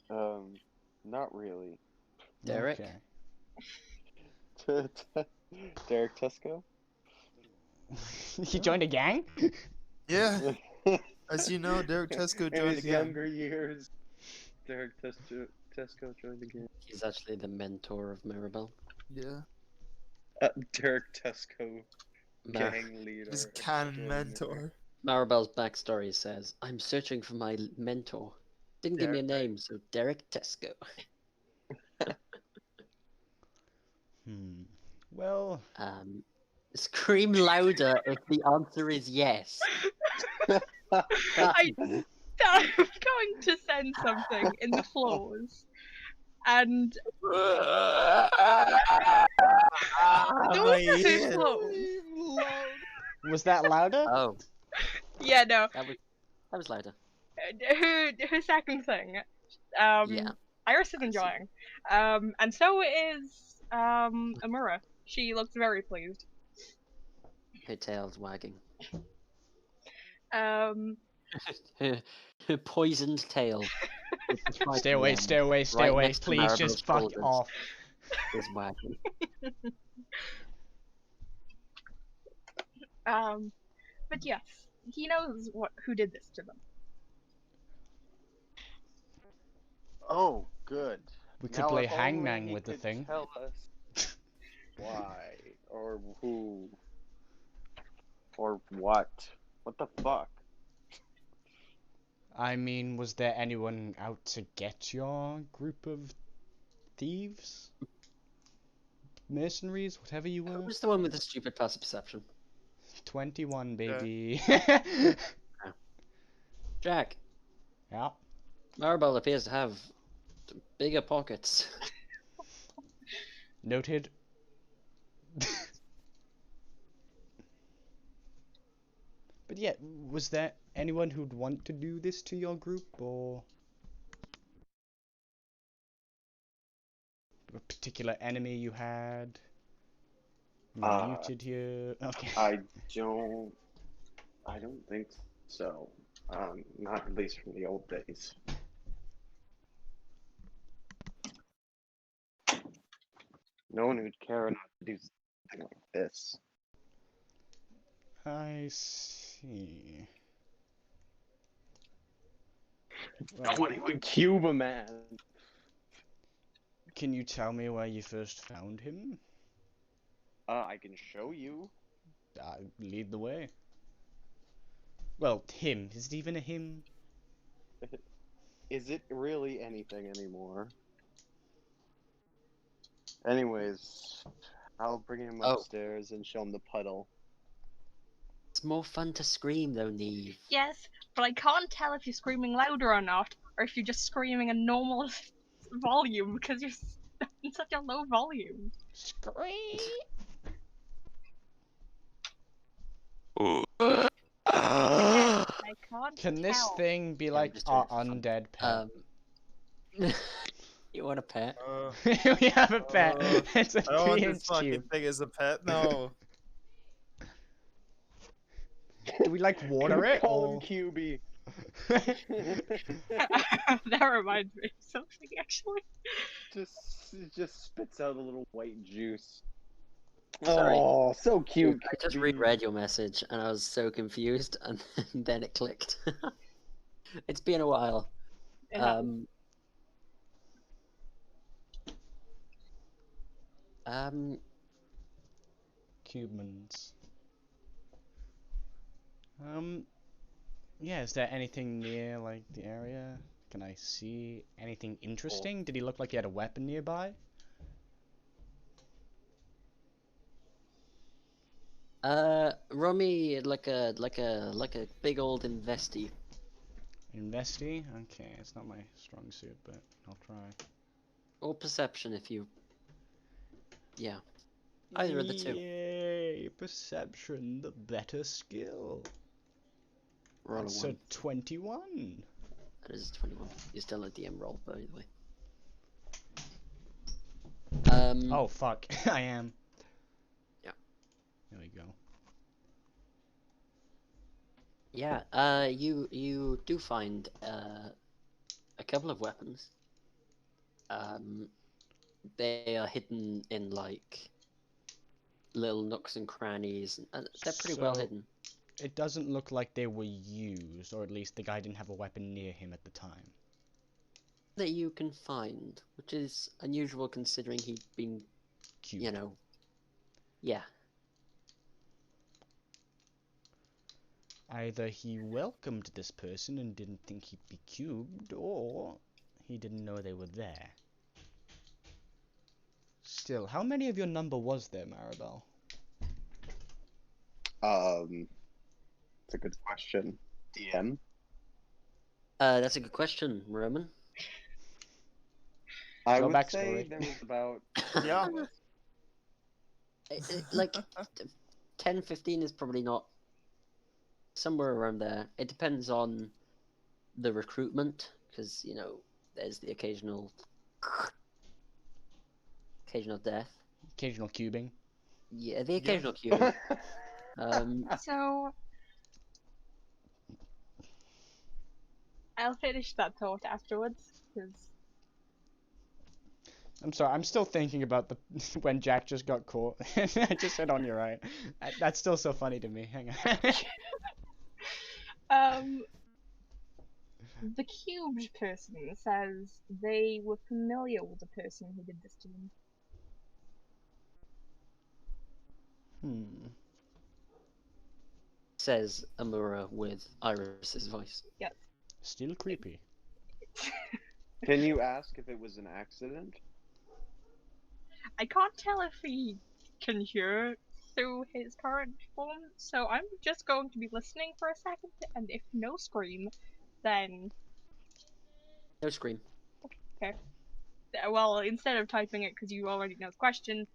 Not really. Derek. Okay. Derek Tesco? He joined a gang? Yeah, as you know, Derek Tesco In joined his again. younger years, Derek Tesco joined again. He's actually the mentor of Maribel. Yeah, Derek Tesco, Mar- gang leader. his canon extraordinaire. mentor. Maribel's backstory says, "I'm searching for my mentor. Didn't give me a name, so Derek Tesco." Well, Scream louder if the answer is yes. I'm going to send something in the floors. And those are his floors. was that louder? Oh, Yeah, no. that was louder. Her second thing. Yeah. Iris is enjoying. And so is Amura. She looks very pleased. Her tail's wagging. Her poisoned tail. Stay away, stay away, stay right away. next to Please Maribel's just fuck shoulders. off. Is wagging. But yes, he knows who did this to them. Oh, good. We could Now, play if only hangman he with the could thing. Tell us why or who or what. What the fuck? I mean, was there anyone out to get your group of thieves? Mercenaries? Whatever you Who were? was the one with the stupid passive perception? 21, baby. Jack. Yeah. Maribel appears to have bigger pockets. Noted. But yeah, was there anyone who'd want to do this to your group, or a particular enemy you had? You're muted here. Okay. I don't think so. Not at least from the old days. No one would care enough to do something like this. I see. No one would cube a man. Can you tell me where you first found him? I can show you. Lead the way. Well, him. Is it even a him? Is it really anything anymore? Anyways, I'll bring him Oh. upstairs and show him the puddle. It's more fun to scream though, Neve. Yes, but I can't tell if you're screaming louder or not, or if you're just screaming a normal volume because you're in such a low volume. Scream. I can't Can this tell. thing be I'm like just doing our it for fun. undead pet? You want a pet? We have a pet. It's a I don't want 3-inch this fucking cube. thing as a pet. No. Do we like water it Call him or? QB. That reminds me of something actually. Just spits out a little white juice. Sorry. Oh, so cute. I just QB. reread your message and I was so confused, and then it clicked. It's been a while. It happens. Cubemans. Yeah, is there anything near, like, the area? Can I see anything interesting? Did he look like he had a weapon nearby? Roll me like a big old investy. Investy? Okay, it's not my strong suit, but I'll try. Or perception if you... Yeah. Either of the two. Yay! Perception, the better skill. Roll That's a a 1. 21. That is 21. You're still a DM roll, by the way. Oh, fuck. I am. Yeah. There we go. Yeah, you do find a couple of weapons. They are hidden in like little nooks and crannies, and they're pretty well So- hidden. It doesn't look like they were used, or at least the guy didn't have a weapon near him at the time. That you can find, which is unusual considering he'd been, Cute. you know, yeah. Either he welcomed this person and didn't think he'd be cubed, or he didn't know they were there. Still, how many of your number was there, Maribel? It's a good question. DM. That's a good question, Roman. I Go would back, say Story. there was about Yeah. Like 10, 15 is probably not somewhere around there. It depends on the recruitment, because you know there's the occasional death. Occasional cubing. Yeah, the occasional queue. So I'll finish that thought afterwards, because I'm sorry, I'm still thinking about the when Jack just got caught. I just said on your right. That's still so funny to me. Hang on. the cubed person says they were familiar with the person who did this to them. Says Amura with Iris's voice. Yes. Still creepy. Can you ask if it was an accident? I can't tell if he can hear through his current form, so I'm just going to be listening for a second, and if no scream, then No scream. well, instead of typing it because you already know the question,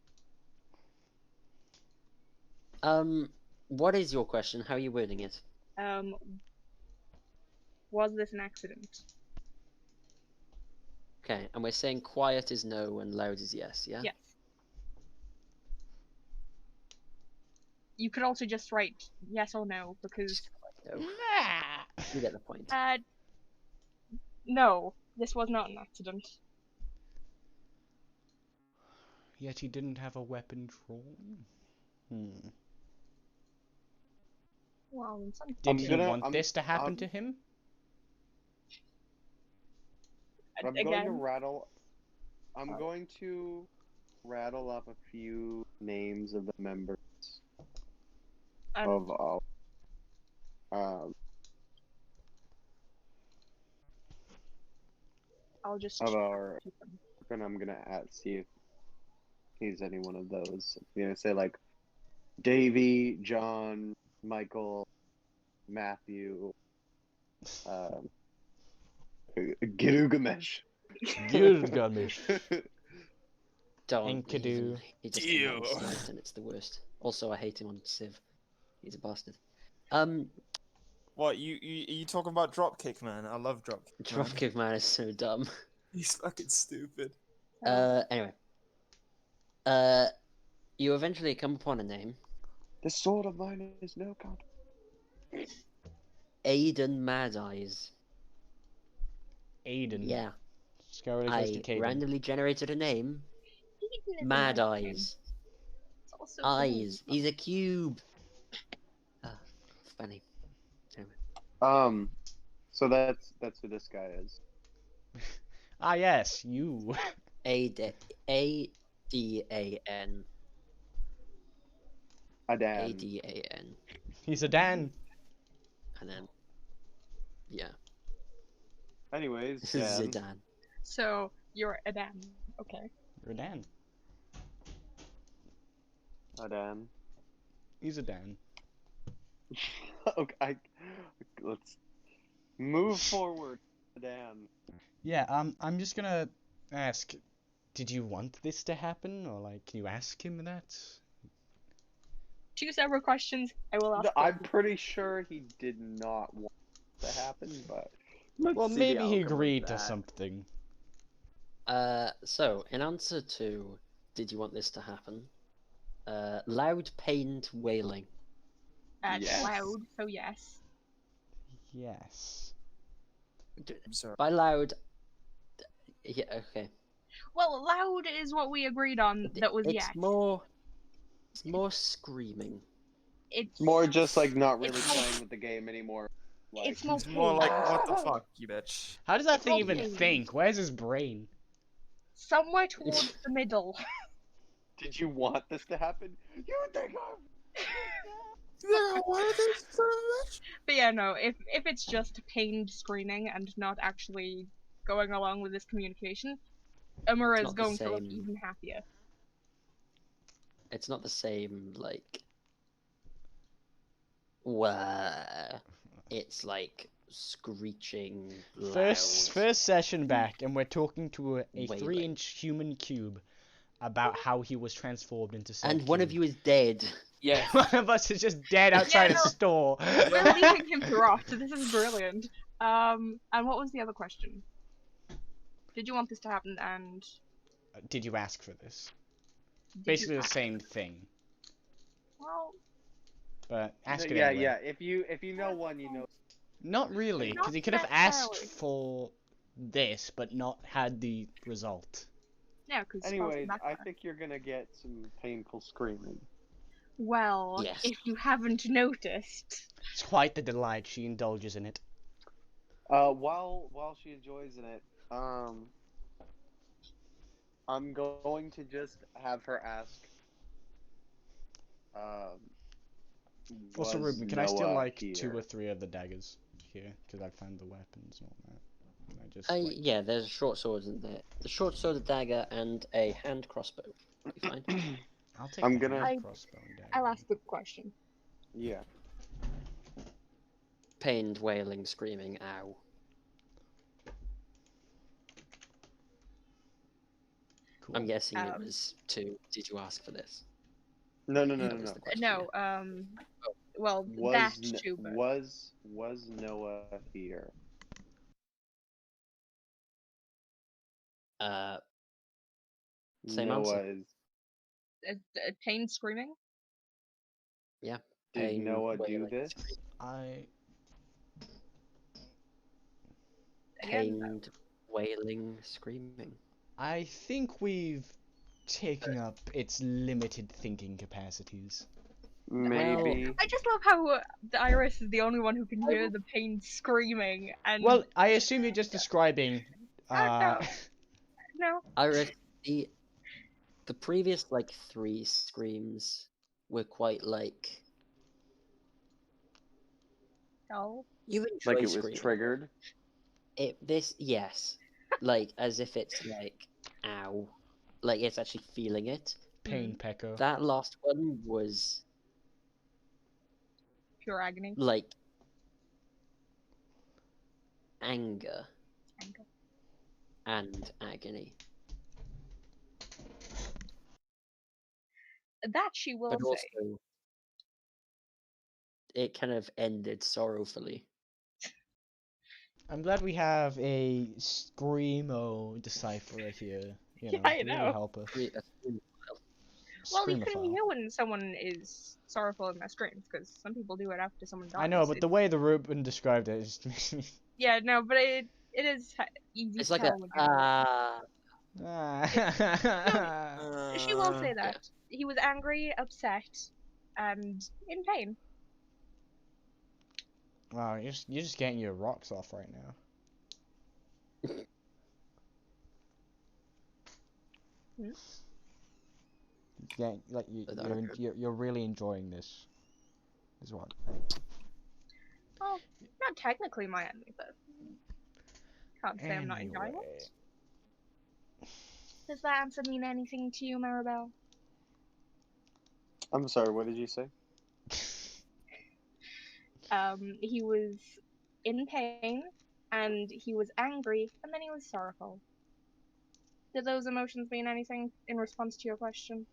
What is your question? How are you wording it? was this an accident? Okay, and we're saying quiet is no and loud is yes, yeah? Yes. You could also just write yes or no, because No. Nah. You get the point. no, this was not an accident. Yet he didn't have a weapon drawn. Well, in some Did he gonna- want this to happen I'm- to him? I'm again, going to rattle. I'm going to rattle up a few names of the members of our. I'll just of check our- them. And I'm gonna see if he's any one of those. You know, say like Davy, John, Michael, Matthew, Gilgamesh. Gilgamesh. Don't Enkidu. even. He just came out and Dio. sniped, and it's the worst. Also, I hate him on Civ. He's a bastard. What you talking about Dropkick, man? I love Dropkick. Man. Dropkick Man is so dumb. He's fucking stupid. Anyway. You eventually come upon a name. This sword of mine is no god. Aiden Mad Eyes. Aiden. Yeah. Just go really close to I Caden. randomly generated a name. Eden is a Mad nice name. Eyes. It's also Eyes. He's a cube. Funny. So that's who this guy is. Ah yes, you. A-D-A-N. Adan. A-D-A-N. He's a Dan. And then, yeah. Anyways, Dan. Zidane. So you're Adam. Okay. You're a Dan. Adan. He's a Dan. Okay, let's move forward, Dan. Yeah, I'm just gonna ask, did you want this to happen, or like, can you ask him that? 2 separate questions. I will ask. I'm pretty sure he did not want it to happen, but let's Well, see the maybe he outcome of agreed to that. something. So, in answer to, did you want this to happen? Loud pained wailing. Yes. Loud. So yes. Yes. I'm sorry. By loud, yeah, okay. Well, loud is what we agreed on. That was it's yes. It's more screaming. It's More just like not really It's more- playing with the game anymore. Like, It's more It's more like, pain. what the fuck, you bitch. How does that thing Well, even yeah. think? Where's his brain? Somewhere towards the middle. did you want this to happen? You think But yeah, no. If it's just pained screaming and not actually going along with this communication, Amura It's is not the going to look same. even happier. It's not the same, like, where it's like screeching loud. First session back, and we're talking to a Wailing. 3-inch human cube about how he was transformed into said And one of cube. you is dead. Yeah. One of us is just dead outside a no. store. We're leaving him to rot. This is brilliant. And what was the other question? Did you want this to happen? And Did you ask for this? did Basically you the ask? same thing, Well, but ask it yeah, anyway. yeah. If you know one, you know. Not really, Not because he could have asked necessarily. for this, but not had the result. yeah, because Anyways, I think you're gonna get some painful screaming. Well, Yes. if you haven't noticed, It's quite the delight. She indulges in it. While she enjoys in it, I'm going to just have her ask. Also, was Ruben, can I steal Noah like here? 2 or 3 of the daggers here? Because I found the weapons and all that. And I just, Yeah, there's a short sword in there. The short sword, a dagger, and a hand crossbow. Be fine. I'll take I'm the gonna- hand crossbow and dagger. I'll ask the question. Yeah. Pained, wailing, screaming, ow. Cool. I'm guessing it Um, was to, did you ask for this? No. That was the question, No, yeah. well, Was that N- too, but was Noah here? Same Noah answer. is. pain screaming. Did Pained, Noah do wailing, this? screaming. I Again, Pained, wailing, screaming. I think we've taken up its limited thinking capacities. Maybe. I just love how the Iris is the only one who can hear the pain screaming, and Well, I assume you're just describing. no. no, The previous like 3 screams were quite like no. you enjoy Like it was screaming. triggered. Yes, like as if it's like ow, like it's actually feeling it. Pain Peko. That last one was Pure agony. like anger Anger. and agony. That she will But say. also, it kind of ended sorrowfully. I'm glad we have a Screamo decipherer here. You know, Yeah, I to really know. help us. Well, you can Screamophile. hear when someone is sorrowful in their screams, because some people do it after someone dies. I know, but the It's- way the Ruben described it is makes me. Yeah, no, but it is easy It's to like tell a when you're She will say that. He was angry, upset, and in pain. Wow, you're just getting your rocks off right now. Hmm? Yeah, like you're really enjoying this. Is what. Well, not technically my enemy, but can't say I'm not enjoying Anyway. it. Does that answer mean anything to you, Maribel? I'm sorry, what did you say? He was in pain, and he was angry, and then he was sorrowful. Did those emotions mean anything in response to your question?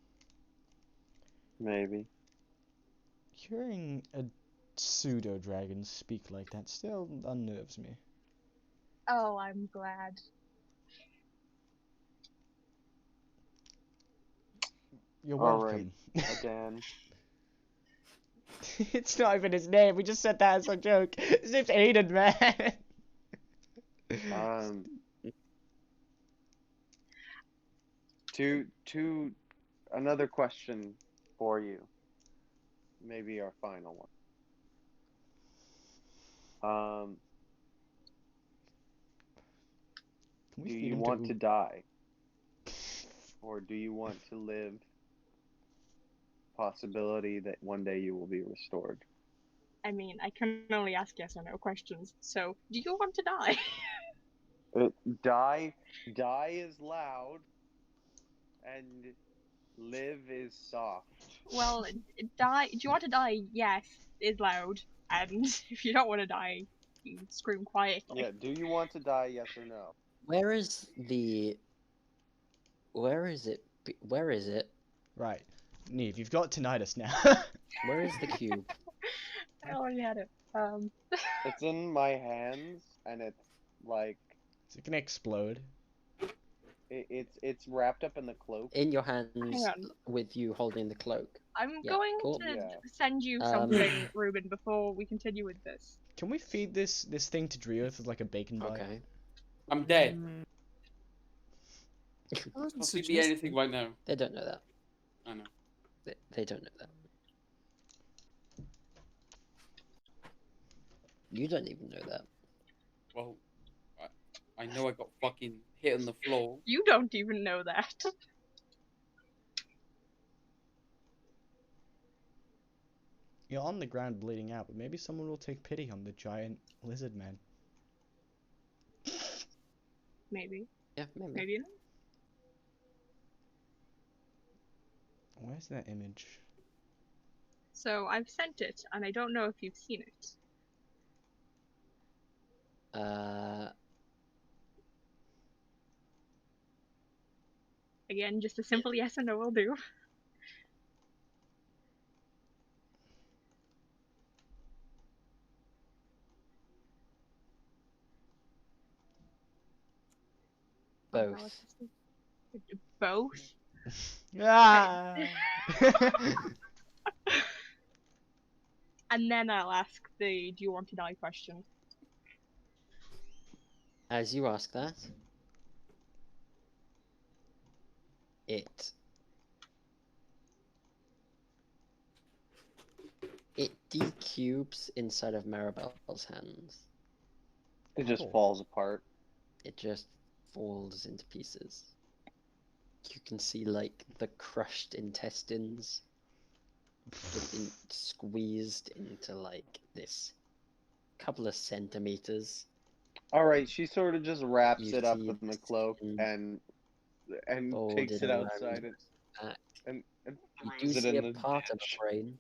Maybe. Hearing a pseudo dragon speak like that still unnerves me. Oh, I'm glad. You're All welcome. Again. It's not even his name. We just said that as a joke. His name's Aiden, man. To another question for you. Maybe our final one. Can we Do feed you him want to to die? Or do you want to live? Possibility that one day you will be restored. I mean, I can only ask yes or no questions. So, do you want to die? Die is loud, and live is soft. Well, die. Do you want to die? Yes, is loud. And if you don't want to die, you scream quietly. Yeah. Do you want to die? Yes or no? Where is the? Where is it? Where is it? Right. Neve, you've got tinnitus now. Where is the cube? I already had it. It's in my hands, and it's like Is it gonna explode? it's wrapped up in the cloak. In your Hang hands, on. with you holding the cloak. I'm Yeah, going cool. to Yeah. send you Um, something, Ruben, before we continue with this. Can we feed this thing to Drioth as like a bacon bite? Okay. I'm dead. I wasn't Can't be suggesting- anything right now. They don't know that. I know. They don't know that. You don't even know that. Well, I know I got fucking hit on the floor. You don't even know that. You're on the ground bleeding out, but maybe someone will take pity on the giant lizard man. Maybe. Yeah, maybe. Maybe not. Where's that image? So I've sent it, and I don't know if you've seen it. Again, just a simple yes or no will do. Both. Both? Ah! And then I'll ask the do you want to die question. As you ask that, it decubes inside of Maribel's hands. It just Cool. falls apart. It just falls into pieces. You can see like the crushed intestines just been squeezed into like this couple of centimeters. All right, she sort of just wraps You it up see in the the cloak skin and takes folded it around. outside. back, and you throws do it see in a the part of ditch. the brain.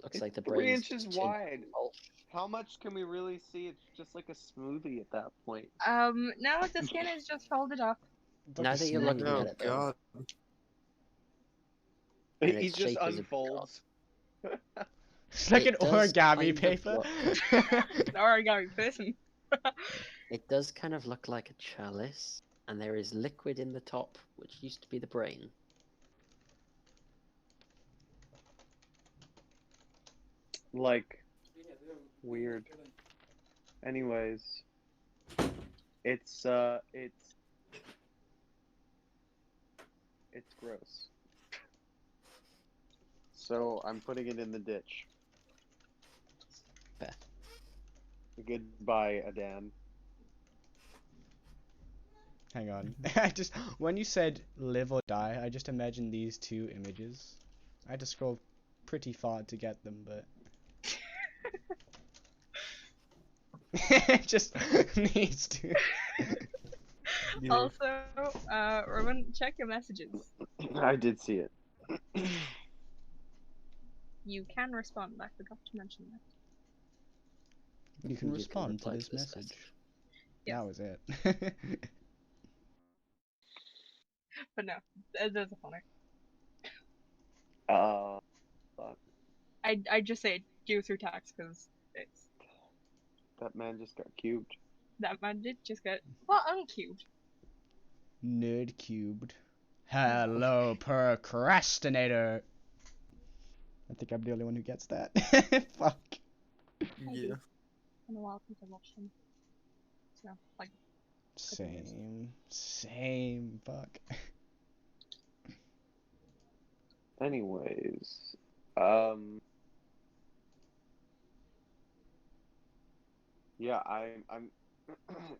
Looks It's like the 3 brain's inches just changed wide. bulk. How much can we really see? It's just like a smoothie at that point. No, the skin is just folded up. Now that you're looking Oh at it, though, god. and He its just shape is a unfolds. It's like It an does origami kind of paper. An origami person. It does kind of look like a chalice, and there is liquid in the top, which used to be the brain. Like, weird. Anyways, it's gross. So I'm putting it in the ditch. Fair. Goodbye, Adan. Hang on. I just when you said live or die, I just imagined these two images. I had to scroll pretty far to get them, but it just needs to. Yeah. Also, Roman, check your messages. I did see it. You can respond. I forgot to mention that. You can You respond to reply this message. Yes. That was it. But no, there's a funny. Fuck. I just say do through text because it's That man just got cubed. that man did just get uncubed. Nerd cubed. Hello, procrastinator. I think I'm the only one who gets that. Fuck. Yeah. In a while since I watched him. So like Same. Fuck. Anyways, yeah, I'm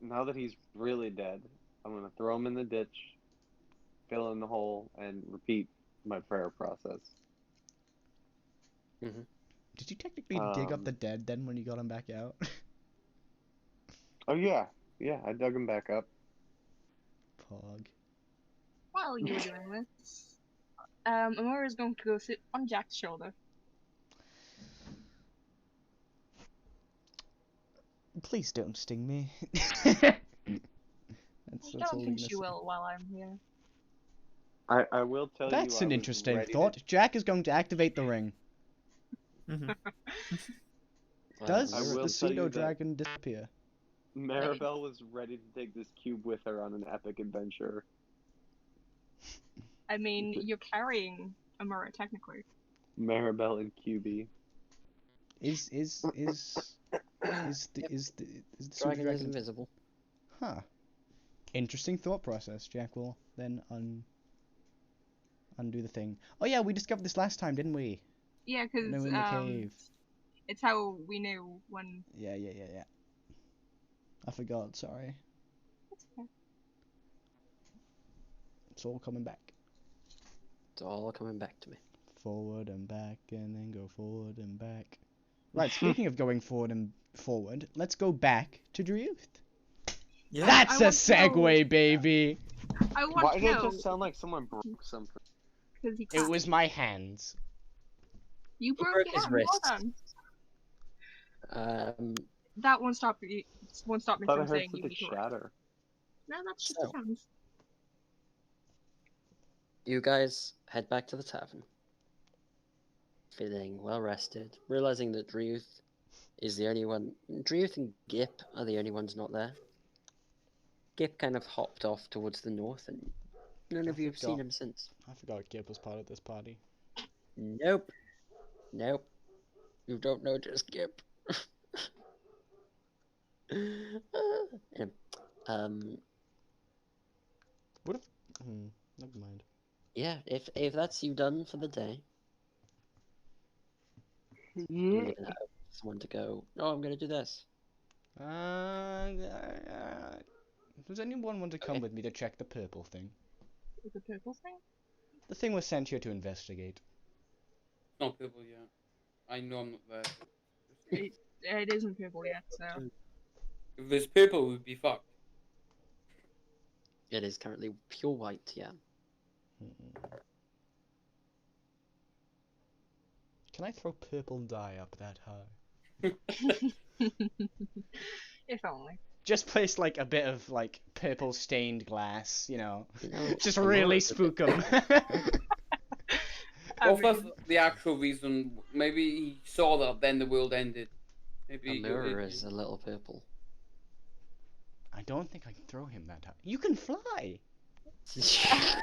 now that he's really dead, I'm gonna throw him in the ditch, fill in the hole, and repeat my prayer process. Did you technically dig up the dead then when you got him back out? Oh yeah, I dug him back up. Pog. while you're doing this, Amora is going to go sit on Jack's shoulder. Please don't sting me. I that's don't all think I'm she will while I'm here. I will tell you. That's I an was interesting ready thought. Jack is going to activate the ring. Mhm. Does I will the tell you pseudo that- dragon disappear? Maribel was ready to take this cube with her on an epic adventure. I mean, you're carrying Amora technically. Maribel and QB. Is the pseudo Dragon is dragon? invisible. Huh. Interesting thought process. Jack will then undo the thing. Oh yeah, we discovered this last time, didn't we? Yeah, because No, in the cave. it's how we knew when. Yeah. I forgot. Sorry. It's okay. It's all coming back. It's all coming back to me. Forward and back, and then go forward and back. Right. Speaking of going forward and forward, let's go back to Dreuth. Yeah. That's I a want to know- segue, baby. I want Why to did it know just sound like someone broke something? because he. It was my hands. You broke broke your his hand. wrist. Well done. Um, That won't stop you. Won't stop me I thought I from heard saying you something need to rest. shatter. No, that's just So. his hands. you guys head back to the tavern, feeling well rested, realizing that Dreuth is the only one. Dreuth and Gip are the only ones not there. Gip kind of hopped off towards the north, and none of you have seen forgot. him since. I forgot Gip was part of this party. Nope. You don't know just Gip. Yeah. What if? Never mind. Yeah, if that's you done for the day, Mm-hmm. you're gonna have someone to go. Oh, I'm gonna do this. Does anyone want to come Okay. with me to check the purple thing? The purple thing. The thing was sent here to investigate. No people yet. I know I'm not there. It isn't purple yet, so. If there's people, we'd be fucked. It is currently pure white. Yeah. Can I throw purple dye up that high? If only. Just place like a bit of like purple stained glass, you know. You know, Just a lot really of the- spook them. I What was mean, the actual reason? Maybe he saw that, then the world ended. Maybe A mirror is a little purple. I don't think I can throw him that high. You can fly.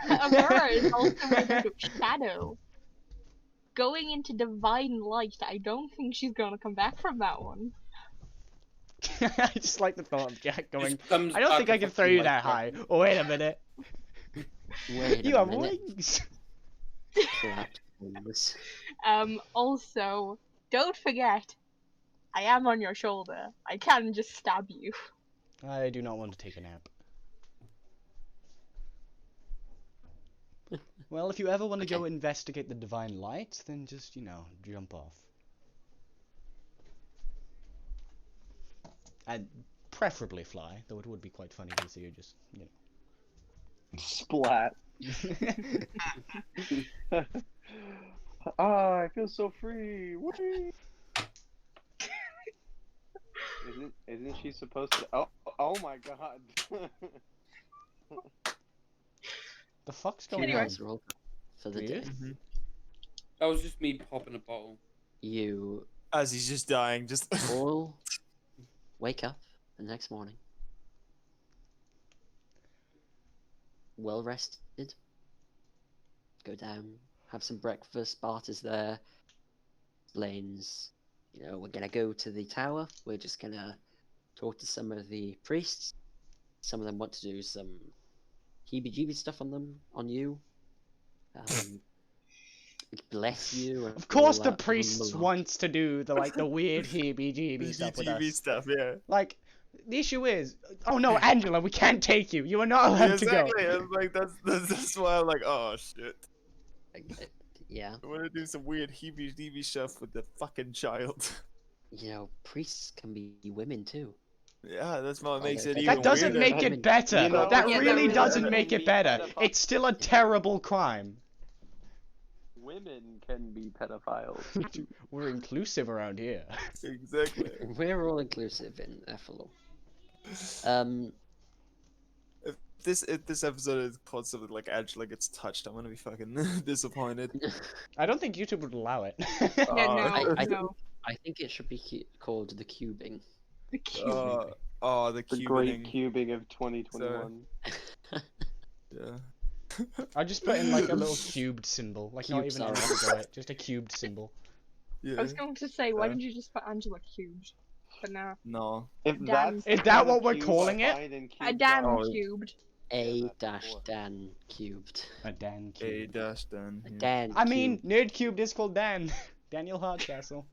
a mirror is also made out of shadow. Going into divine light, I don't think she's gonna come back from that one. I just like the thought of Jack going. Just comes I don't back think I to can throw fucking you that life high. threatening. Oh, wait a minute. Wait You a have minute. wings. Clapped wings. Also, don't forget, I am on your shoulder. I can just stab you. I do not want to take a nap. Well, if you ever want to go investigate the divine light, then just, you know, jump off. And preferably fly, though it would be quite funny to see you just, you Splat. know. Ah, I feel so free. Whee! Isn't she supposed to? Oh my god. The fuck's going Anyway. on? Guys roll for the Weird. day. That was just me popping a bottle. You As he's just dying, just. all wake up the next morning, well rested. Go down, have some breakfast. Bart is there. Lane's, you know, we're gonna go to the tower. We're just gonna talk to some of the priests. Some of them want to do some heebie-jeebie stuff on you. Bless you. And Of course all the that priests malarkey. wants to do the like the weird heebie-jeebie stuff with TV us. stuff, yeah. Like, the issue is, oh no, Angela, we can't take you. You are not allowed to go. Exactly. I was like, that's why I'm like, oh shit. Yeah, I want to do some weird heebie-jeebie stuff with the fucking child. you know, priests can be women too. Yeah, that's what Oh, makes it that even That doesn't weirder. make it better. You know, That yeah, really that doesn't really make it better. It's still a terrible crime. Women can be pedophiles. We're inclusive around here. Exactly. We're all inclusive in FLO. If this episode is called something like Angela gets touched, I'm gonna be fucking disappointed. I don't think YouTube would allow it. Yeah, no, I- no. I think it should be called the cubing. The cube. The The great cubining. cubing of 2021. Yeah. I just put in like a little cubed symbol, like not Cubes even are anything to it, just a cubed symbol. Yeah. I was going to say, why Uh, didn't you just put Angela cubed? But no. No. If Dan. that's Is the that kind what of we're cube calling I it? find in A cubes Dan are- Oh, cubed. A that's dash cool. Dan cubed. A Dan A cube. dash done. A Yeah. Dan. I mean, cubed. Nerd Cubed is called Dan. Daniel Hardcastle.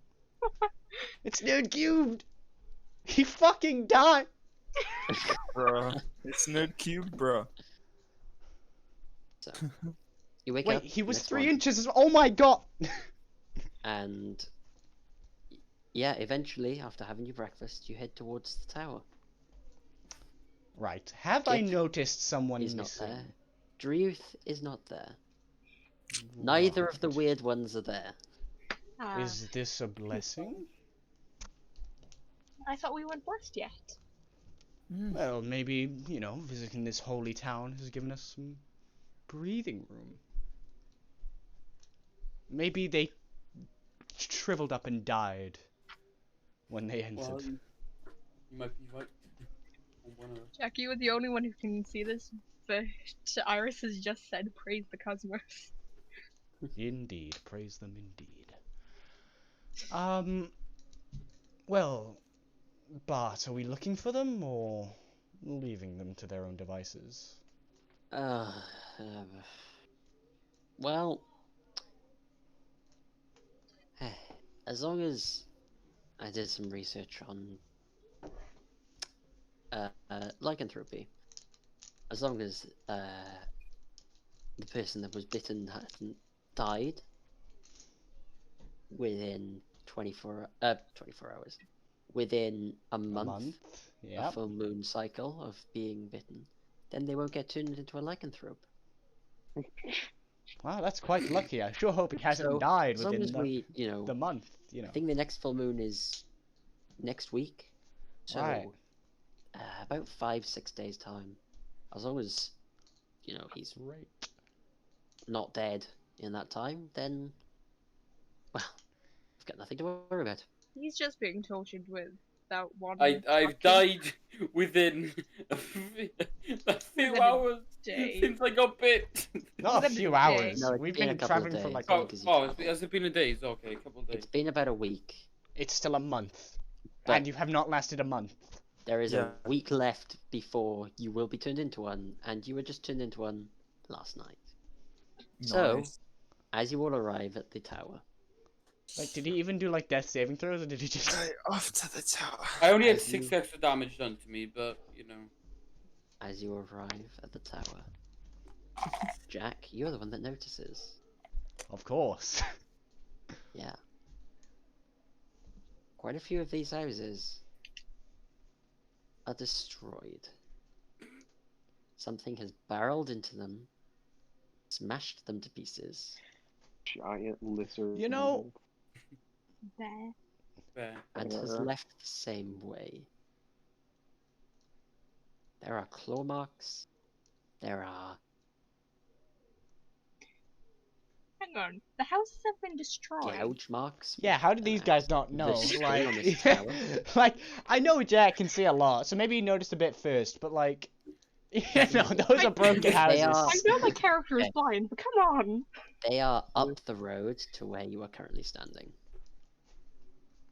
It's Nerd Cubed. He fucking died. Bruh. It's Nerd Cube, bruh. So, you wake Wait, up. he was next 3 morning, inches. Oh my god. And yeah, eventually, after having your breakfast, you head towards the tower. Right. Have I Gip noticed someone He's not missing? there. Druth is not there. Neither of the Right. weird ones are there. Is this a blessing? I thought we weren't blessed yet. Well, maybe, you know, visiting this holy town has given us some breathing room. Maybe they shriveled up and died when they entered. Well, you might be right. On one of those. Jack, you were the only one who can see this, but Iris has just said, praise the cosmos. Indeed, praise them indeed. Well, Bart, are we looking for them or leaving them to their own devices? Well, as long as I did some research on lycanthropy, as long as the person that was bitten hadn't died within 24 hours, within a month, a Yep. full moon cycle of being bitten, then they won't get turned into a lycanthrope. Wow, that's quite lucky. I sure hope he hasn't So, died as long within as we, the month, you know. I think the next full moon is next week. So, Right. about 5-6 days time. As long as, he's Right. not dead in that time, then, well, we've got nothing to worry about. He's just being tortured with that one. I've fucking died within a few Within a hours day. since I got bit. Not a Within a few day. hours. No, it's We've been a been couple of traveling for days. like. Oh, because you oh travelled. has it been a day? Okay, a couple of days. It's been about a week. It's still a month, But- and you have not lasted a month. There is Yeah. a week left before you will be turned into one, and you were just turned into one last night. So, Nice. as you all arrive at the tower, Like, did he even do like death saving throws, or did he just? Right, off to the tower. I only had As 6 you- extra damage done to me, but as you arrive at the tower, Jack, you're the one that notices. Of course. Yeah. Quite a few of these houses are destroyed. Something has barreled into them, smashed them to pieces, Giant lizard. You know- There. and has Yeah. left the same way. There are claw marks. There are Hang on. The houses have been destroyed. gouge marks. Yeah, how did these guys not The know? stain Like, on this tower. like, I know Jack can see a lot, so maybe he noticed a bit first, but like, those are broken They houses. are- I know my character is Okay. blind, but come on. They are up the road to where you are currently standing.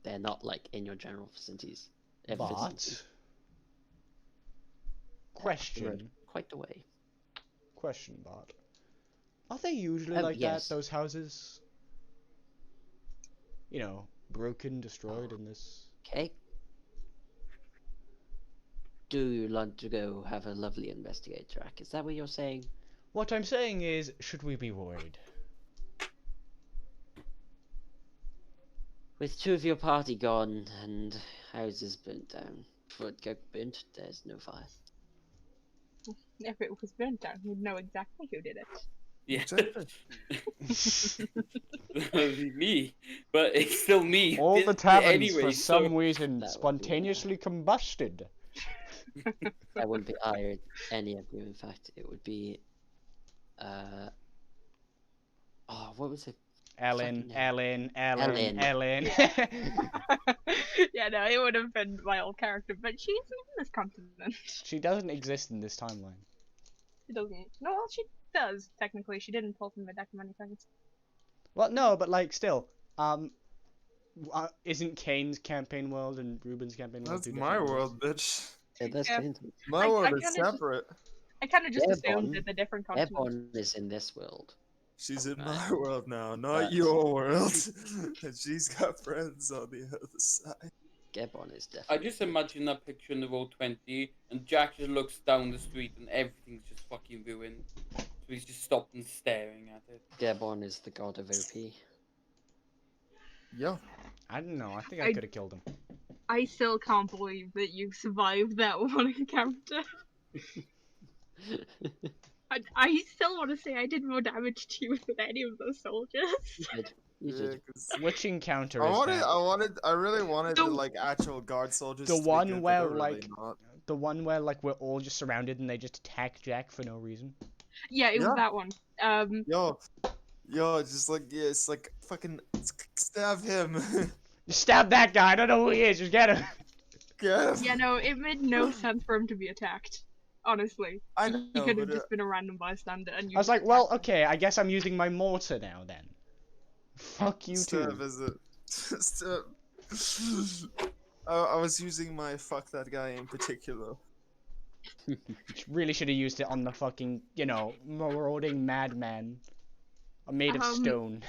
They're not like in your general vicinities. But vicinity. They're up the road question, quite a way. Bart. Are they usually Oh, like yes. that? Those houses? You know, broken, destroyed in this. Okay. Do you want to go have a lovely investigate track? Is that what you're saying? What I'm saying is, should we be worried? With two of your party gone and houses burnt down, foot got burnt, there's no fire. If it was burnt down, we'd know exactly who did it. Yeah. Exactly. Me, but it's still me. All the Did- taverns, anyway, for so- some reason, That would be- spontaneously combusted. That wouldn't be either any of you, in fact. It would be oh, what was it? Ellen, Fucking hell. Ellen. Yeah, no, it would have been my old character, but she's in this continent. She doesn't exist in this timeline. She doesn't. No, well, she does, technically. She didn't pull from the deck many times. Well, no, but like, still, isn't Kane's campaign world and Ruben's campaign world? That's two my different world, bitch. Yeah, that's Yeah. Clinton. My I world is kinda just- separate. I kind of just Airborne. assumed that the different continents. Airborne is in this world. She's in my Right. world now, not But- your world. And she's got friends on the other side. Airborne is I definitely. just imagine that picture in the roll 20, and Jack just looks down the street and everything's just fucking ruined. So he's just stopped and staring at it. Airborne is the god of OP. Yeah. I don't know. I think I- I could have killed him. I still can't believe that you survived that one encounter. I still want to say I did more damage to you than any of those soldiers. You Yeah, did. 'cause Which encounter I is wanted, that? I really wanted the The- like actual guard soldiers. The to be one good, but where, they're really like- not. The one where like we're all just surrounded and they just attack Jack for no reason. Yeah, it Yeah. was that one. Yo, just like yeah, it's like fucking stab him. Just stab that guy. I don't know who he is. Just get him. Get him. Yeah, no, it made no sense for him to be attacked. Honestly, I he know, could have but, just been a random bystander, and you. I was just like, well, attacked him. okay. I guess I'm using my mortar now then. Fuck you stab too. is it? Stab. I was using my fuck that guy in particular. Really should have used it on the fucking, marauding madman. Made of Um, stone.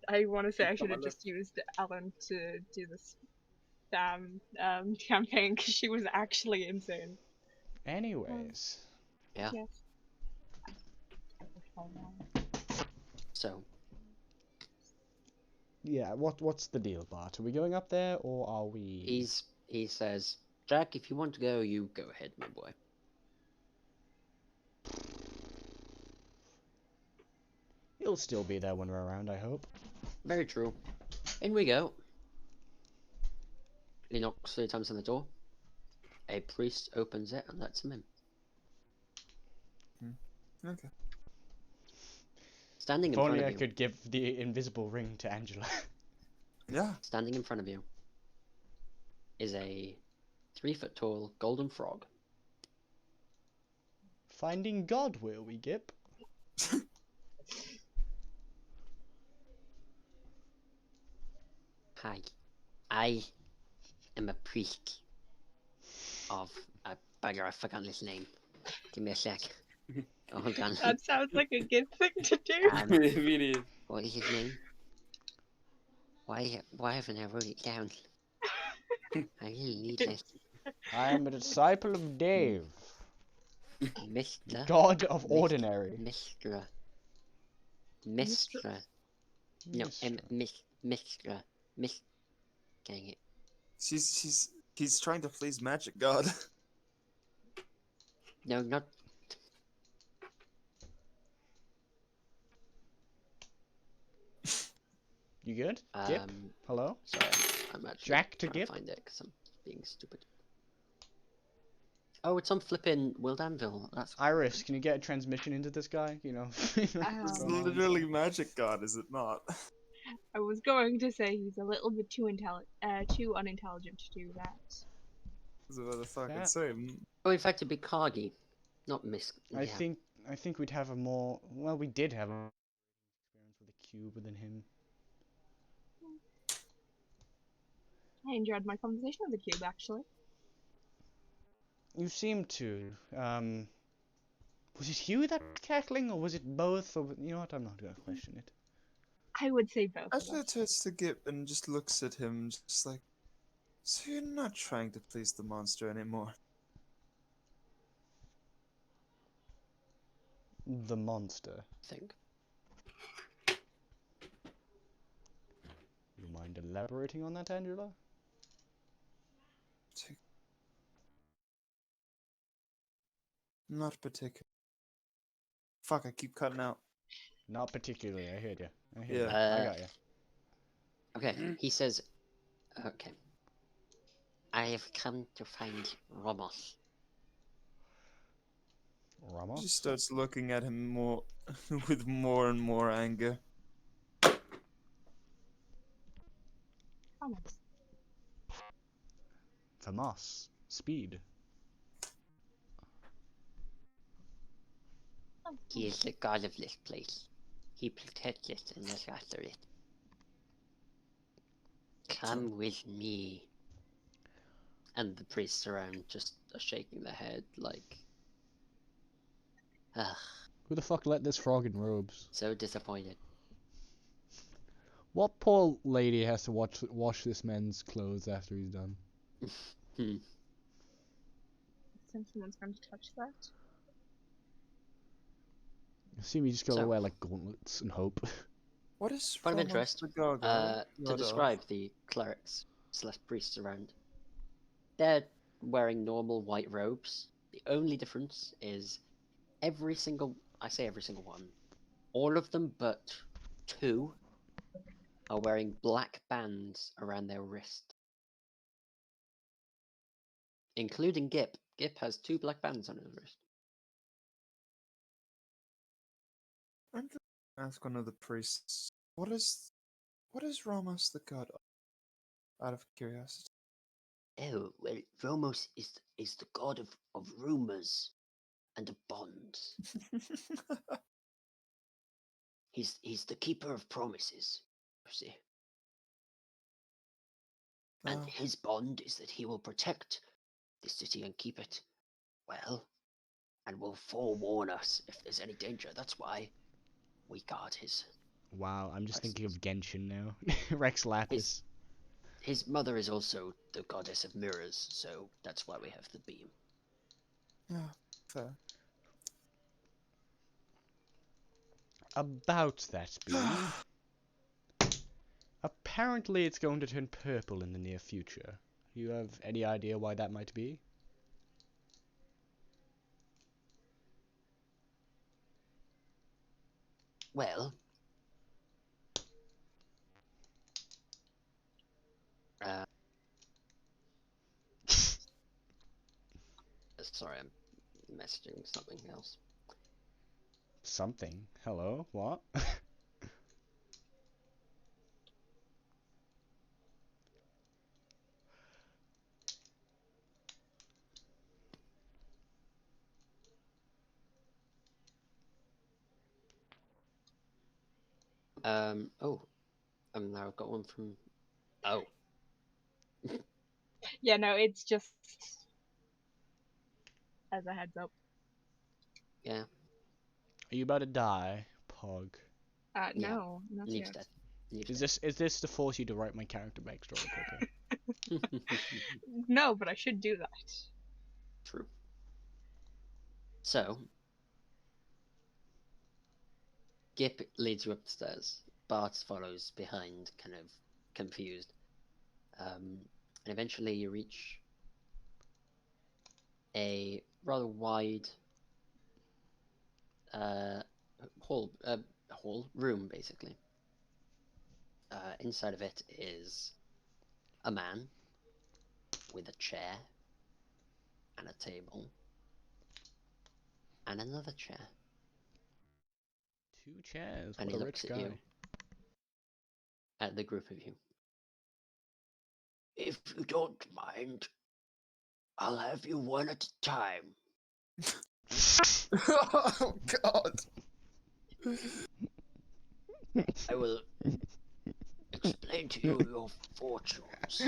I want to say I Come should on, have just used Ellen to do this damn campaign because she was actually insane. Anyways. Yeah. Yes. So, Yeah, what's the deal, Bart? Are we going up there or are we he says, Jack, if you want to go, you go ahead, my boy. He'll still be there when we're around, I hope. Very true. In we go. He knocks 3 times on the door. A priest opens it and lets him in. Okay. Standing If in front only of I you. could give the invisible ring to Angela. Yeah. Standing in front of you is a 3-foot-tall golden frog. Finding God, will we, Gip? Hi. I am a priest of a bugger. I've forgotten his name. Give me a sec. Oh, hold on. That sounds like a good thing to do. It really is. What is his name? Why haven't I wrote it down? I really need this. I am a disciple of Dave, Mr. God of Ordinary. Mistra. Mistra. No, Mistra. Mis. Dang it. He's trying to please Magic God. No, not. You good? Gip? Hello? Sorry, I'm actually Jack to trying Gip? find it because I'm being stupid. Oh, it's on flipping Wild Anvil. That's Iris, can you get a transmission into this guy? You know? It's literally Magic God, is it not? I was going to say he's a little bit too unintelligent to do that. That's what the fuck Yeah. I'd say. Oh, in fact, it'd be Kagi, not Miss. I Yeah. think we'd have a more, well, we did have a experience with a cube than him. I enjoyed my conversation with the cube, actually. You seem to. Was it you that was cackling, or was it both? Or you know what? I'm not gonna question it. I would say both. Angela turns to Gip and just looks at him, just like, so you're not trying to please the monster anymore. The monster. I think. You mind elaborating on that, Angela? Not particular. Fuck, I keep cutting out. Not particularly. I heard you. I heard you. Yeah. I got you. Okay, he says. Okay. I have come to find Ramos. She Ramos? starts looking at him more, with more and more anger. Promise. Famas. Speed. He is the god of this place. He protects us and looks after it. Come with me. And the priests around just are shaking their head like, ugh, Who the fuck let this frog in robes? so disappointed. What poor lady has to wash this man's clothes after he's done? Hmm. Since someone's going to touch that. Assume you just gotta So- wear like gauntlets and hope. What is Point of Ramos interest, the god to of? describe the clerics slash priests around, they're wearing normal white robes. The only difference is every single one, all of them but 2 are wearing black bands around their wrist. Including Gip. Gip has 2 black bands on his wrist. I'm just gonna ask one of the priests. What is Ramos the god of? Out of curiosity. Oh, well, Ramos is the god of rumors and of bonds. He's the keeper of promises, you see. And Oh. his bond is that he will protect the city and keep it well, and will forewarn us if there's any danger. That's why we guard his. Wow, I'm just thinking of Priceless. Genshin now. Rex Lapis. His mother is also the goddess of mirrors, so that's why we have the beam. Yeah, fair. About that beam. Apparently it's going to turn purple in the near future. Do you have any idea why that might be? Well, uh, sorry, I'm messaging something else. Something. Hello? What? Oh, now I've got one from. Oh, Yeah, no, it's just as a heads up. yeah. Are you about to die, Pog? Yeah. No, not Leaves yet. dead. Leaves Is this to force you to write my character backstory quicker? dead. No, but I should do that. True. So, Gip leads you up the stairs. Bart follows behind, kind of confused. And eventually you reach a rather wide hall room, basically. Inside of it is a man with a chair and a table and another chair. 2 chairs. And What he a looks rich at guy. you, at the group of you. If you don't mind, I'll have you one at a time. Oh God. I will explain to you your fortunes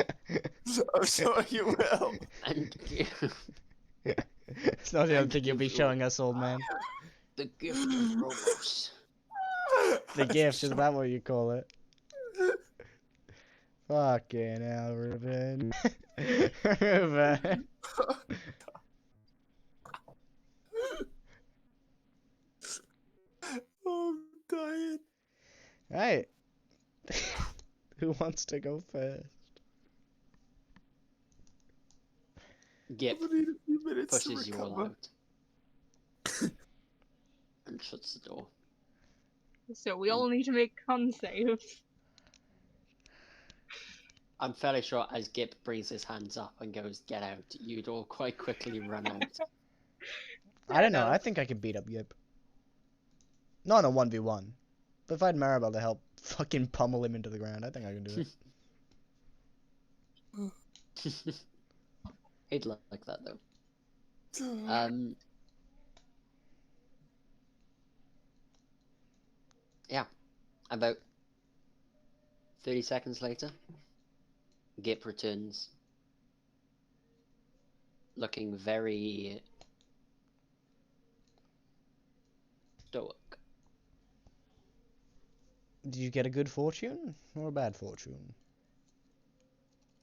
I'm sure you will. and give It's not the other And thing you'll be give you- showing us, old man. the gift of Rogos. The gift, is that what you call it? Fucking hell, Ruben. Ruben. Oh, I'm dying. Right. Who wants to go first? Gip I'm gonna need a few minutes to pushes you all recover. out and shuts the door. So we all need to make con saves. I'm fairly sure as Gip brings his hands up and goes, "Get out," you'd all quite quickly run out. I don't know. enough. I think I could beat up Yip. Not in a 1v1. But if I had Maribel to help fucking pummel him into the ground, I think I can do it. He'd like that though. Yeah. About 30 seconds later, Gip returns, looking very stoic. Did you get a good fortune or a bad fortune?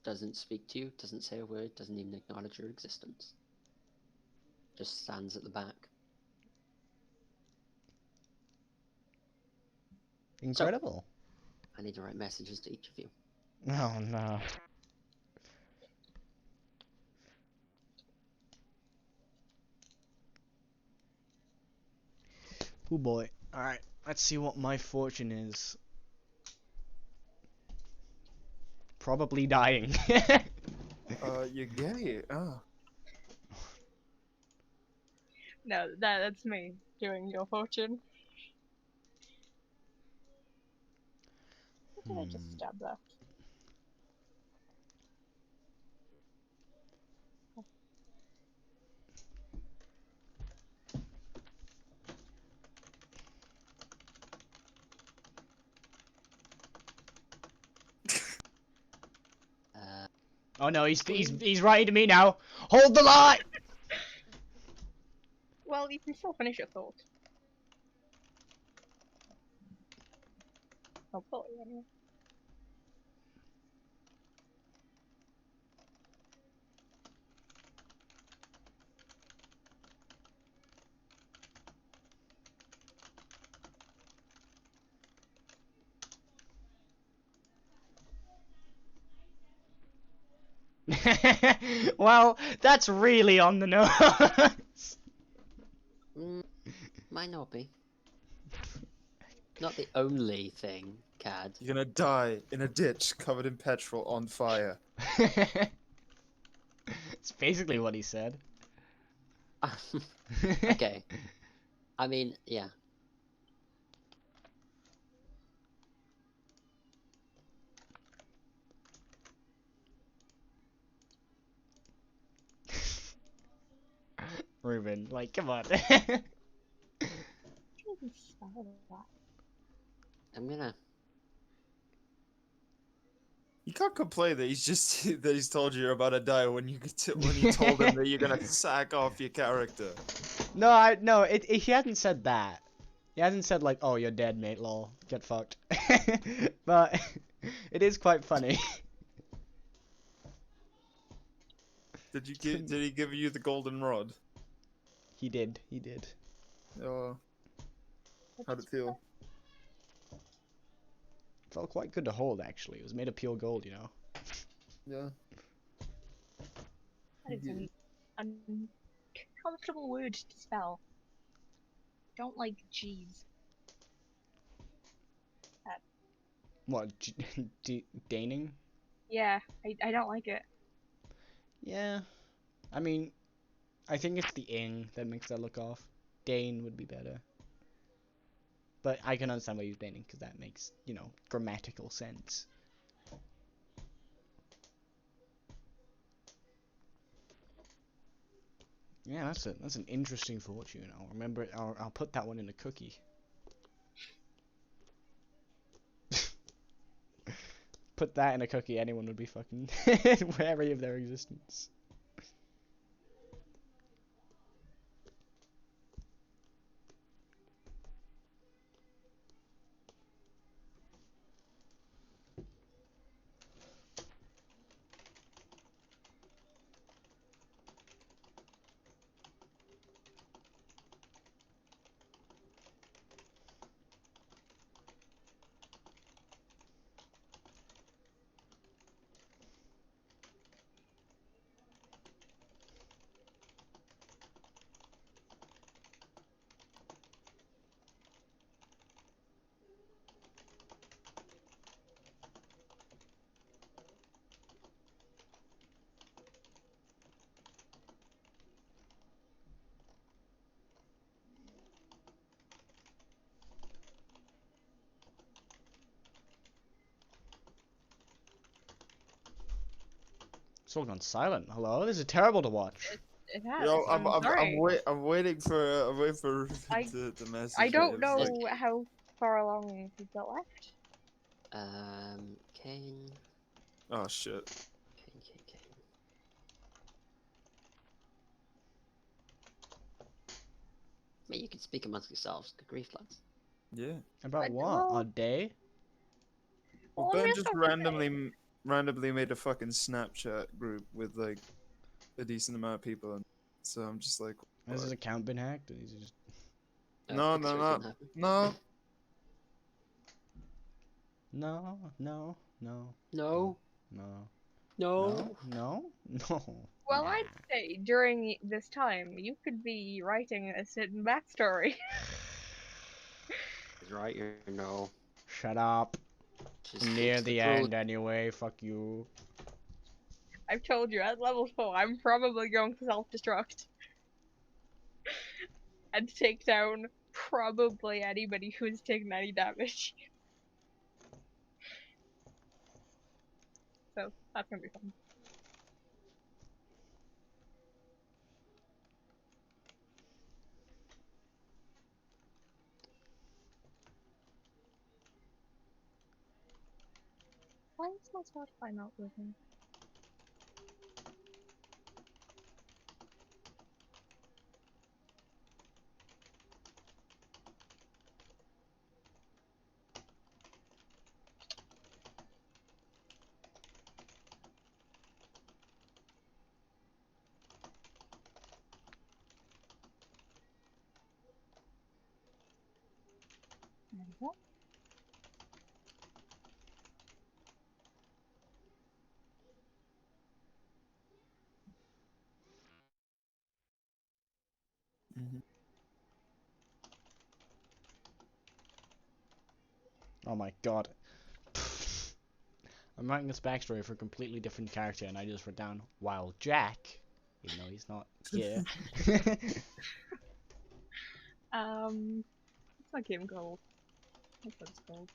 Doesn't speak to you, doesn't say a word, doesn't even acknowledge your existence. Just stands at the back. Incredible. I need to write messages to each of you. Oh no. Oh boy. Alright, let's see what my fortune is. Probably dying. You're gay. Oh. No, that's me doing your fortune. What did I just stab that? Uh, Oh no, he's writing to me now. Hold the line. Well, you can still finish your thought. I'll pull it anyway. Well, that's really on the nose. might not be. Not the only thing, Cad. You're gonna die in a ditch covered in petrol on fire. It's basically what he said. Okay. I mean, yeah. Ruben, like, come on. Can't even spell that. I'm gonna. You can't complain that he's just that he's told you you're about to die when you when you told him that you're gonna sack off your character. No, he hasn't said that. He hasn't said like, "Oh, you're dead, mate. Lol, get fucked." But it is quite funny. Did he give you the golden rod? He did. He did. How'd it feel? Felt quite good to hold, actually. It was made of pure gold, you know. Yeah. That is an uncomfortable word to spell. Don't like G's. What? Daning? Yeah, I don't like it. Yeah. I mean, I think it's the ing that makes that look off. Dane would be better. But I can understand why you're dating, because that makes, you know, grammatical sense. Yeah, that's an interesting fortune. I'll remember it. I'll put that one in a cookie. Put that in a cookie, anyone would be fucking wary of their existence. It's all gone silent. Hello, this is terrible to watch. It has. Yo, I'm sorry. I'm waiting for Ruben I- to message. I don't me. It's know like, how far along we've got left. Kane. oh shit. Kane. Mate, you can speak amongst yourselves. Good grief, lads. Yeah. About what? well- A day? Well, Ben I'm just randomly made a fucking Snapchat group with like a decent amount of people, and so I'm just like, Has his what? account been hacked? And he's just... No, X-ray no, didn't no, happen. no. No, no, no, No. no, No. no, no. Well, nah. I'd say during this time you could be writing a certain backstory. He's right. You're no. Shut up. Just I'm stick near to the cruel- end anyway. Fuck you. I've told you at level 4 I'm probably going to self-destruct. And take down probably anybody who's taken any damage. So that's gonna be fun. Why is my Spotify not working? There we go. Mhm. Oh my god. I'm writing this backstory for a completely different character, and I just wrote down, while Jack, even though he's not here. What's that game called? What's that called?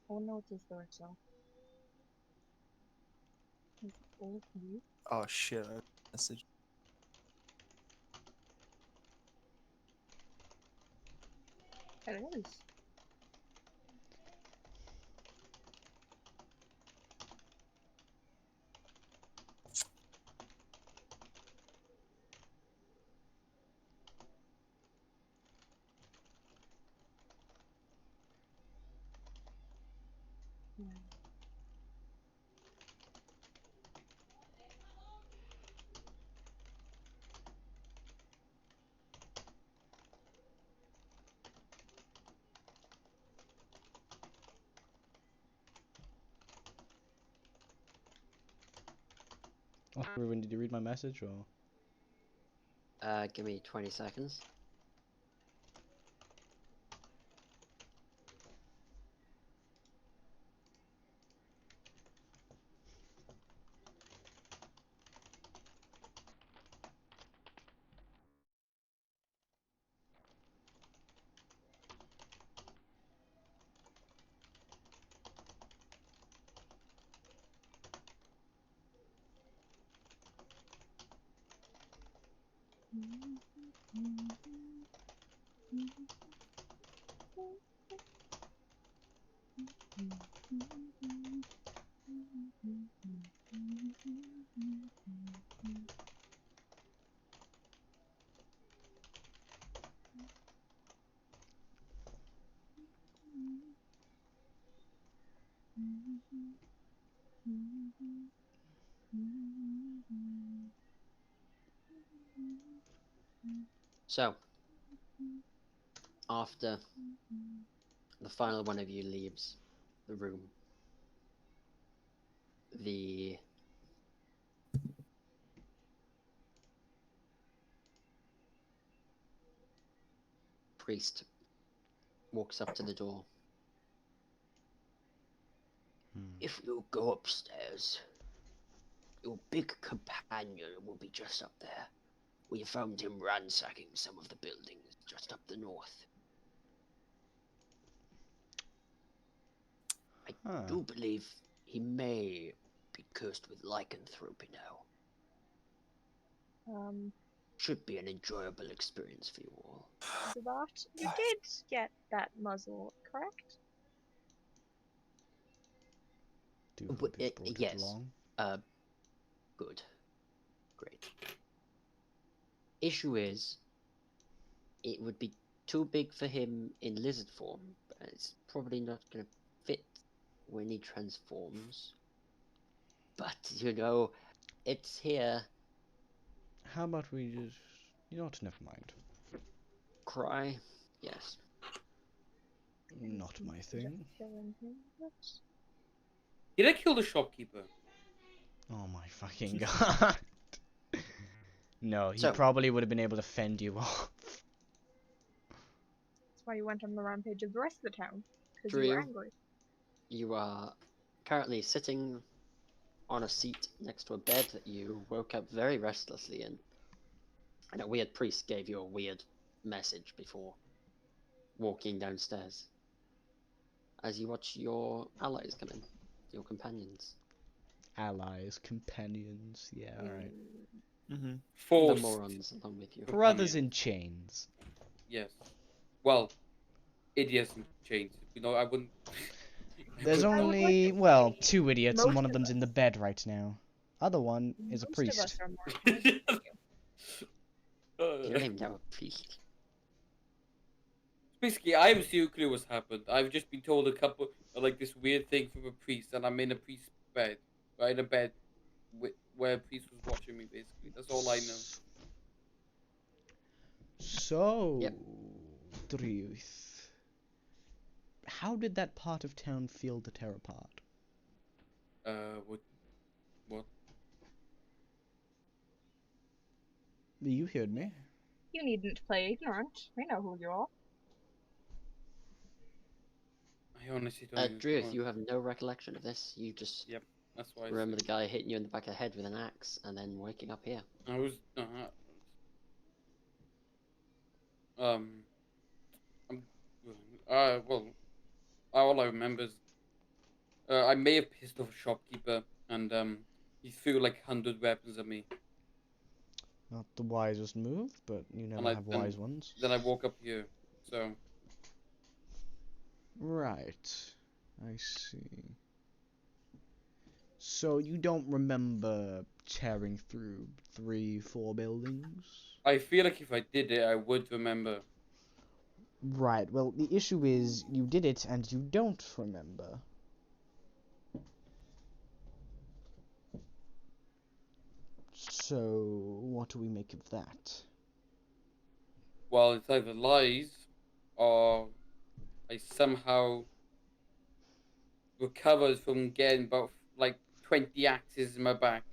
Oh no, it's the itself. Is it old you? Oh shit! I message. It is. Yeah. Oh, Ruben, did you read my message, or? Give me 20 seconds. So, after the final one of you leaves the room, the priest walks up to the door. If you go upstairs, your big companion will be just up there. We found him ransacking some of the buildings just up the north. I do believe he may be cursed with lycanthropy now. Should be an enjoyable experience for you all. That you did get that muzzle, correct? Do hope he's brought it Yes. along. Good. Great. Issue is, it would be too big for him in lizard form, but it's probably not going to fit when he transforms. But, you know, it's here. How about we just... You know what, never mind. Cry? Yes. Not my thing. Did I kill the shopkeeper? Oh my fucking god. No, he So- probably would have been able to fend you off. That's why you went on the rampage of the rest of the town. Because you Drew, were angry. you are currently sitting on a seat next to a bed that you woke up very restlessly in. And a weird priest gave you a weird message before walking downstairs. As you watch your allies come in, your companions. Allies, companions, yeah, alright. Mm-hmm. The Force. morons along with you. Brothers in chains. Yes. Well, idiots and chains. You know, I wouldn't. There's I would like only, to well, say 2 idiots and most one of of them's in the bed right now. Other one is a Most of us priest. are more intelligent than you. You don't even know a priest. Basically, I have zero clue what's happened. I've just been told a couple, like this weird thing from a priest, and I'm in a priest's bed, right in a bed, where a priest was watching me. Basically, that's all I know. So, Yep. Druth, how did that part of town feel to tear apart? What? You heard me. You needn't play ignorant. We know who you are. I honestly don't even Druth, know. you have no recollection of this. You just Yep, that's why I remember said the guy hitting you in the back of the head with an axe and then waking up here. I was um I'm well all I remember is I may have pissed off a shopkeeper and he threw like 100 weapons at me Not the wisest move, but you and never have wise ones. then I woke up here. So Right. I see. So you don't remember tearing through 3, 4 buildings? I feel like if I did it, I would remember. Right, well, the issue is you did it and you don't remember. So, what do we make of that? Well, it's either lies or I somehow recovered from getting about like 20 axes in my back.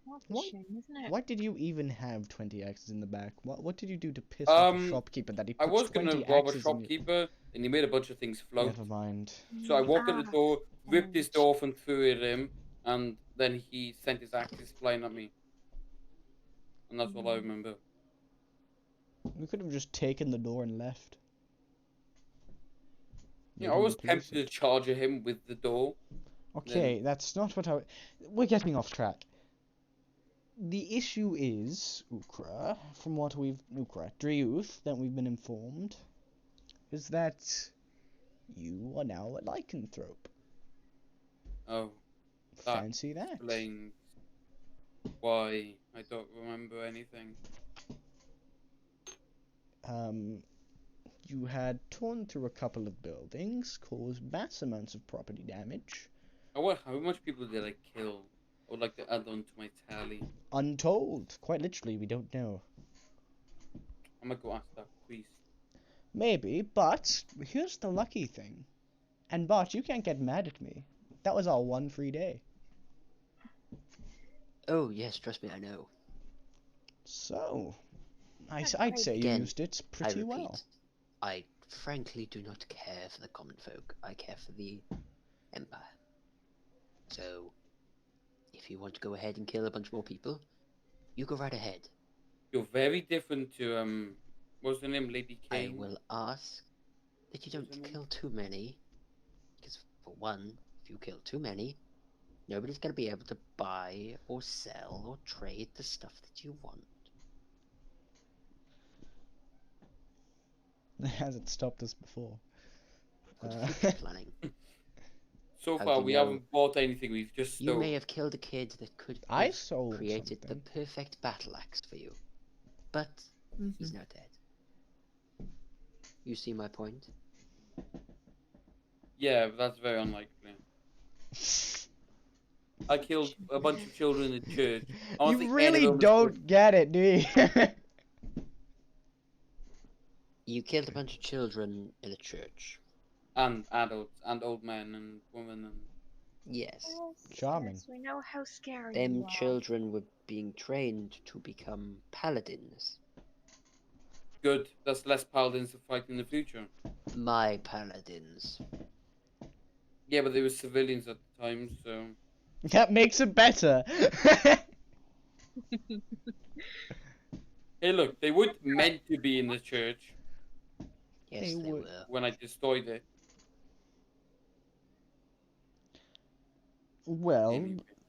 That's a What? shame, isn't it? Why did you even have 20 axes in the back? What did you do to piss off a shopkeeper that he I puts was gonna 20 rob a axes in you? shopkeeper and he made a bunch of things float. Never mind. So I walked in the Ah, door, ripped his right. door off and threw it at him, and then he sent his axes flying at me. And that's all I remember. We could have just taken the door and left. Yeah, I Maybe was the police- tempted to charge at him with the door. Okay, that's not what I... We're getting off track. The issue is, Ukra, from what we've... Driuth, that we've been informed, is that you are now a lycanthrope. Oh, that Fancy that. explains why I don't remember anything. You had torn through a couple of buildings, caused mass amounts of property damage. How much people did I kill? I would like to add on to my tally. Untold. Quite literally, we don't know. I'm gonna go ask that priest. Maybe, but here's the lucky thing. And Bart, you can't get mad at me. That was our one free day. Oh, yes, trust me, I know. So, That's I'd great. say you Again, used it I pretty repeat, well. I frankly do not care for the common folk. I care for the Empire. So, if you want to go ahead and kill a bunch more people, you go right ahead. You're very different to what's her name, Lady I Kane? will ask that you What's her don't name? kill too many, because for one, if you kill too many, nobody's going to be able to buy or sell or trade the stuff that you want. Hasn't stopped us before. Good future planning. So How far, do you we know? haven't bought anything. We've just You stole. may have killed a kid that could I have sold created something. the perfect battle axe for you, but he's now dead. You see my point? Yeah, but that's very unlikely. I killed a bunch of children in church. I don't You think really anyone was don't get it, do you? You killed a bunch of children in a church. and adults and old men and women and Yes. Charming. Yes, we know how scary Them you are. children were being trained to become paladins. good. That's less paladins to fight in the future. My paladins. Yeah, but they were civilians at the time, so That makes it better. hey, look, they weren't meant to be in the church Yes, They they would- were. when I destroyed it. Well,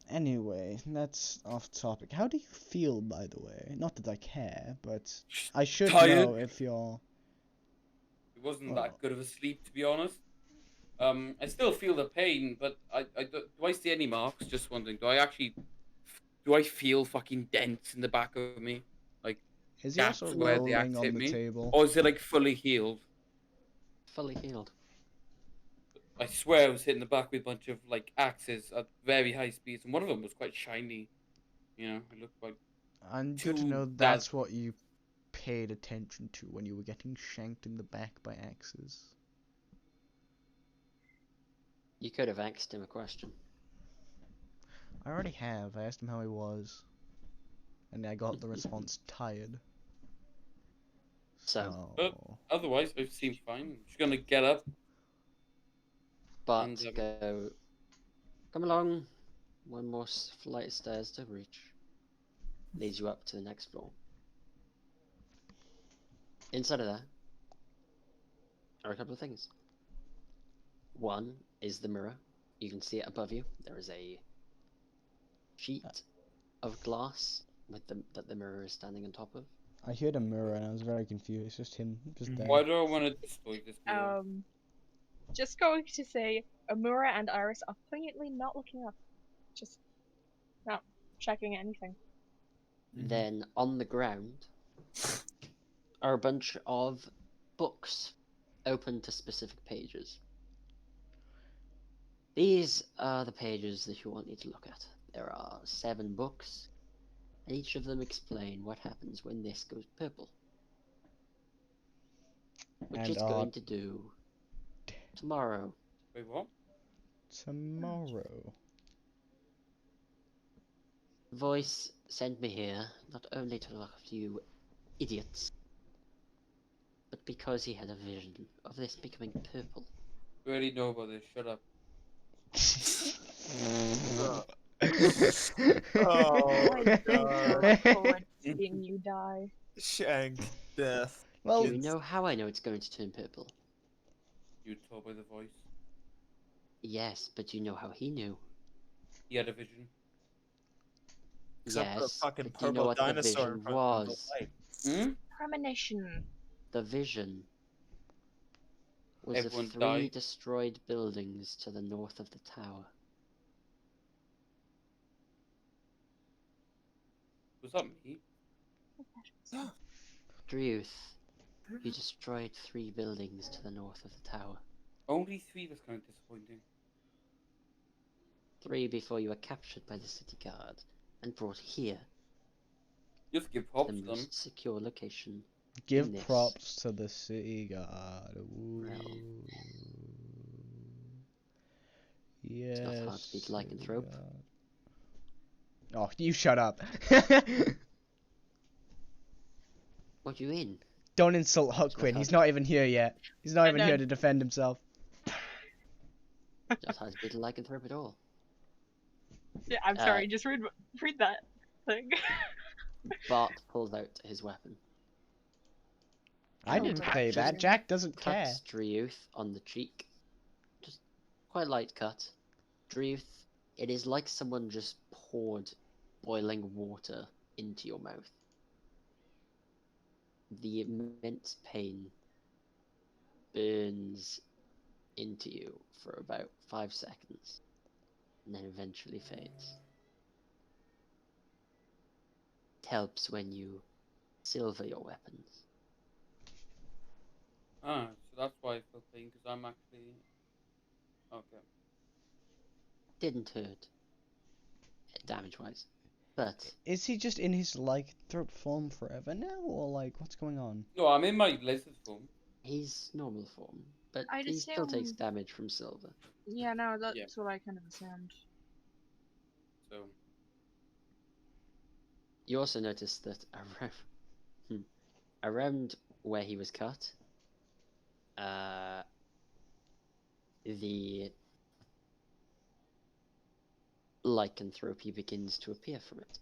anyway, that's off topic. How do you feel, by the way? Not that I care, but I should Tired. know if you're... It wasn't Well. that good of a sleep, to be honest. I still feel the pain, but do I see any marks? Just wondering. Do I feel fucking dents in the back of me? Like Is he gaps also where the rolling axe on hit the me? table? Or is it like fully healed? Fully healed. I swear I was hitting the back with a bunch of like axes at very high speeds, and one of them was quite shiny. You know, it looked quite. I'm good to Two know that's what you paid attention to when you were getting shanked in the back by axes. You could have asked him a question. I already have. I asked him how he was. And I got the response, tired. So, Oh. Otherwise, I seem fine. I'm just gonna get up. but And, come along. One more flight of stairs to reach. Leads you up to the next floor. Inside of there are a couple of things. One is the mirror. You can see it above you. There is a sheet of glass that the mirror is standing on top of. I heard a mirror and I was very confused. It's just him, just there. Why do I want to destroy this mirror? Just going to say, Amura and Iris are poignantly not looking up. Just not checking anything. Then on the ground are a bunch of books open to specific pages. These are the pages that you want me to look at. There are 7 books, and each of them explain what happens when this goes purple. Which And it's going to do tomorrow. Wait, what? Tomorrow. The voice sent me here not only to look after you idiots, but because he had a vision of this becoming purple. You already know about this. Shut up. Oh I god. look forward to seeing you die. Shank death. Well, Do you know how I know it's going to turn purple? You told by the voice. Yes, but you know how he knew. He had a vision. Except for a Yes, fucking but do you know purple what the dinosaur in vision front of the was? light. Hmm? Premonition. The vision was Everyone of 3 died. destroyed buildings to the north of the tower. Was that me? Dreuth, you destroyed 3 buildings to the north of the tower. Only 3 was kind of disappointing. 3 before you were captured by the city guard and brought here, Just give the props to them. most secure location. give this props to the city god. Ooh. realm. Yes. It's not hard to beat city lycanthrope. god. Oh, you shut up. What you in? Don't insult Huckquin. He's not even here yet. He's not I even know. here to defend himself. Not hard to beat lycanthrope at all. Yeah, I'm sorry. Just read that thing. Bart pulls out his weapon. I Oh, didn't but say just that. Jack doesn't care. Cuts Dreuth on the cheek. Just quite a light cut. Dreuth, it is like someone just poured boiling water into your mouth. The immense pain burns into you for about 5 seconds, and then eventually fades. It helps when you silver your weapons. Ah, so that's why I feel pain, because I'm actually... Okay. Didn't hurt, damage-wise, but Is he just in his lycanthrope form forever now, or like what's going on? No, I'm in my lizard form. he's normal form. But I'd he still takes assume- damage from silver. Yeah, no, that's Yeah. what I kind of assumed. So, You also notice that around where he was cut, the lycanthropy begins to appear from it.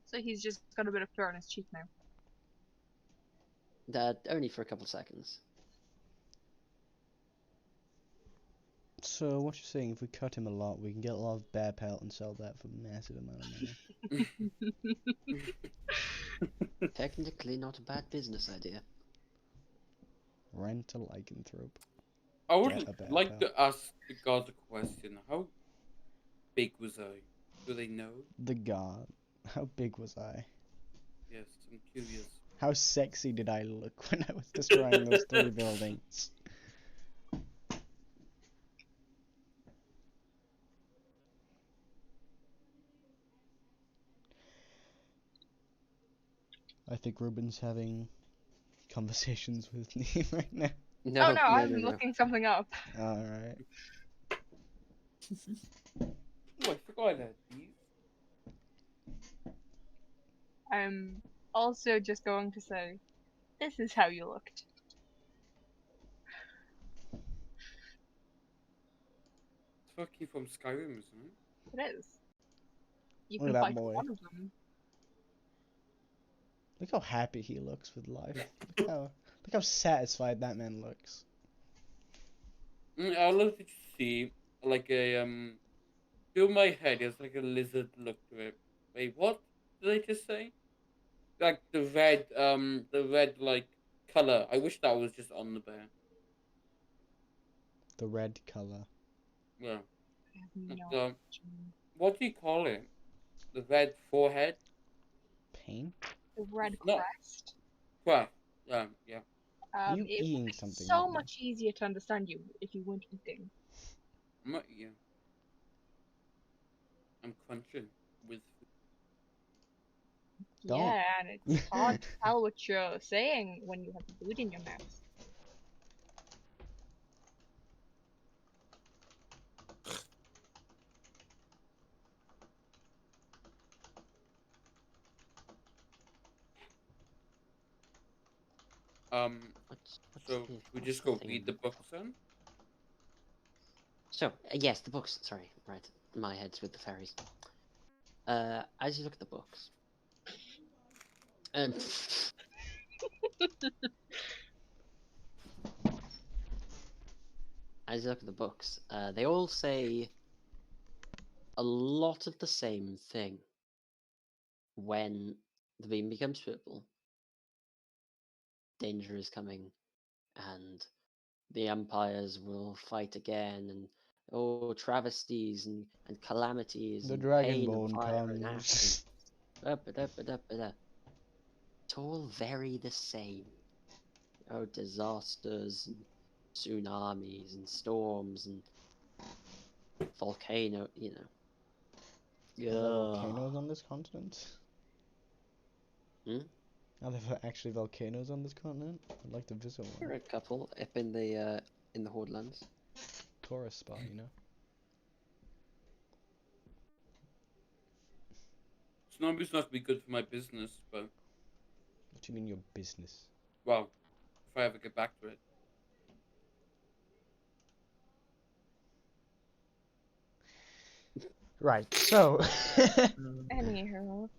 So he's just got a bit of fur on his cheek now. That only for a couple seconds. So what you're saying, if we cut him a lot, we can get a lot of bear pelt and sell that for a massive amount of money. Technically not a bad business idea. Rent a lycanthrope. I would Get a bear like pal. to ask the gods a question. How big was I? Do they know? The god. How big was I? Yes, I'm curious. How sexy did I look when I was destroying those 3 buildings? I think Ruben's having conversations with me right now. No, Oh no, I'm looking something up. Alright. Oh, I forgot I had these. also just going to say, this is how you looked. It's fucking from Skyrim, isn't it? It is. You Look can at that fight boy. one of them. Look how happy he looks with life. Look how satisfied that man looks. I love to see like a through my head. It's like a lizard look to it. Wait, what did I just say? Like the red like color. I wish that was just on the bear. The red color. Yeah. I have no The, idea. what do you call it? The red forehead. Paint? The red No. crest. Crap. Yeah. You It eating would be something so right now? much easier to understand you if you weren't eating. I'm not eating. I'm crunching with. Don't. Yeah, and it's hard to tell what you're saying when you have food in your mouth. What's So the, we what's just the go thing? read the books then. So, yes, the books. Sorry, right. My head's with the fairies. As you look at the books, um, as you look at the books, they all say a lot of the same thing. When the beam becomes purple, danger is coming, and the empires will fight again, and travesties and calamities The and pain and Dragonborn fire and ash comes. and it's all very the same. Disasters and tsunamis and storms and volcano, Are there volcanoes on this continent? Hmm? Are there actually volcanoes on this continent? I'd like to visit There are one. a couple up in the Hordlands. Tourist spot, you know? Tsunami's not be good for my business, but What do you mean your business? well, if I ever get back to it. Right, so... Anyhow.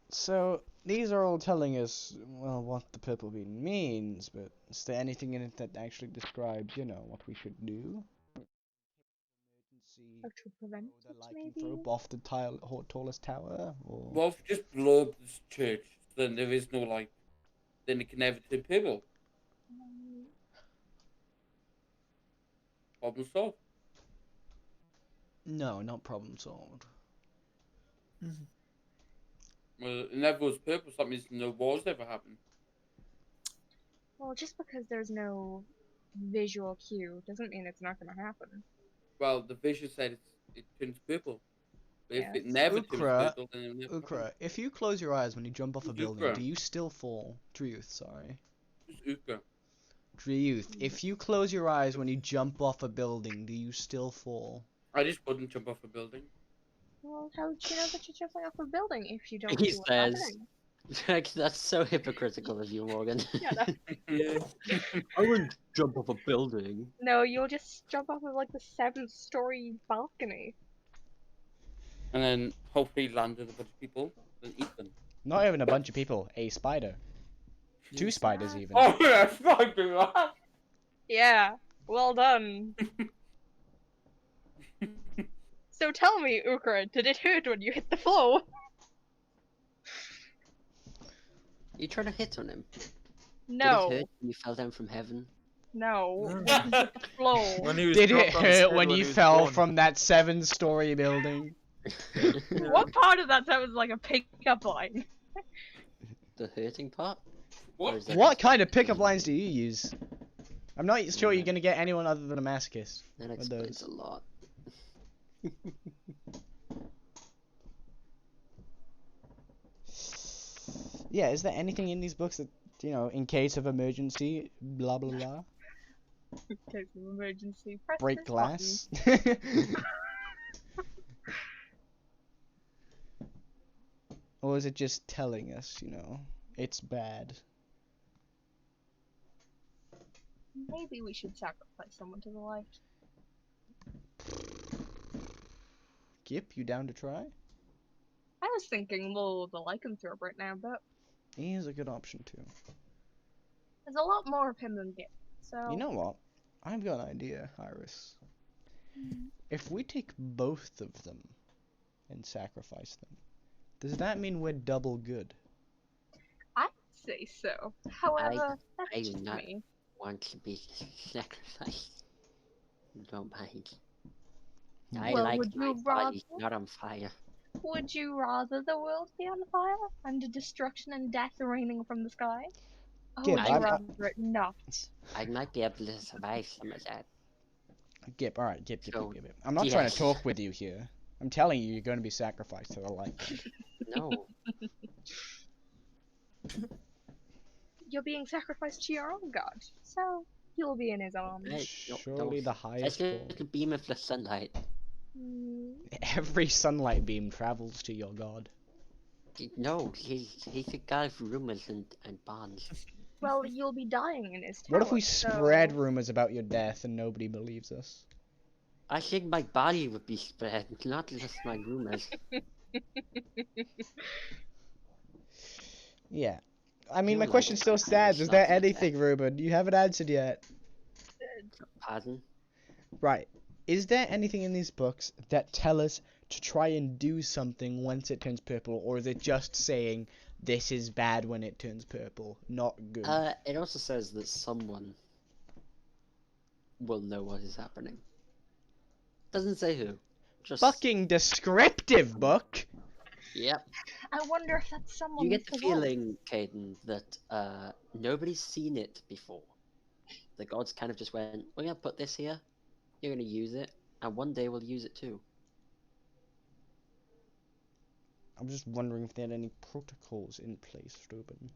So, these are all telling us, well, what the purple bean means, but is there anything in it that actually describes, what we should do? Emergency, How to prevent throw it, the maybe? lycanthrope off the tallest tower, or... Well, if you just blow up this church, then there is no light. Then it can never turn purple. Problem solved. No, not problem solved. Well, it never was purple, so that means no wars ever happened. Well, just because there's no visual cue doesn't mean it's not going to happen. Well, the vision said it turns purple. But if Yes. it never turns Ukra, purple, then it will never Ukra, happen. if you close your eyes when you jump off a Who's building, Ukra? do you still fall? Dreyuth, sorry. Who's Uka? Dreyuth, if you close your eyes when you jump off a building, do you still fall? I just wouldn't jump off a building. Well, how would you know that you're jumping off a building if you don't He see what's says. happening? That's so hypocritical of you, Morgan. Yeah, that, I wouldn't jump off a building. no, you'll just jump off of like the 7th-story balcony. And then hopefully land with a bunch of people and eat them. Not even a bunch of people, a spider. 2 spiders even. Oh yeah, fucking that. Yeah, well done. So tell me, Ukra, did it hurt when you hit the floor? You trying to hit on him? No, Did it hurt when you fell down from heaven? no. No. When you hit the floor. When he was Did it dropped on his hurt head when he you was fell born. from that 7-story building? What part of that sounds like a pickup line? The hurting part? What? Or is that What just- kind of pickup lines do you use? I'm not sure you're gonna get anyone other than a masochist. That with explains those. a lot. Yeah, is there anything in these books that, in case of emergency, blah blah blah? In case of emergency, press Break this glass? Or is it just telling us, you know, it's bad? Maybe we should sacrifice someone to the light. Gip, you down to try? I was thinking more of the lycanthrope right now, but He is a good option too. there's a lot more of him than Gip. So You know what? I've got an idea, Iris. If we take both of them and sacrifice them, does that mean we're double good? I'd say so. However, I that's do just not- me. Want to be sacrificed. Don't mind. Hmm. I Well, like would my you body rather- not on fire. Would you rather the world be on fire and destruction and death raining from the sky? Or Gip, would you I'm- rather it not? I might be able to survive some of that. Gip, alright, Gip. So, I'm not trying yes. to talk with you here. I'm telling you, you're going to be sacrificed to the light. No. You're being sacrificed to your own god, so you'll be in his arms. Hey, no, Surely don't. the It's highest a form. little beam of the sunlight. Mm, Every sunlight beam travels to your god. No, he's a guy of rumors and bonds. well, you'll be dying in his tower. What if we so- spread rumors about your death and nobody believes us? I think my body would be spread, not just my rumors. Yeah. I mean, You my like question still Iris, stands. Is not there the anything, Ruben? You haven't answered yet. Pardon? Right. Is there anything in these books that tell us to try and do something once it turns purple, or is it just saying this is bad when it turns purple, not good? It also says that someone will know what is happening. Doesn't say who. Just Fucking descriptive book. Yep. I wonder if that's someone. You get with the wolf. feeling, Caden, that nobody's seen it before. The gods kind of just went, "We're gonna put this here. You're gonna use it, and one day we'll use it too." I'm just wondering if they had any protocols in place, Ruben.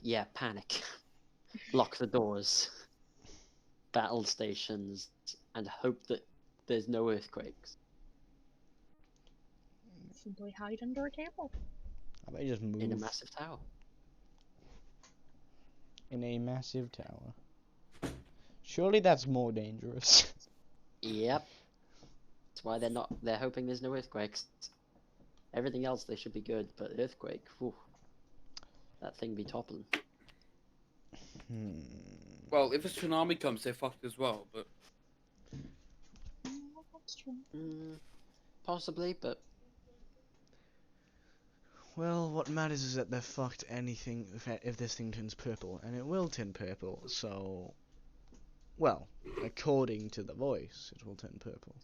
Yeah, panic. Lock the doors. Battle stations, and hope that there's no earthquakes. Simply hide under a table. I bet you just move In a massive tower. in a massive tower. Surely that's more dangerous. Yep. That's why they're hoping there's no earthquakes. Everything else they should be good, but earthquake, whew, that thing be toppling. Well, if a tsunami comes, they're fucked as well. But That's true. Possibly, but Well, what matters is that they're fucked anything if this thing turns purple, and it will turn purple, so... Well, according to the voice, it will turn purple.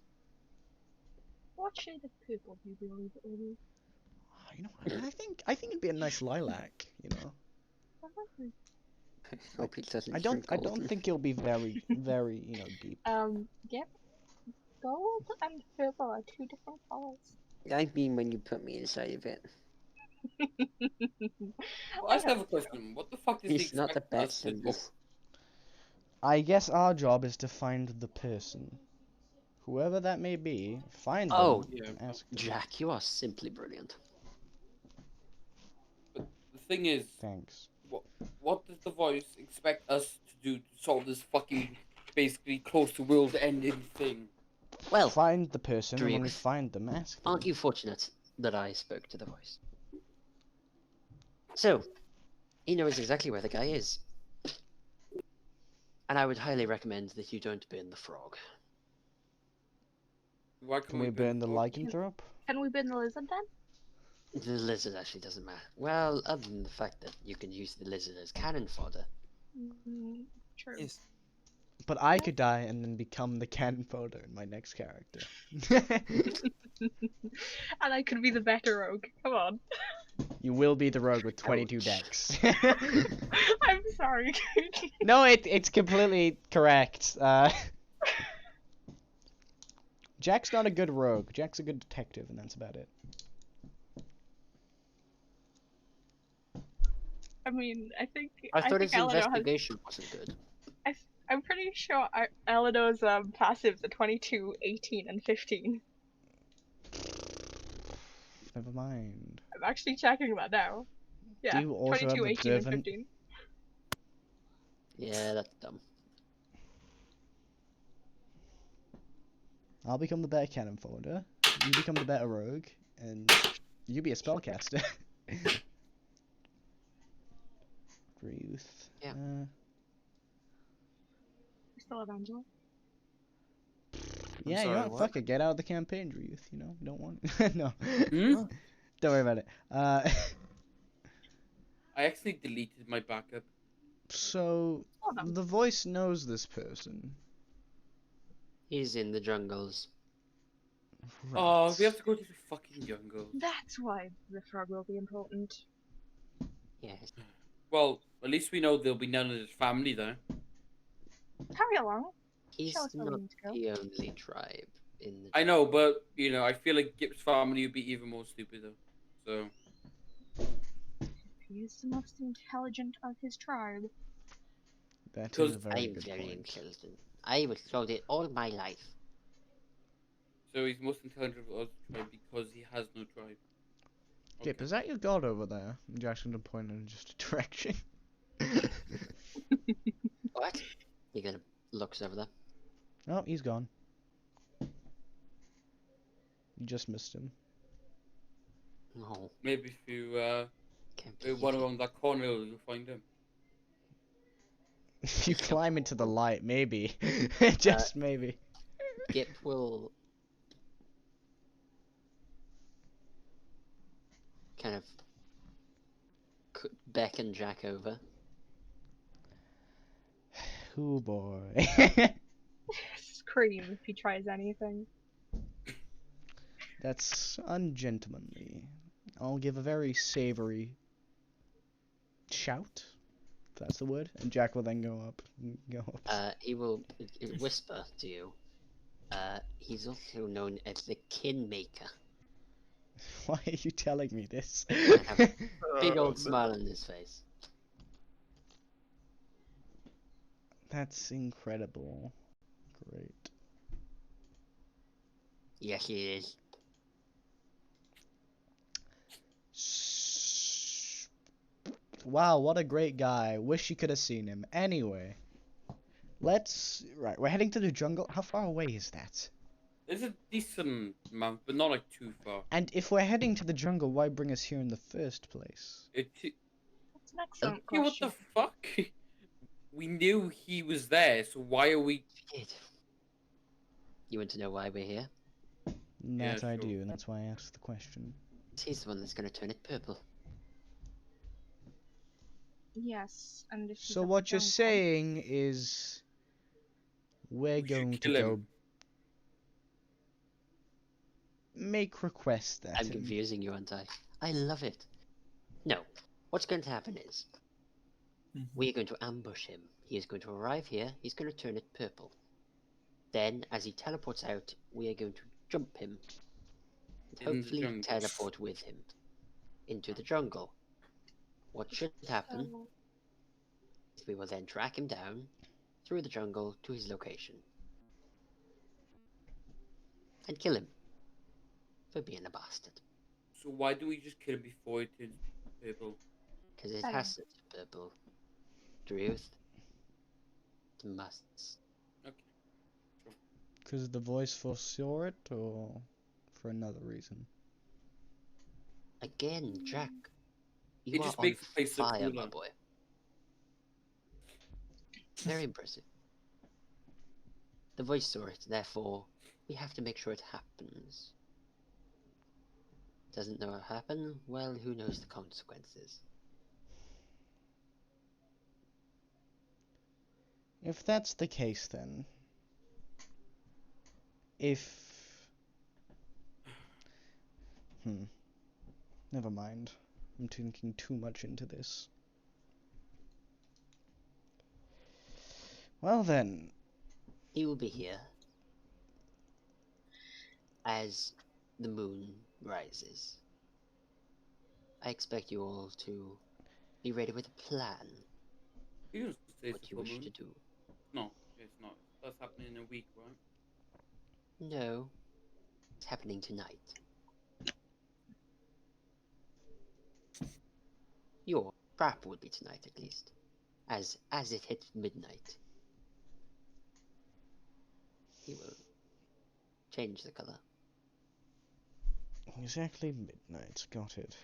What shade of purple do you believe it will be? You know, I think it'd be a nice lilac, you know. hope it doesn't. I don't think it'll be very, very, you know, deep. Yep. Gold and purple are two different colors. I mean, when you put me inside of it, I just have a question. What the fuck is it's not the best to do? symbol. I guess our job is to find the person. Whoever that may be, find them Oh, Yeah. and ask them. Jack, you are simply brilliant. But the thing is, Thanks. what does the voice expect us to do to solve this fucking basically close to world ending thing? Well, Find the person, and when we Dreams. find them, ask them. aren't you fortunate that I spoke to the voice? So, he knows exactly where the guy is. And I would highly recommend that you don't burn the frog. Why Can we burn the lycanthrope? Can we burn the lizard then? The lizard actually doesn't matter. Well, other than the fact that you can use the lizard as cannon fodder. True. Yes. But I could die and then become the cannon fodder in my next character. And I could be the better rogue. Come on. You will be the rogue with 22 Ouch. decks. I'm sorry. No, it's completely correct. Jack's not a good rogue. Jack's a good detective, and that's about it. I mean, I think I thought think his Eleanor investigation wasn't good. I'm pretty sure Eleanor's passives are 22, 18, and 15. Never mind. I'm actually checking that now. Yeah, Do you also have 22, 18, and observant? 15. Yeah, that's dumb. I'll become the better cannon folder. You become the better rogue, and you be a spellcaster. Youth. Yeah. We still have Angela. Yeah, you sorry, know what? what? Fuck it. Get out of the campaign, Youth. You know, you don't want. No. Hmm? Don't worry about it. I actually deleted my backup. So Hold on. the voice knows this person. He's in the jungles. Right. Oh, we have to go to the fucking jungle. That's why the frog will be important. Yes. Well, at least we know there'll be none of his family there. Hurry along. He's Show us where we not need to go. the only tribe in the I know, but I feel like Gip's family would be even more stupid though. So He is the most intelligent of his tribe. That is 'Cause a very I'm good very point. intelligent. I was told it all my life. he's most intelligent of us tribe because he has no tribe. Gip, is that your god over there? Jackson to point in just a direction. What? He kind of looks over there. Oh, he's gone. You just missed him. No, Maybe if you can't go believe one it. around that corner, you'll find him. If you climb into the light, maybe. Just maybe. Gip will kind of beckon Jack over. Oh boy. Scream if he tries anything. That's ungentlemanly. I'll give a very savory shout. If that's the word. And Jack will then go up. He will whisper to you. He's also known as the Kin Maker. Why are you telling me this? Big old smile on his face. That's incredible. Great. Yes, he is. Wow, what a great guy. Wish you could have seen him. Anyway. Right, we're heading to the jungle. How far away is that? There's a decent amount, but not like too far. And if we're heading to the jungle, why bring us here in the first place? That's an excellent Hey, what question. the fuck? We knew he was there, so why are we? Kid. You want to know why we're here? That Yeah, I sure. do, and that's why I asked the question. He's the one that's going to turn it purple. Yes, and if he's So at the what you're jungle- saying is we're We should going to kill go him. make requests at I'm him. confusing you, aren't I? I love it. No. What's going to happen is we're going to ambush him. He is going to arrive here. He's going to turn it purple. Then, as he teleports out, we are going to jump him. And In the hopefully jungle. teleport with him into the jungle. What should happen So, is we will then track him down through the jungle to his location. And kill him. For being a bastard. So why do we just kill him before it turns purple? Because it Better. has to be purple. Truth. It musts. Okay. Because the voice foresaw it, or for another reason? Again, Jack. It You are just on makes the place look fire, my cooler. boy. Very impressive. The voice saw it, therefore, we have to make sure it happens. Doesn't know what happened? Well, who knows the consequences? If that's the case, then. Never mind. I'm thinking too much into this. Well then. He will be here as the moon rises. I expect you all to be ready with a plan. You don't say What it's you full wish moon. to do. No, it's not. That's happening in a week, right? No, it's happening tonight. Perhaps will be tonight at least, as it hits midnight. He will change the color. Exactly midnight. Got it.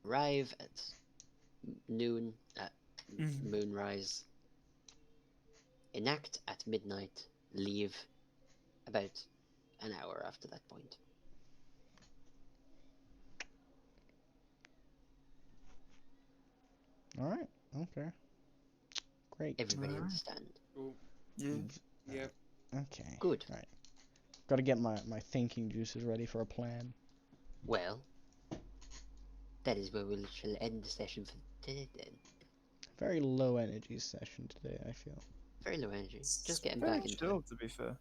Arrive at noon, at Mhm. moonrise. Enact at midnight. Leave about an hour after that point. All right. Okay. Great. Everybody Alright. understand? Cool. Yeah. Yeah. Okay. Good. Right. Got to get my thinking juices ready for a plan. Well, that is where we shall end the session for today then. Very low energy session today, I feel. Very low energy. It's Just getting very back into it. chill, to be fair.